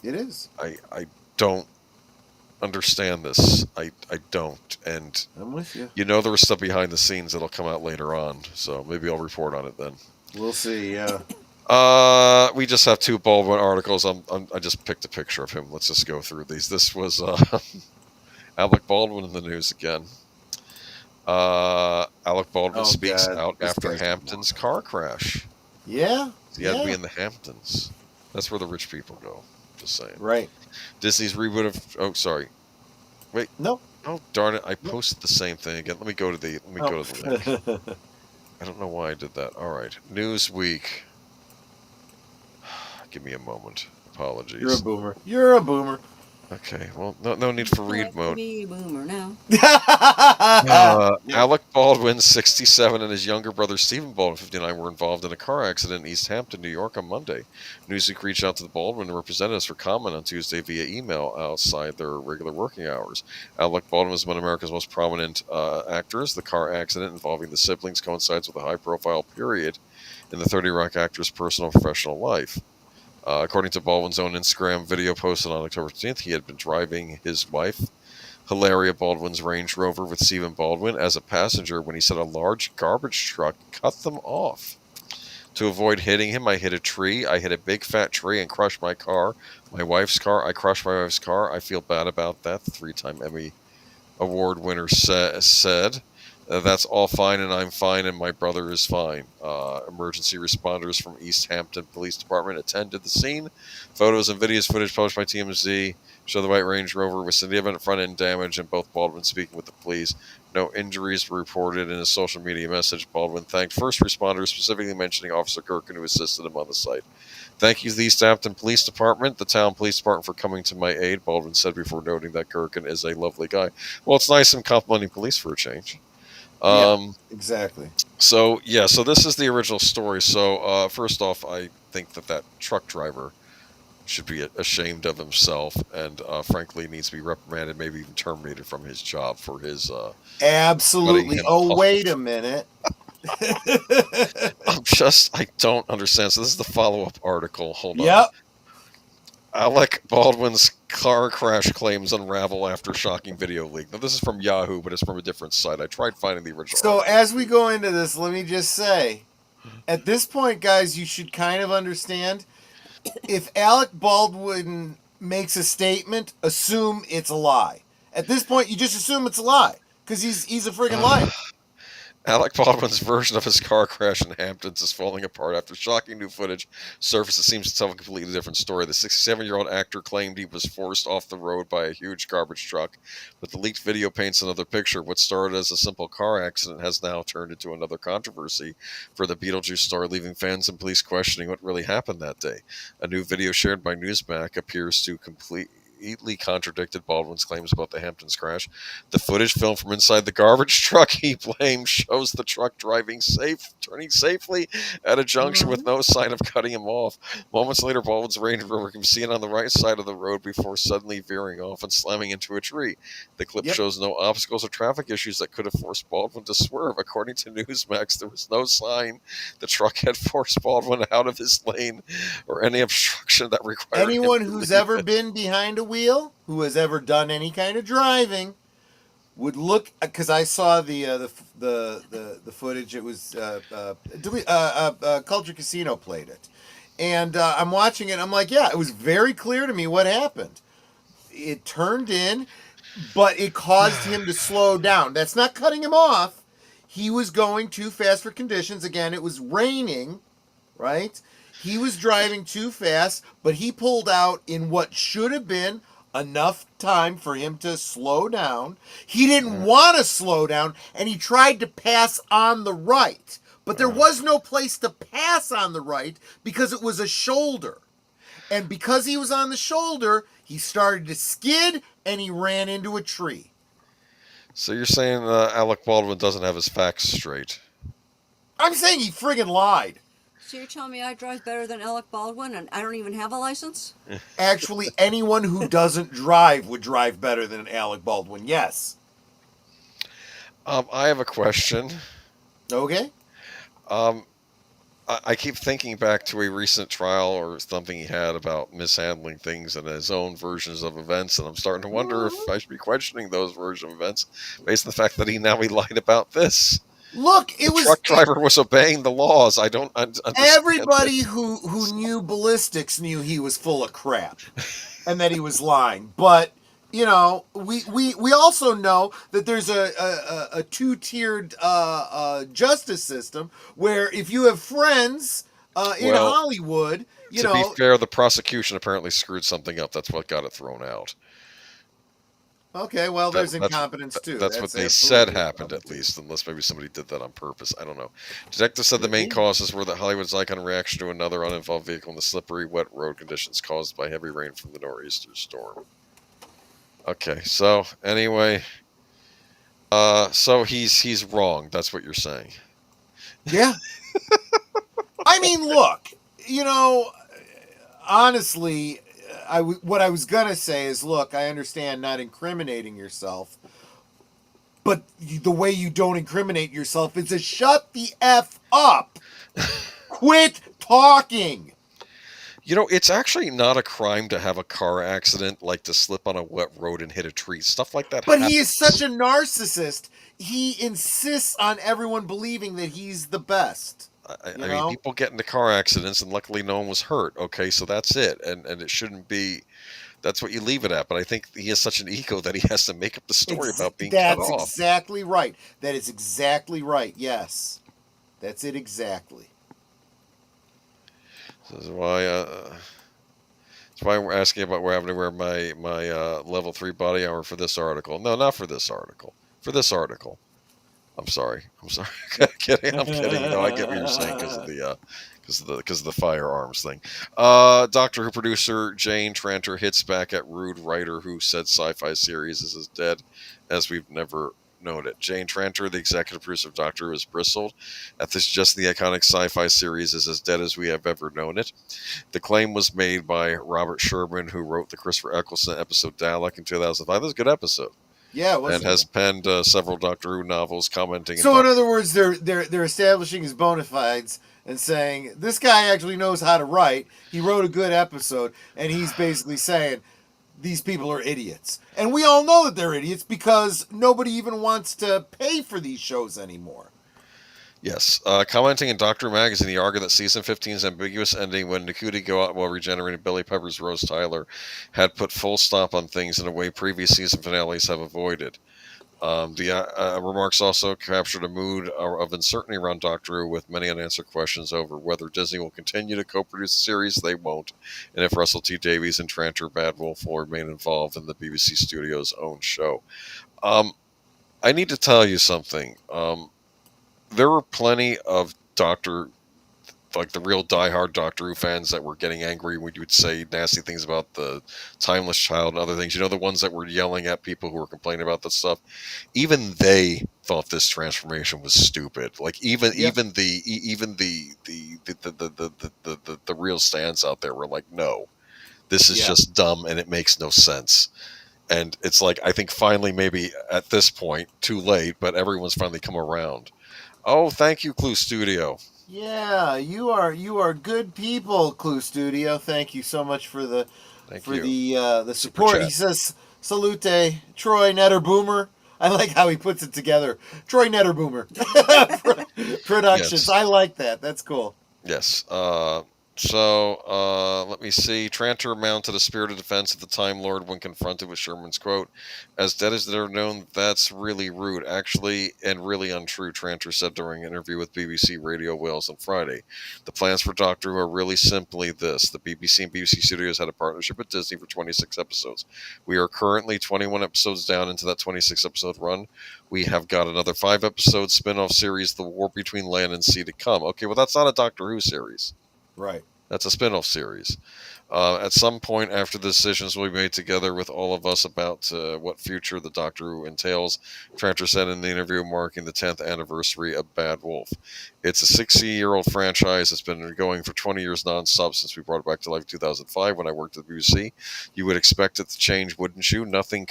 It is. I don't understand this. I don't, and I'm with you. You know, there was stuff behind the scenes that'll come out later on, so maybe I'll report on it then. We'll see. Yeah. We just have 2 Baldwin articles. I just picked a picture of him. Let's just go through these. This was Alec Baldwin in the news again. Alec Baldwin speaks out after Hamptons car crash. Yeah. He had to be in the Hamptons. That's where the rich people go. Just saying. Right. Disney's reboot of. Oh, sorry. Wait. No. Oh, darn it! I posted the same thing again. Let me go to the link. I don't know why I did that. All right. Newsweek. Give me a moment. Apologies. You're a boomer. You're a boomer. Okay. Well, no need for read mode. Be a boomer now. Alec Baldwin, 67, and his younger brother Stephen Baldwin, 59, were involved in a car accident in East Hampton, New York, on Monday. Newsweek reached out to the Baldwin representatives for comment on Tuesday via email outside their regular working hours. Alec Baldwin was one of America's most prominent actors. The car accident involving the siblings coincides with a high-profile period in the 30 Rock actor's personal and professional life. According to Baldwin's own Instagram video posted on October 15th, he had been driving his wife, Hilaria Baldwin's Range Rover, with Stephen Baldwin as a passenger when he said a large garbage truck cut them off. To avoid hitting him, I hit a tree. I hit a big fat tree and crushed my car. My wife's car. I crushed my wife's car. I feel bad about that, the 3-time Emmy Award winner said. That's all fine, and I'm fine, and my brother is fine. Emergency responders from East Hampton Police Department attended the scene. Photos and videos footage published by TMZ show the white Range Rover with significant front-end damage, and both Baldwin speaking with the police. No injuries were reported. In a social media message, Baldwin thanked first responders, specifically mentioning Officer Gerken, who assisted him on the site. Thank you to the East Hampton Police Department, the town police department, for coming to my aid, Baldwin said before noting that Gerken is a lovely guy. Well, it's nice and complimenting police for a change. Exactly. So this is the original story. So first off, I think that truck driver should be ashamed of himself, and frankly needs to be reprimanded, maybe even terminated from his job for his absolutely. Oh, wait a minute. I don't understand. So this is the follow-up article. Hold on. Alec Baldwin's car crash claims unravel after shocking video leak. Now, this is from Yahoo, but it's from a different site. I tried finding the original. So, as we go into this, let me just say, at this point, guys, you should kind of understand, if Alec Baldwin makes a statement, assume it's a lie. At this point, you just assume it's a lie, because he's a friggin' liar. Alec Baldwin's version of his car crash in Hamptons is falling apart after shocking new footage surfaced. It seems to tell a completely different story. The 67-year-old actor claimed he was forced off the road by a huge garbage truck, but the leaked video paints another picture. What started as a simple car accident has now turned into another controversy for the Beetlejuice star, leaving fans and police questioning what really happened that day. A new video shared by Newsmax appears to completely contradicted Baldwin's claims about the Hamptons crash. The footage filmed from inside the garbage truck he blamed shows the truck turning safely at a junction with no sign of cutting him off. Moments later, Baldwin's Range Rover can be seen on the right side of the road before suddenly veering off and slamming into a tree. The clip shows no obstacles or traffic issues that could have forced Baldwin to swerve. According to Newsmax, there was no sign the truck had forced Baldwin out of his lane or any obstruction that required anyone who's ever been behind a wheel, who has ever done any kind of driving, would look, because I saw the footage. It was Culture Casino played it, and I'm watching it. I'm like, yeah, it was very clear to me what happened. It turned in, but it caused him to slow down. That's not cutting him off. He was going too fast for conditions. Again, it was raining, right? He was driving too fast, but he pulled out in what should have been enough time for him to slow down. He didn't want to slow down, and he tried to pass on the right. But there was no place to pass on the right because it was a shoulder. And because he was on the shoulder, he started to skid, and he ran into a tree. So you're saying Alec Baldwin doesn't have his facts straight? I'm saying he friggin' lied. So you're telling me I drive better than Alec Baldwin and I don't even have a license? Actually, anyone who doesn't drive would drive better than Alec Baldwin, yes. I have a question. Okay. I keep thinking back to a recent trial or something he had about mishandling things and his own versions of events, and I'm starting to wonder if I should be questioning those versions of events based on the fact that he lied about this. Look, the truck driver was obeying the laws. I don't understand. Everybody who knew ballistics knew he was full of crap and that he was lying. But, you know, we also know that there's a two-tiered justice system where if you have friends in Hollywood, to be fair, the prosecution apparently screwed something up. That's what got it thrown out. Okay, well, there's incompetence, too. That's what they said happened, at least, unless maybe somebody did that on purpose. I don't know. Detectives said the main causes were that Hollywood's icon reaction to another uninvolved vehicle in the slippery, wet road conditions caused by heavy rain from the nor'easter storm. Okay, so, anyway, so he's wrong. That's what you're saying. Yeah. I mean, look, you know, honestly, what I was going to say is, look, I understand not incriminating yourself, but the way you don't incriminate yourself is to shut the F up. Quit talking. You know, it's actually not a crime to have a car accident, like to slip on a wet road and hit a tree. Stuff like that happens. But he is such a narcissist. He insists on everyone believing that he's the best. I mean, people get into car accidents, and luckily no one was hurt. Okay, so that's it. And it shouldn't be... That's what you leave it at. But I think he has such an ego that he has to make up the story about being cut off. That's exactly right. That is exactly right. Yes. That's it exactly. This is why... that's why we're asking about where I'm having to wear my level 3 body armor for this article. No, not for this article. For this article. I'm sorry. I'm kidding. I'm kidding. You know, I get what you're saying because of the firearms thing. Doctor Who producer Jane Tranter hits back at rude writer who said sci-fi series is as dead as we've never known it. Jane Tranter, the executive producer of Doctor Who, has bristled at this. Just the iconic sci-fi series is as dead as we have ever known it. The claim was made by Robert Sherman, who wrote the Christopher Eccleston episode Dalek in 2005. That was a good episode. Yeah, and has penned several Doctor Who novels, commenting. So, in other words, they're establishing his bona fides and saying this guy actually knows how to write. He wrote a good episode, and he's basically saying these people are idiots. And we all know that they're idiots because nobody even wants to pay for these shows anymore. Yes. Commenting in Doctor Magazine, he argued that Season 15's ambiguous ending when Ncuti go out while regenerating Billy Pepper's Rose Tyler had put full stop on things in a way previous season finales have avoided. The remarks also captured a mood of uncertainty around Doctor Who, with many unanswered questions over whether Disney will continue to co-produce the series. They won't, and if Russell T Davies and Tranter Badwolf will remain involved in the BBC Studios' own show. I need to tell you something. There were plenty of like the real diehard Doctor Who fans that were getting angry when you would say nasty things about the Timeless Child and other things. You know, the ones that were yelling at people who were complaining about this stuff. Even they thought this transformation was stupid. Like even the real stands out there were like, no, this is just dumb and it makes no sense. And it's like, I think finally, maybe at this point, too late, but everyone's finally come around. Oh, thank you, Clue Studio. Yeah, you are good people, Clue Studio. Thank you so much for the support. He says, "Salute, Troy Netterboomer." I like how he puts it together. Troy Netterboomer Productions. Yes. I like that. That's cool. Yes. So let me see. Tranter mounted a spirited defense of the Time Lord when confronted with Sherman's quote, "As dead as they're known, that's really rude, actually, and really untrue," Tranter said during an interview with BBC Radio Wales on Friday. "The plans for Doctor Who are really simply this. The BBC and BBC Studios had a partnership with Disney for 26 episodes. We are currently 21 episodes down into that 26-episode run. We have got another 5-episode spin-off series, The War Between Land and Sea, to come." Okay, well, that's not a Doctor Who series. Right. That's a spin-off series. At some point after the decisions will be made together with all of us about what future the Doctor Who entails, Tranter said in the interview marking the 10th anniversary of Bad Wolf. "It's a 60-year-old franchise that's been going for 20 years non-stop since we brought it back to life in 2005 when I worked at the BBC. You would expect it to change, wouldn't you? Nothing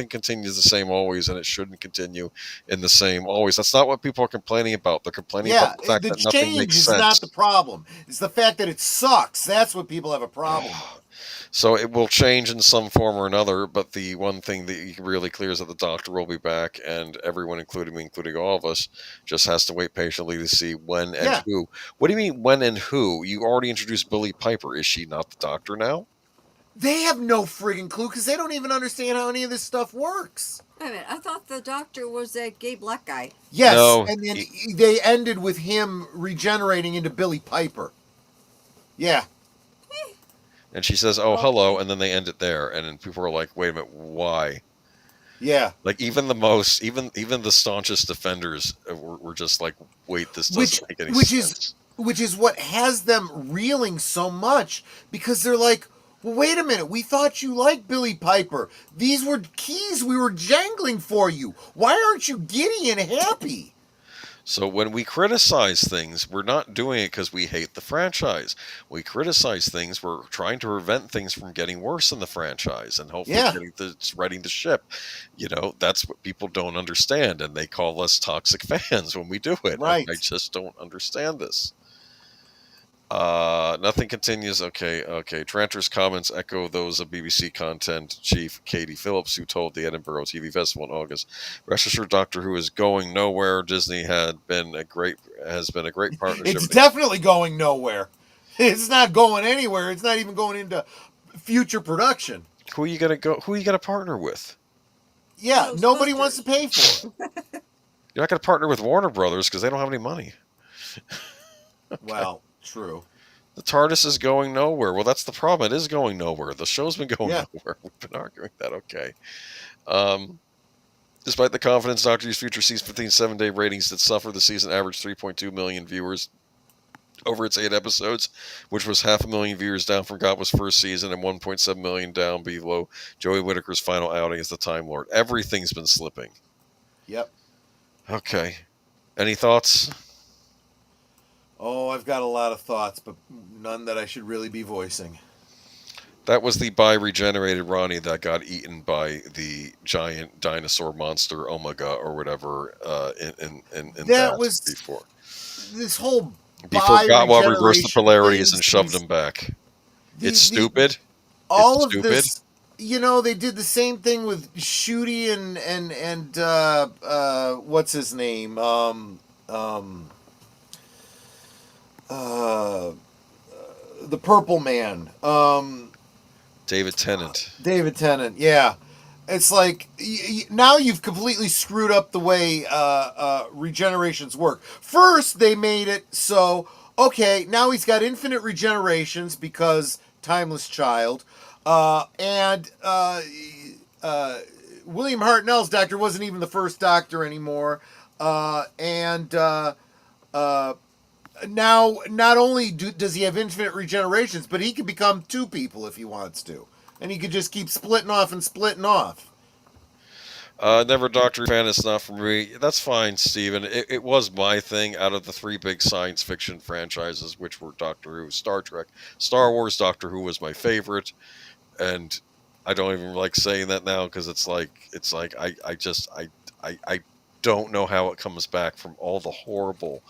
continues the same always, and it shouldn't continue in the same always." That's not what people are complaining about. They're complaining about the fact that nothing makes sense. The change is not the problem. It's the fact that it sucks. That's what people have a problem with. So it will change in some form or another, but the one thing that really clear is that the Doctor will be back, and everyone, including me, including all of us, just has to wait patiently to see when and who. What do you mean, when and who? You already introduced Billie Piper. Is she not the Doctor now? They have no friggin' clue because they don't even understand how any of this stuff works. Wait a minute, I thought the Doctor was that gay black guy. Yes, no, and then they ended with him regenerating into Billie Piper. Yeah. And she says, "Oh, hello," and then they end it there, and then people are like, "Wait a minute, why?" Yeah. Like even the staunchest defenders were just like, "Wait, this doesn't make any sense." Which is what has them reeling so much, because they're like, "Well, wait a minute. We thought you liked Billie Piper. These were keys we were jangling for you. Why aren't you giddy and happy?" So when we criticize things, we're not doing it because we hate the franchise. We criticize things, we're trying to prevent things from getting worse in the franchise and hopefully righting the ship. You know, that's what people don't understand, and they call us toxic fans when we do it. Right. I just don't understand this. Nothing continues. Okay. Tranter's comments echo those of BBC content chief Katie Phillips, who told the Edinburgh TV Festival in August, "Rest assured, Doctor Who is going nowhere. Disney has been a great partnership." It's definitely going nowhere. It's not going anywhere. It's not even going into future production. Who are you gonna partner with? Yeah, nobody wants to pay for it. You're not gonna partner with Warner Brothers because they don't have any money. Okay. Well, true. The TARDIS is going nowhere. Well, that's the problem. It is going nowhere. The show's been going nowhere. We've been arguing that. Okay. Despite the confidence Doctor Who's future season 15 7-day ratings did suffer, the season averaged 3.2 million viewers over its 8 episodes, which was 500,000 viewers down from Godwin's first season and 1.7 million down below Joey Whittaker's final outing as the Time Lord. Everything's been slipping. Yep. Okay. Any thoughts? Oh, I've got a lot of thoughts, but none that I should really be voicing. That was the bi-regenerated Ronnie that got eaten by the giant dinosaur monster Omega or whatever in that was before. This whole before Gatwa reversed the polarities and shoved them back. It's stupid. All of this, you know, they did the same thing with Shooty and what's his name? The Purple Man. David Tennant. Yeah. It's like now you've completely screwed up the way regenerations work. First, they made it so okay. Now he's got infinite regenerations because timeless child, and William Hartnell's doctor wasn't even the first doctor anymore, and now not only does he have infinite regenerations, but he can become two people if he wants to, and he could just keep splitting off and splitting off. Never Doctor Who fan. It's not for me. That's fine, Steven. It was my thing out of the three big science fiction franchises, which were Doctor Who, Star Trek, Star Wars. Doctor Who was my favorite, and I don't even like saying that now because it's like I don't know how it comes back from all the horrible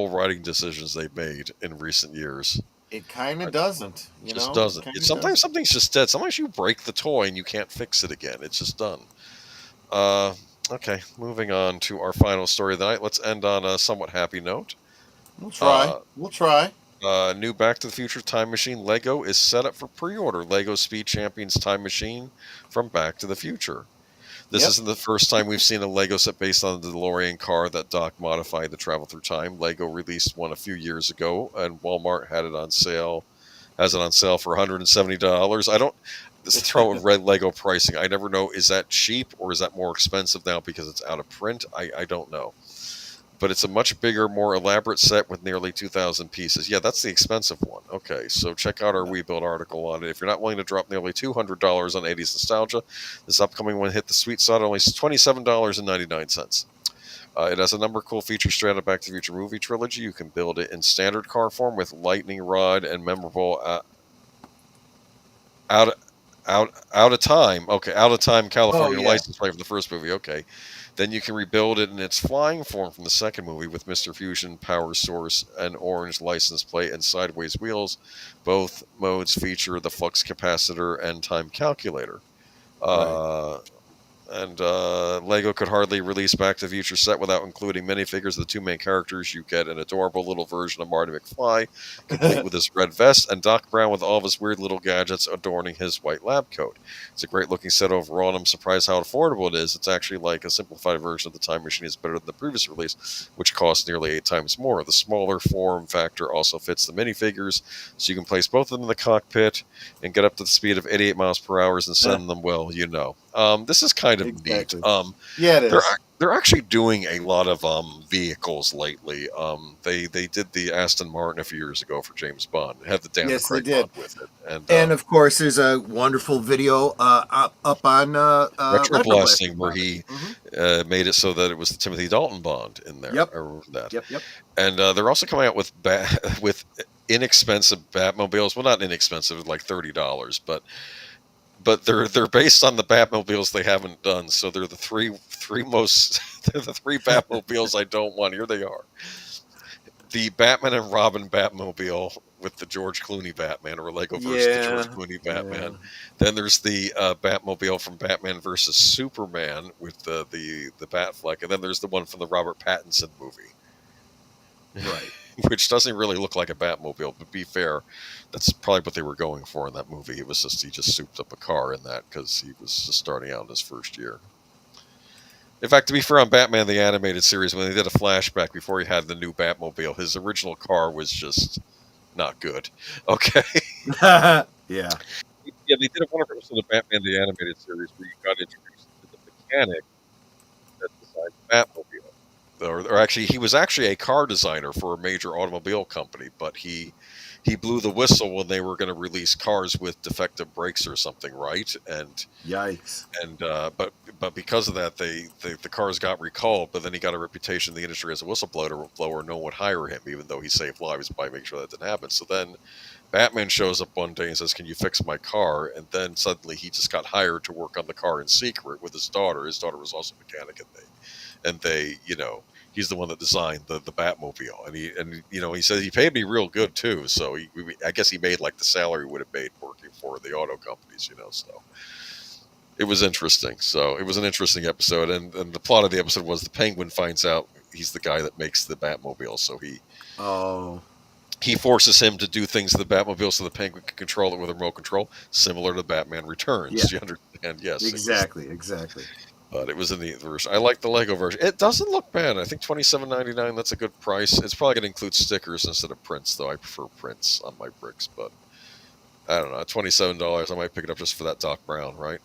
writing decisions they've made in recent years. It kind of doesn't. Just doesn't. Sometimes something's just dead. Sometimes you break the toy and you can't fix it again. It's just done. Okay, moving on to our final story of the night. Let's end on a somewhat happy note. We'll try. New Back to the Future time machine Lego is set up for pre-order. Lego Speed Champions time machine from Back to the Future. This isn't the first time we've seen a Lego set based on the DeLorean car that Doc modified to travel through time. Lego released one a few years ago, and Walmart has it on sale for $170. I don't. This throw of red Lego pricing. I never know, is that cheap or is that more expensive now because it's out of print? I don't know. But it's a much bigger, more elaborate set with nearly 2,000 pieces. Yeah, that's the expensive one. Okay, so check out our WeBuild article on it. If you're not willing to drop nearly $200 on 80s nostalgia, this upcoming one hit the sweet spot only $27.99. It has a number of cool features straight out of Back to the Future movie trilogy. You can build it in standard car form with lightning rod and memorable out of time California license plate from the first movie. Okay, then you can rebuild it in its flying form from the second movie with Mr. Fusion power source, an orange license plate, and sideways wheels. Both modes feature the flux capacitor and time calculator. Right. And Lego could hardly release Back to the Future set without including minifigures of the two main characters. You get an adorable little version of Marty McFly, complete with his red vest, and Doc Brown with all of his weird little gadgets adorning his white lab coat. It's a great looking set overall, and I'm surprised how affordable it is. It's actually like a simplified version of the Time Machine is better than the previous release, which cost nearly 8 times more. The smaller form factor also fits the minifigures, so you can place both of them in the cockpit and get up to the speed of 88 miles per hour and send them, well, you know. This is kind of neat. Yeah, it is. They're actually doing a lot of vehicles lately. They did the Aston Martin a few years ago for James Bond. It had the Daniel Craig Bond with it. And of course, there's a wonderful video up on Retro Blasting where he made it so that it was the Timothy Dalton Bond in there. Yep. I remember that. Yep. And they're also coming out with with inexpensive Batmobiles. Well, not inexpensive, like $30, but they're based on the Batmobiles they haven't done. So they're the three Batmobiles I don't want. Here they are: the Batman and Robin Batmobile with the George Clooney Batman, or Lego versus the George Clooney Batman. Yeah. Then there's the Batmobile from Batman versus Superman with the Batfleck, and then there's the one from the Robert Pattinson movie, right? Which doesn't really look like a Batmobile, but be fair, that's probably what they were going for in that movie. It was just he just souped up a car in that because he was just starting out in his first year. In fact, to be fair, on Batman the Animated Series, when they did a flashback before he had the new Batmobile, his original car was just not good. Okay. Yeah. Yeah, they did a wonderful episode of Batman the Animated Series where you got introduced to the mechanic that designed the Batmobile. Or actually, he was actually a car designer for a major automobile company, but he blew the whistle when they were going to release cars with defective brakes or something, right? And yikes! And but because of that, the cars got recalled. But then he got a reputation in the industry as a whistleblower. No one would hire him, even though he saved lives by making sure that didn't happen. So then Batman shows up one day and says, "Can you fix my car?" And then suddenly he just got hired to work on the car in secret with his daughter. His daughter was also a mechanic, and they, you know, he's the one that designed the Batmobile, and he said he paid me real good too. So I guess he made like the salary would have made working for the auto companies, So it was interesting. So it was an interesting episode, and the plot of the episode was the Penguin finds out he's the guy that makes the Batmobile, so he forces him to do things to the Batmobile so the Penguin can control it with a remote control, similar to Batman Returns. Yeah. You understand? Yes. Exactly. But it was in the version. I like the Lego version. It doesn't look bad. I think $27.99. That's a good price. It's probably going to include stickers instead of prints, though. I prefer prints on my bricks, but I don't know. At $27, I might pick it up just for that Doc Brown, right?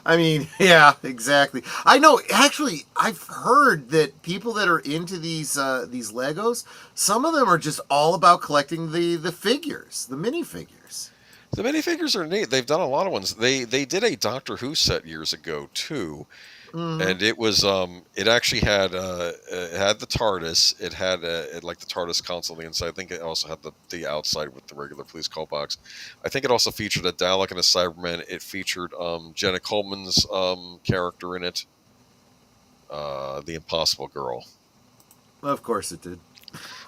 I mean, yeah, exactly. I know. Actually, I've heard that people that are into these Legos, some of them are just all about collecting the figures, the minifigures. The minifigures are neat. They've done a lot of ones. They did a Doctor Who set years ago too, and it was it actually had it had the TARDIS. It had like the TARDIS console on the inside. I think it also had the outside with the regular police call box. I think it also featured a Dalek and a Cyberman. It featured Jenna Coleman's character in it, the Impossible Girl. Of course, it did.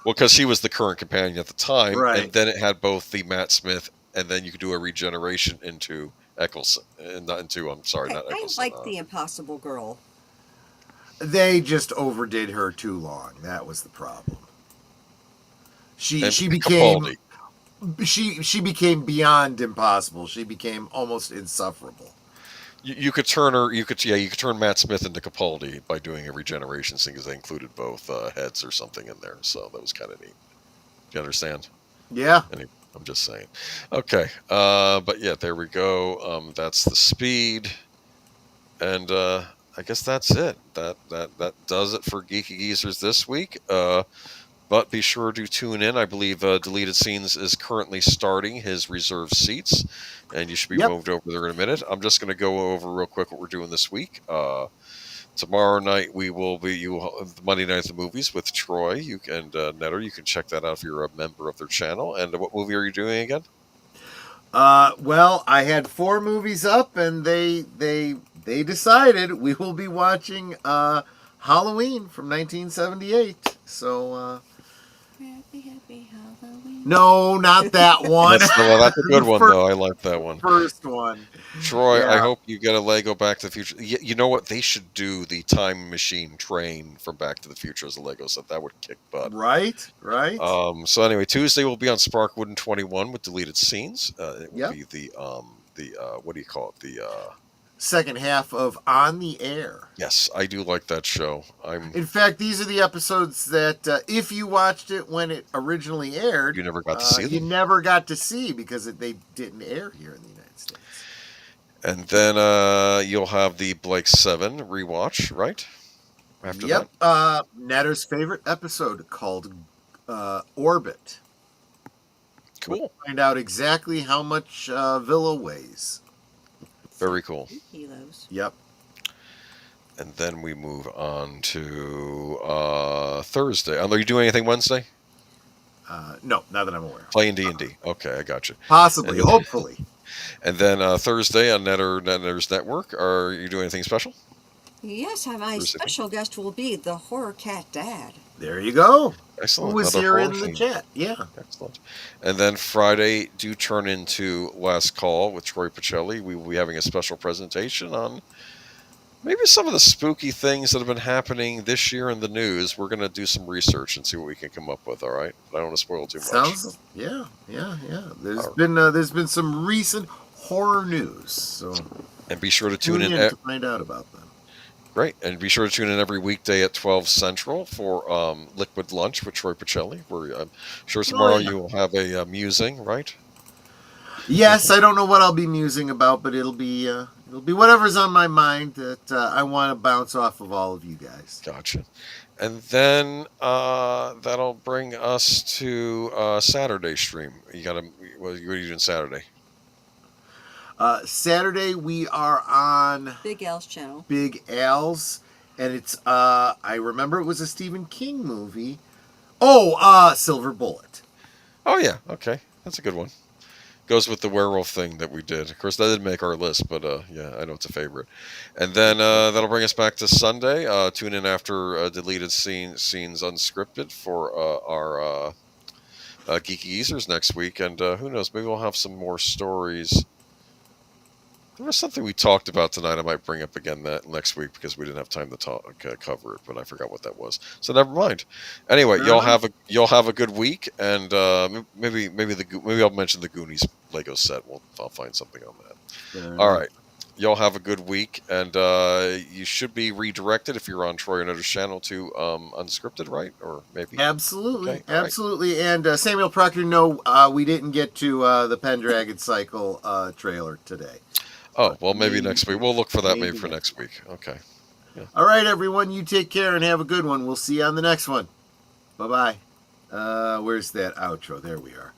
Well, because she was the current companion at the time, Right. and then it had both the Matt Smith. And then you could do a regeneration into Eccleston, not into. I'm sorry, not I Eccleston. like the Impossible Girl. They just overdid her too long. That was the problem. She became Capaldi. she became beyond impossible. She became almost insufferable. You could turn her. You could turn Matt Smith into Capaldi by doing a regeneration thing, because they included both heads or something in there. So that was kind of neat. Do you understand? Yeah. Anyway, I'm just saying. Okay, but yeah, there we go. That's the speed, and I guess that's it. That does it for Geeky Geezers this week. But be sure to tune in. I believe Deleted Scenes is currently starting his reserved seats, and you should be moved over there in a minute. I'm just going to go over real quick what we're doing this week. Tomorrow night we will be Monday Night at the Movies with Troy. You can Netter. You can check that out if you're a member of their channel. And what movie are you doing again? Well, I had 4 movies up, and they decided we will be watching Halloween from 1978. So Happy Halloween. no, not that one. That's a good one, though. I like that one. First one. Troy, Yeah. I hope you get a Lego Back to the Future. You know what? They should do the time machine train from Back to the Future as a Lego set. That would kick butt. Right. So anyway, Tuesday we'll be on Sparkwood and 21 with Deleted Scenes. It will be the what do you call it? The second half of On the Air. Yes, I do like that show. In fact, these are the episodes that if you watched it when it originally aired, you never got to see them. You never got to see because they didn't air here in the United States. And then you'll have the Blake 7 rewatch, right? After that. Netter's favorite episode called Orbit. Cool. We'll find out exactly how much Villa weighs. Very cool. Kilos. Yep. And then we move on to Thursday. Are you doing anything Wednesday? No, not that I'm aware of. Playing D&D. Okay, I got you. Possibly, hopefully. And then Thursday on Netter's Network, are you doing anything special? Yes, my special guest will be the Horror Cat Dad. There you go. Excellent. Who was here in the chat. Yeah. Excellent. And then Friday, do turn into Last Call with Troy Pacelli. We will be having a special presentation on maybe some of the spooky things that have been happening this year in the news. We're going to do some research and see what we can come up with, all right? But I don't want to spoil too much. Yeah. There's been some recent horror news. So and be sure to tune in to find out about them. Great. And be sure to tune in every weekday at 12 Central for Liquid Lunch with Troy Pacelli, where I'm sure tomorrow you will have a musing, right? Yes, I don't know what I'll be musing about, but it'll be whatever's on my mind that I want to bounce off of all of you guys. Gotcha. And then that'll bring us to Saturday stream. What are you doing Saturday? Saturday we are on Big Al's channel. Big Al's, and it's I remember it was a Stephen King movie. Silver Bullet. Oh yeah, okay, that's a good one. Goes with the werewolf thing that we did. Of course, that didn't make our list, but yeah, I know it's a favorite. And then that'll bring us back to Sunday. Tune in after Deleted Scenes Unscripted for our Geeky Geezers next week, and who knows, maybe we'll have some more stories There was something we talked about tonight. I might bring up again that next week because we didn't have time to cover it, but I forgot what that was. So never mind. Anyway, y'all have a good week, and maybe I'll mention the Goonies Lego set. I'll find something on that. All right. Y'all have a good week, and you should be redirected if you're on Troy and Others' channel to Unscripted, right? Or maybe Absolutely, okay, absolutely. Right. And Samuel Procter, no, we didn't get to the Pendragon Cycle trailer today. Oh, well, maybe next week. We'll look for that maybe for next week. Okay. Yeah. All right, everyone, you take care and have a good one. We'll see you on the next one. Bye-bye. Where's that outro? There we are.